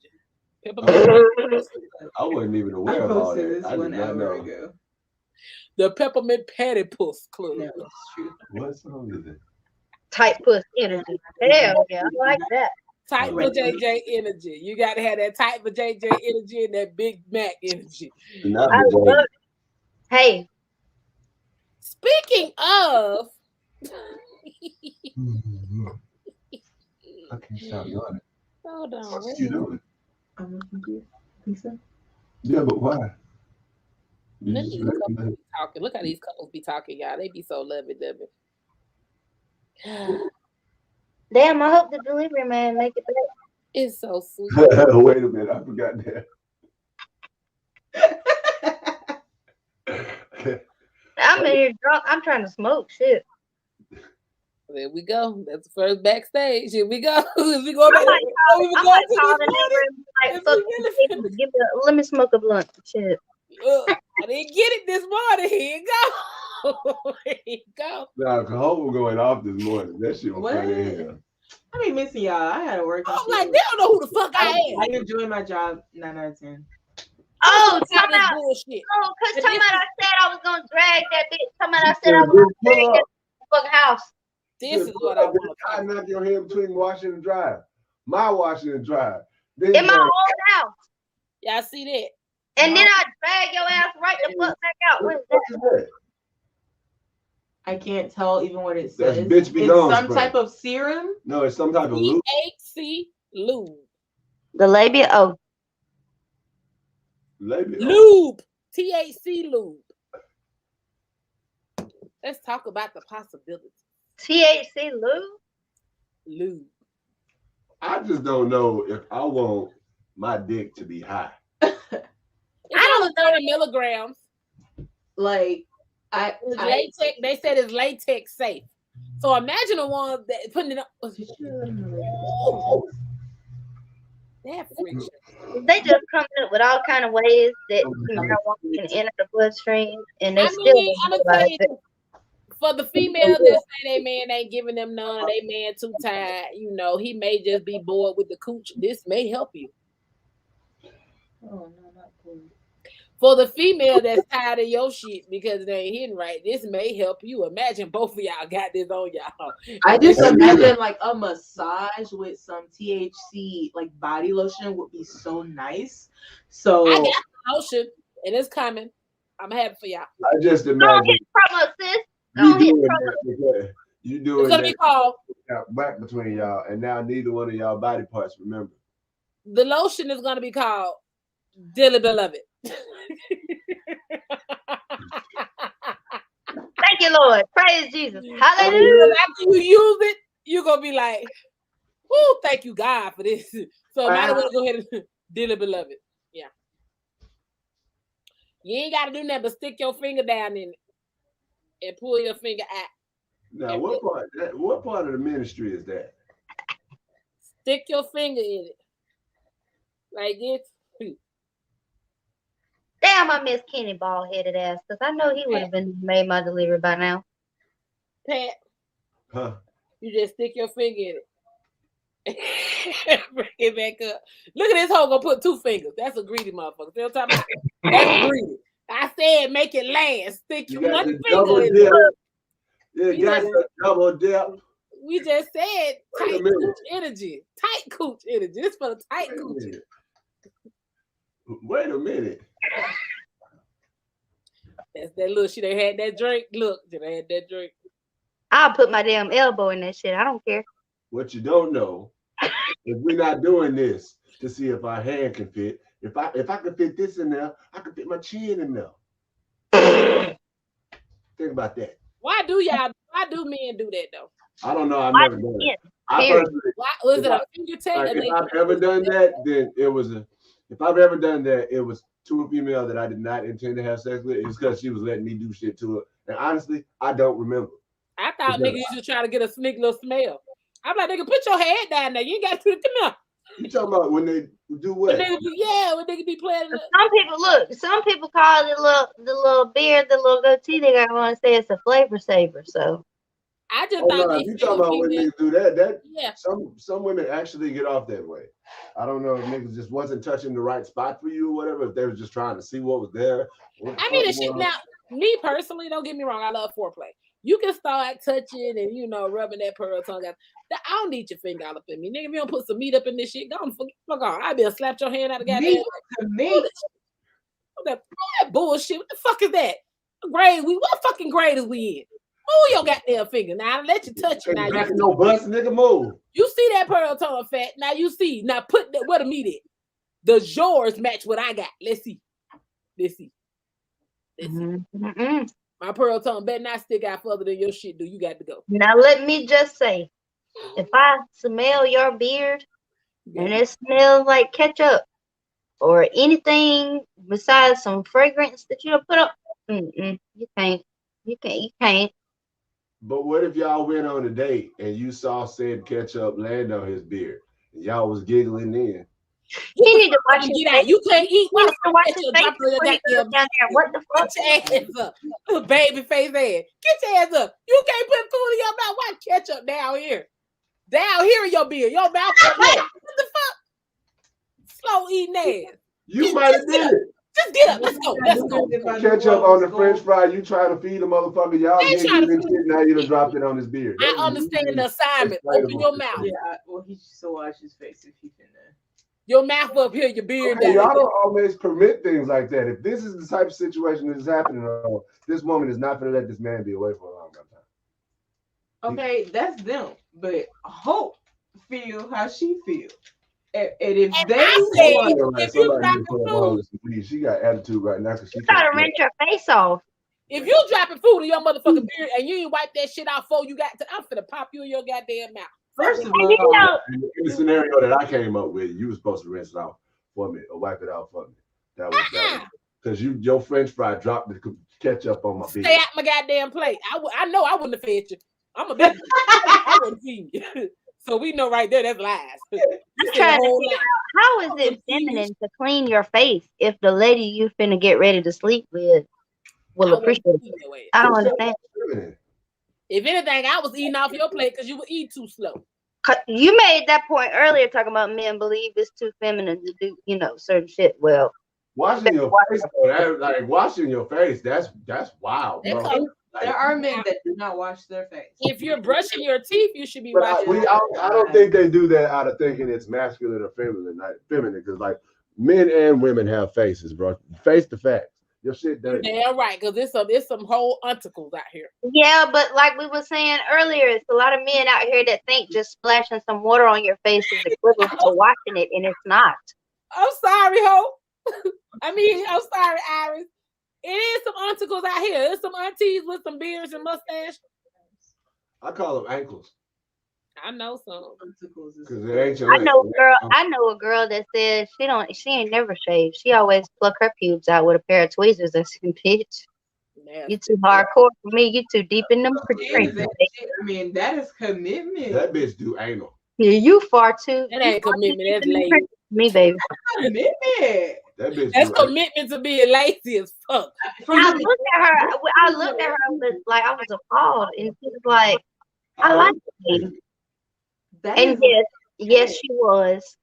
I wasn't even aware of all that. I did not know. Ago. The Peppermint Patty Puss Club. No, that's true. What song is it? Tight puss energy. Hell yeah, I like that. Tight for JJ energy. You got to have that tight for JJ energy and that Big Mac energy. I love it. Hey. Speaking of. I can't stop yawning. Hold on. What you doing? I'm looking for pizza. Yeah, but why? Talking. Look how these couples be talking, y'all. They be so lovey-dovey. Damn, I hope the delivery man make it back. It's so sweet. Wait a minute, I forgot that. I'm in here drunk. I'm trying to smoke shit. There we go. That's the first backstage. Here we go. We go back. Let me smoke a blunt. Shit. I didn't get it this morning. Here you go. Here you go. Nah, Cahova was going off this morning. That shit was funny in here. I be missing y'all. I had to work. I'm like, they don't know who the fuck I am. I enjoy my job 9 out of 10. Oh, time out. Bullshit. Oh, because time out I said I was going to drag that bitch. Time out I said I was going to drag that fucking house. This is what I want to I knock your head between washing and drive. My washing and drive. In my own house. Y'all see that? And then I drag your ass right the fuck back out. What is that? I can't tell even what it says. That's bitch be it's gone, some bro. type of serum? No, it's some type of lube. THC lube. The labia? Oh. Labia. Lube. THC lube. Let's talk about the possibilities. THC lube? lube. I just don't know if I want my dick to be high. It's only 30 milligrams. Like It's latex. They said it's latex safe. So imagine the one that putting it up. That friction. They just coming up with all kind of ways that marijuana can enter the bloodstream, and they I still mean, I'm don't gonna tell realize it. you, for the females that say they man ain't giving them none, or they man too tired, you know, he may just be bored with the cooch. This may help you. Oh no, not cool. For the female that's tired of your shit because they ain't hitting right, this may help you. Imagine both of y'all got this on y'all. I just imagine like a massage with some THC like body lotion would be so nice. So I got the lotion and it's coming. I'm happy for y'all. I just Don't imagine hit promo, sis. you Don't hit doing promo. that. You It's doing gonna be that called back between y'all, and now neither one of y'all body parts remember. the lotion is gonna be called Dearly Beloved. Thank you, Lord. Praise Jesus. Hallelujah. After you use it, you're gonna be like, "Oh, thank you, God, for this." So might as well go ahead and Dearly Beloved. Yeah. You ain't gotta do nothing but stick your finger down in it and pull your finger out. Now, what part of the ministry is that? Stick your finger in it. Like this. Damn, I miss Kenny bald headed ass because I know he would have been made my delivery by now. Pat, Huh? you just stick your finger in it. Bring it back up. Look at this hoe gonna put 2 fingers. That's a greedy motherfucker. See what I'm talking about? That's greedy. I said make it last. Stick You your got 1 the finger double in dip. it. Yeah, You got just- the double dip. We just said Wait a tight minute. cooch energy. Tight cooch energy. This for the tight Wait a cooch. minute. Wait a minute. That's that little shit. They had that drink. Look, they had that drink. I'll put my damn elbow in that shit. I don't care. What you don't know is we're not doing this to see if our hand can fit. If I can fit this in there, I can fit my chin in there. Think about that. Why do men do that though? I don't know. I've Why never done yeah, it. I period. personally, Why was it If a finger tag? like, if I've ever done that, then it was if I've ever done that, it was to a female that I did not intend to have sex with. It's because she was letting me do shit to her. And honestly, I don't remember. I thought niggas used to try to get a sneak little smell. I'm like, nigga, put your head down there. You ain't got to come here. You talking about when they do what? When niggas be playing. Some people call it the little beard, the little goatee they got on, say it's a flavor saver. So I just Oh thought no, they you talking about when feel niggas do that? yeah. Some women actually get off that way. I don't know if niggas just wasn't touching the right spot for you or whatever. If they were just trying to see what was there. I mean, the shit. Now, me personally, don't get me wrong. I love foreplay. You can start touching and rubbing that pearl tongue out. I don't need your finger all up in me, nigga. If you don't put some meat up in this shit, go and fuck on. I be able to slap your hand out of goddamn. meat. That bullshit. What the fuck is that? What fucking grade is we in? Move your goddamn finger. Now I let you touch it. Now back in no bust, nigga, move. you see that pearl tongue fat. Now you see. Now put that where the meat is. Does yours match what I got? Let's see. My pearl tongue better not stick out further than your shit do. You got to go. now let me just say, if I smell your beard and it smells like ketchup or anything besides some fragrance that you don't put up, you can't. But what if y'all went on a date and you saw said ketchup land on his beard and y'all was giggling in? You need to watch his Get out. face. You can't eat. You need to watch his Ketchup face drop on your before you go goddamn- down there. What the fuck? Get your ass up. Little baby face ass. Get your ass up. You can't put food in your mouth. Why ketchup down here? Down here in your beard. Your mouth up here. What the fuck? Slow eating ass. You might have did it. Just get up. Let's go. Let's go. Ketchup on the French fry. You trying to feed the motherfucker. Y'all Ain't giggling trying to and shit. Now you done dropped it on his beard. I understand the assignment. Open your mouth. Yeah, well, he should still wash his face if he can. Your mouth up here, your beard Hey, down. y'all don't always permit things like that. If this is the type of situation that is happening, this woman is not going to let this man be away for a long time. Okay, that's them. But Hope feel how she feel. And if And they I said, Like if you somebody dropping need to put up food, all this please. She got attitude right now because she You gotta can't- rinse your face off. if you dropping food in your motherfucking beard and you ain't wipe that shit out before you got to, I'm finna pop you in your goddamn mouth. First of And you all, know, In the scenario that I came up with, you were supposed to rinse it out for me or wipe it out for me. That was because your French fry dropped the ketchup on my Stay bed. out my goddamn plate. I know I wouldn't have fed you. I'm a big. I wouldn't feed you. So we know right there that's lies. You I'm said a trying to whole figure lot. out how is it feminine to clean your face if the lady you finna get ready to sleep with will I wouldn't appreciate feed it. your ass. I don't understand. If anything, I was eating off your plate because you would eat too slow. You made that point earlier talking about men believe it's too feminine to do, certain shit. Well, Washing your face, like washing your face, that's wild, That bro. comes- there are men that do not wash their face. If you're brushing your teeth, you should be But washing. I don't think they do that out of thinking it's masculine or feminine, like feminine, because like men and women have faces, bro. Face the facts. Your shit dirty. Yeah, right. Because it's some whole unticles out here. yeah, but like we were saying earlier, it's a lot of men out here that think just splashing some water on your face is equivalent to washing it, and it's not. I'm sorry, ho. I'm sorry, Iris. It is some unticles out here. There's some aunties with some beards and mustache. I call them ankles I know some. because it ain't your I know ankle. a girl. I know a girl that says she ain't never shaved. She always pluck her pubes out with a pair of tweezers. I said, bitch, you too hardcore for me. You too deep in them trenches. I mean, that is commitment. That bitch do anal. Yeah, you far too. That ain't commitment. That's lazy. Me, baby. Commitment. That bitch That's do commitment to being lazy as fuck. I looked at her. I looked at her with, like I was appalled, and she was like, "I like you." That And yes, she was.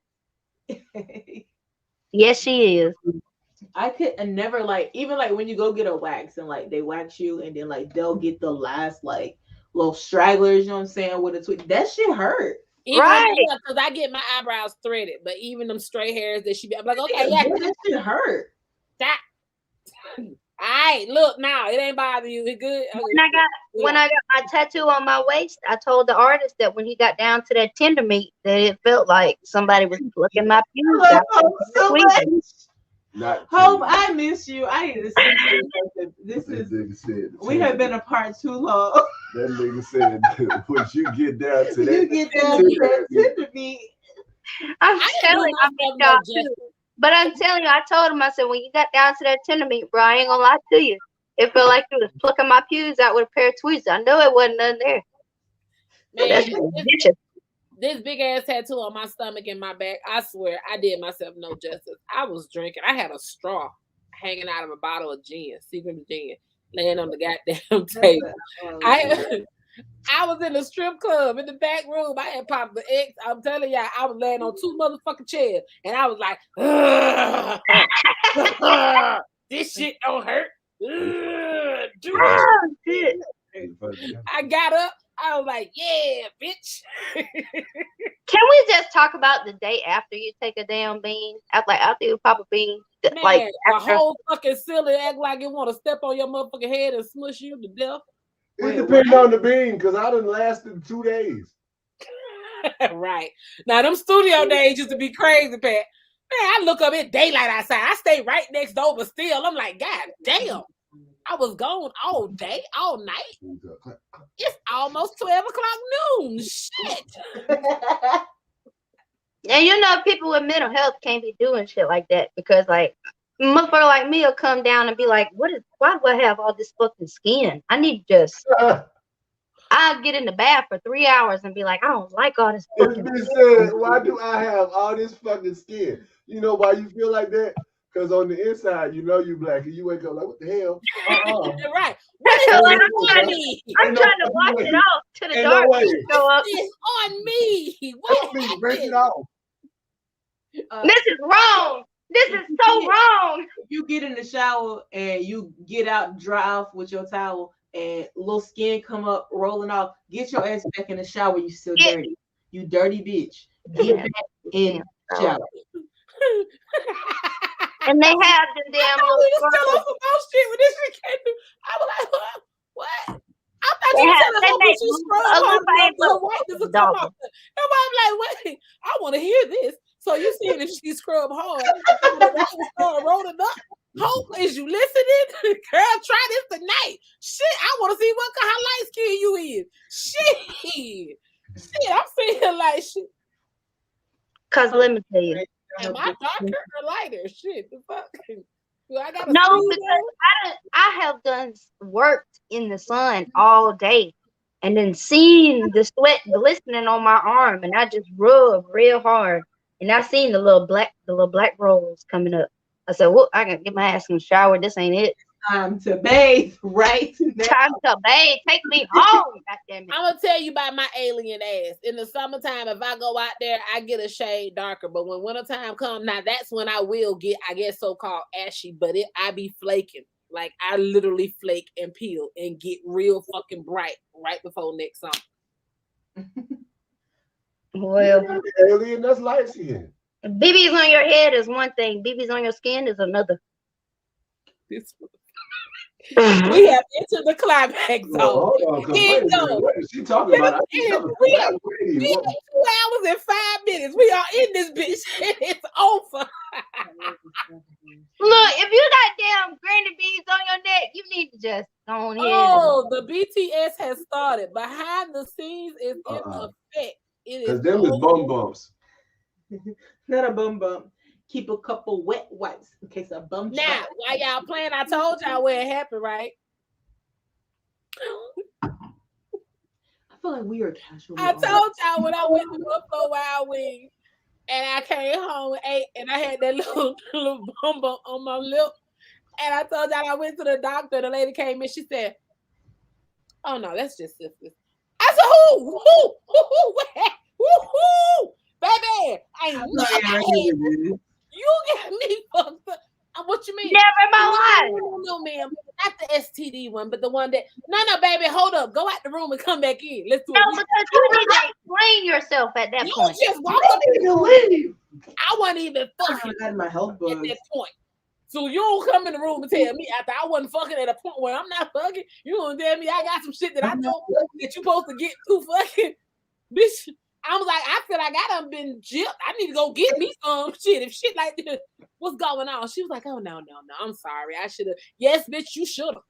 Yes, she is. I could never even when you go get a wax and they wax you and then they'll get the last little stragglers, you know what I'm saying, with a tweet. That shit hurt. Right. Because I get my eyebrows threaded, but even them straight hairs that she be, I'm like, okay, yeah. That shit hurt. Stop. All right, look now, it ain't bothering you. It good. When I got my tattoo on my waist, I told the artist that when he got down to that tender meat, that it felt like somebody was plucking my pubes out. So much. Not Hope, I miss you. I need to see you. This That is nigga said, we have been apart too long. That nigga said, when you get down to You that, get down to that tender meat. I'm telling you, but I'm telling you, I told him, I said, when you got down to that tender meat, bro, I ain't gonna lie to you. It felt like you was plucking my pews out with a pair of tweezers. I know it wasn't nothing there. Man, this big ass tattoo on my stomach and my back, I swear I did myself no justice. I was drinking. I had a straw hanging out of a bottle of gin, secret gin, laying on the goddamn table. I was in the strip club in the back room. I had popped the X. I'm telling y'all, I was laying on 2 motherfucking chairs, and I was like, this shit don't hurt. I got up. I was like, yeah, bitch. Can we just talk about the day after you take a damn bean? After you pop a bean? Man, a whole fucking silly act like it want to step on your motherfucking head and smush you to death. It depends on the bean, because I done lasted 2 days. Right. Now, them studio days used to be crazy, Pat. Man, I look up at daylight outside. I stay right next door, but still, I'm like, God damn. I was gone all day, all night. It's almost 12 o'clock noon. Shit. And people with mental health can't be doing shit like that because motherfucker like me will come down and be like, why do I have all this fucking skin? I need to just I'll get in the bath for 3 hours and be like, I don't like all this fucking skin. Why do I have all this fucking skin? You know why you feel like that? Because on the inside, you black, and you wake up like, what the hell? Right. What is on me? I'm trying to wash it off to the dark. It's on me. What me? Break it off. This is wrong. This is so wrong. You get in the shower and you get out and dry off with your towel and little skin come up rolling off. Get your ass back in the shower. You still dirty. You dirty bitch. Get back in the shower. And they have them damn little scrubs. Shit with this shit can't do. I was like, what? I thought you were telling her you scrub hard. I'm like, wait. I want to hear this. So you see if she scrub hard, the white will start rolling up. Hope, is you listening? Girl, try this tonight. Shit, I want to see how light skin you is. Shit. Shit, I'm sitting here like shit. Cause let me tell you. Am I darker or lighter? Shit, the fuck. Do I got a No, sleeve because I have done worked in the sun all day, and then seen the sweat glistening on my arm, and I just rubbed real hard, and I seen the little black rolls coming up. I said, "Well, I can get my ass in the shower. This ain't it. Time to bathe right now. Time to bathe. Take me home. Goddamn it." I'm gonna tell you about my alien ass. In the summertime, if I go out there, I get a shade darker. But when wintertime comes, now that's when I will get, I guess, so-called ashy. But I be flaking. Like I literally flake and peel and get real fucking bright right before next summer. Well, Alien, that's light skin. BBs on your head is one thing. BBs on your skin is another. This we have entered the climax zone. Hold on, 'cause Here wait a we go. minute, what is she talking about? We have 2 hours and 5 minutes. We are in this bitch. It's over. Look, if you got damn granny beads on your neck, you need to just go on ahead. Oh, the BTS has started. Behind the scenes is in effect. It is Because them is bum bumps. Not a bum bump. Keep a couple wet wipes in case a bum. Now, while y'all playing, I told y'all where it happened, right? I feel like we are casual. I told y'all when I went to Buffalo Wild Wings and I came home and ate and I had that little bum bump on my lip. And I told y'all I went to the doctor. The lady came in. She said, "Oh no, that's just syphilis." I said, "Who? Baby, I ain't never you got me fucked up." What you mean? Never in my life. No, ma'am. Not the STD one, but the one that. No, baby, hold up. Go out the room and come back in. Let's do it. No, because you need to explain yourself at that point. You just walk up and leave. I wasn't even fucking at my health at bug. that point. So you don't come in the room and tell me after I wasn't fucking at a point where I'm not fucking. You gonna tell me I got some shit that I know that you supposed to get to fucking, bitch. I was like, I feel like I done been gypped. I need to go get me some shit. If shit like this, what's going on? She was like, "Oh no. I'm sorry. I should have." Yes, bitch, you should have.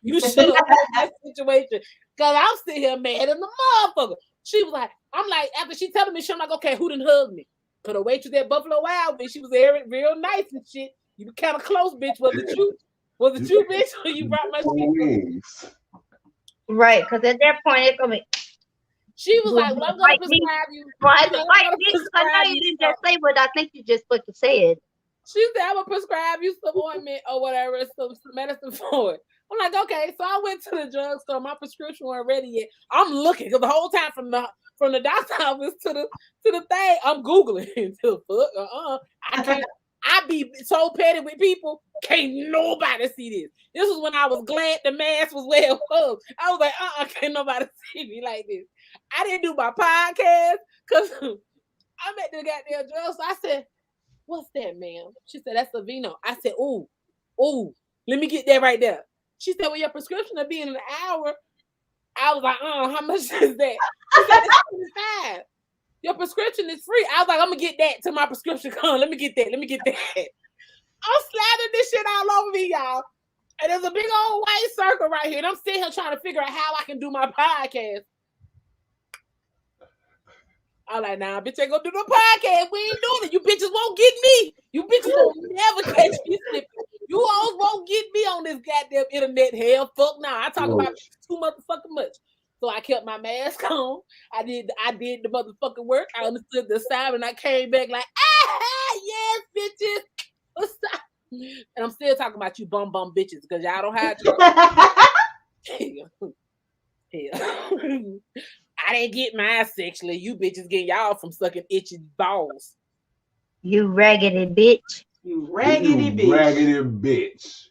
You should have in that situation. Cause I'm sitting here mad at the motherfucker. She was like, I'm like, after she telling me, she, I'm like, okay, who done hugged me? Cause the waitress at Buffalo Wild, bitch, she was there real nice and shit. You were kind of close, bitch. Was it you? Was it you, bitch? Or you brought my shit? Right, because at that point it's gonna be. She was like, "Well, I'm gonna prescribe you." Well, I know you didn't just say what I think you just fucking said. She said, "I'm gonna prescribe you some ointment or whatever, some medicine for it." I'm like, "Okay." So I went to the drugstore. My prescription wasn't ready yet. I'm looking because the whole time from the doctor's office to the thing, I'm googling. I can't. I be so petty with people. Can't nobody see this. This was when I was glad the mask was where it was. I was like, can't nobody see me like this. I didn't do my podcast because I'm at the goddamn drugstore. I said, "What's that, ma'am?" She said, "That's a Vino." I said, "Ooh, let me get that right there." She said, "Well, your prescription will be in an hour." I was like, "How much is that?" She said, "It's $25. Your prescription is free." I was like, "I'm gonna get that till my prescription comes. Let me get that. I'm slathering this shit all over me, y'all. And there's a big old white circle right here. And I'm sitting here trying to figure out how I can do my podcast. I'm like, "Nah, bitch, ain't gonna do no podcast. We ain't doing it. You bitches won't get me. You bitches will never catch me slipping. You all won't get me on this goddamn internet. Hell, fuck nah. I talk about too motherfucking much." So I kept my mask on. I did the motherfucking work. I understood the sound, and I came back like, yes, bitches. What's up? And I'm still talking about you bum bitches because y'all don't have Hell. I didn't get mine sexually. You bitches get y'all from sucking itchy balls. You raggedy bitch. You raggedy bitch.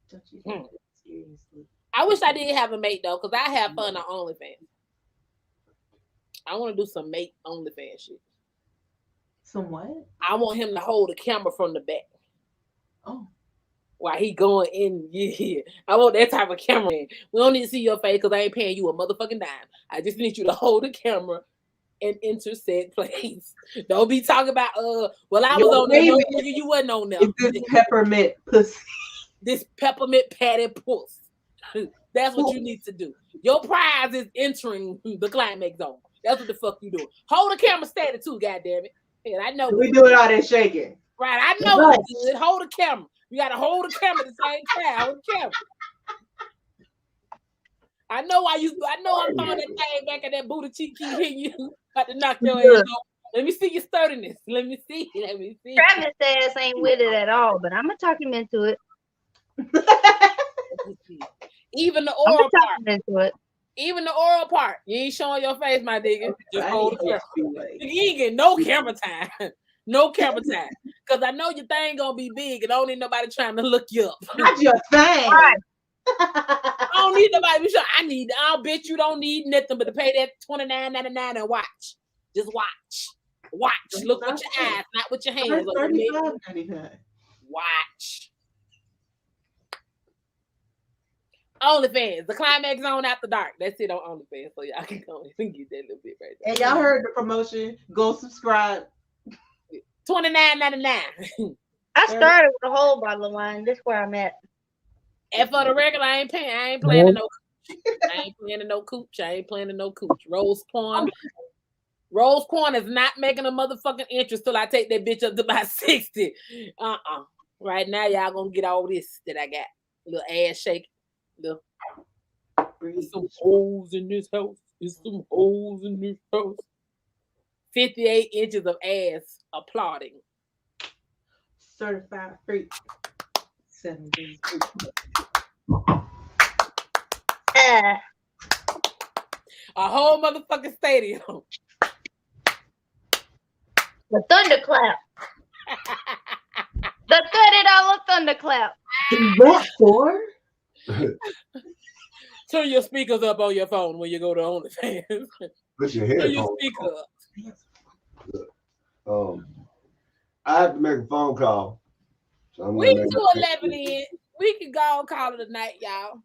Don't you take it seriously? I wish I did have a mate though, because I have fun on OnlyFans. I want to do some mate OnlyFans shit. Some what? I want him to hold the camera from the back. Oh. While he going in, yeah. I want that type of camera. We don't need to see your face because I ain't paying you a motherfucking dime. I just need you to hold the camera and enter said place. Don't be talking about well, I was on there. No, nigga, you wasn't on there. It's this peppermint pussy. This peppermint patty puss. That's what you need to do. Your prize is entering the Climaxxx Zone. That's what the fuck you doing. Hold the camera steady too, goddammit. And I know we doing all that shaking. Right, I know it's good. Hold the camera. You gotta hold the camera at the same time. Hold the camera. I know I'm throwing that thing back at that booty cheek keep hitting you. About to knock your ass off. Let me see your sturdiness. Let me see. Travis ass ain't with it at all, but I'm gonna talk him into it. Even the oral part. Into it. Even the oral part. You ain't showing your face, my nigga. Just hold the camera. You ain't getting no camera time. No camera time. Because I know your thing gonna be big and don't need nobody trying to look you up. Not your thing. Right. I don't need nobody to be sure. I'll bet you don't need nothing but to pay that $29.99 and watch. Just watch. Watch. Look with your eyes, not with your hands. $35.99. Watch. OnlyFans, the Climaxxx Zone after dark. That's it on OnlyFans, so y'all can go and get that little bit right there. And y'all heard the promotion. Go subscribe. $29.99. I started with a whole bottle of wine. This is where I'm at. And for the regular, I ain't playing no cooch. I ain't playing no cooch. Rose Corn is not making a motherfucking interest till I take that bitch up to about 60. Right now, y'all gonna get all this that I got. Little ass shake. There's some holes in this house. 58 inches of ass applauding. Certified freak. 7 days. A whole motherfucking stadium. The thunderclap. The $30 thunderclap. What for? Turn your speakers up on your phone when you go to OnlyFans. Put your Turn headphones your speaker up. I have to make a phone call. So I'm We gonna 211 in. We can go and call it a night, y'all.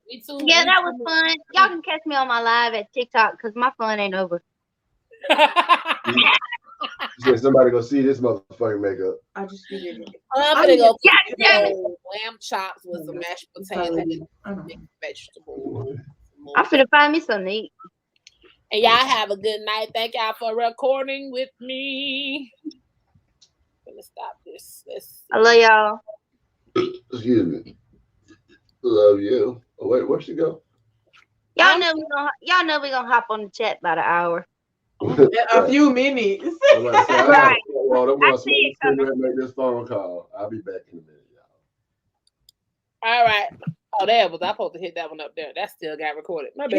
Yeah, that was fun. Y'all can catch me on my live at TikTok because my fun ain't over. Said somebody go see this motherfucking makeup. I just figured it. I'm gonna go damn it. lamb chops with some mashed potatoes and mixed vegetables. I'm finna find me something to eat. And y'all have a good night. Thank y'all for recording with me. I'm gonna stop this. I love y'all. Excuse me. Love you. Oh, wait, where'd she go? Y'all know we gonna hop on the chat by the hour. A few minutes. Right. I see it. Make this phone call. I'll be back in a minute, y'all. All right. Oh, there was I supposed to hit that one up there. That still got recorded. My bad.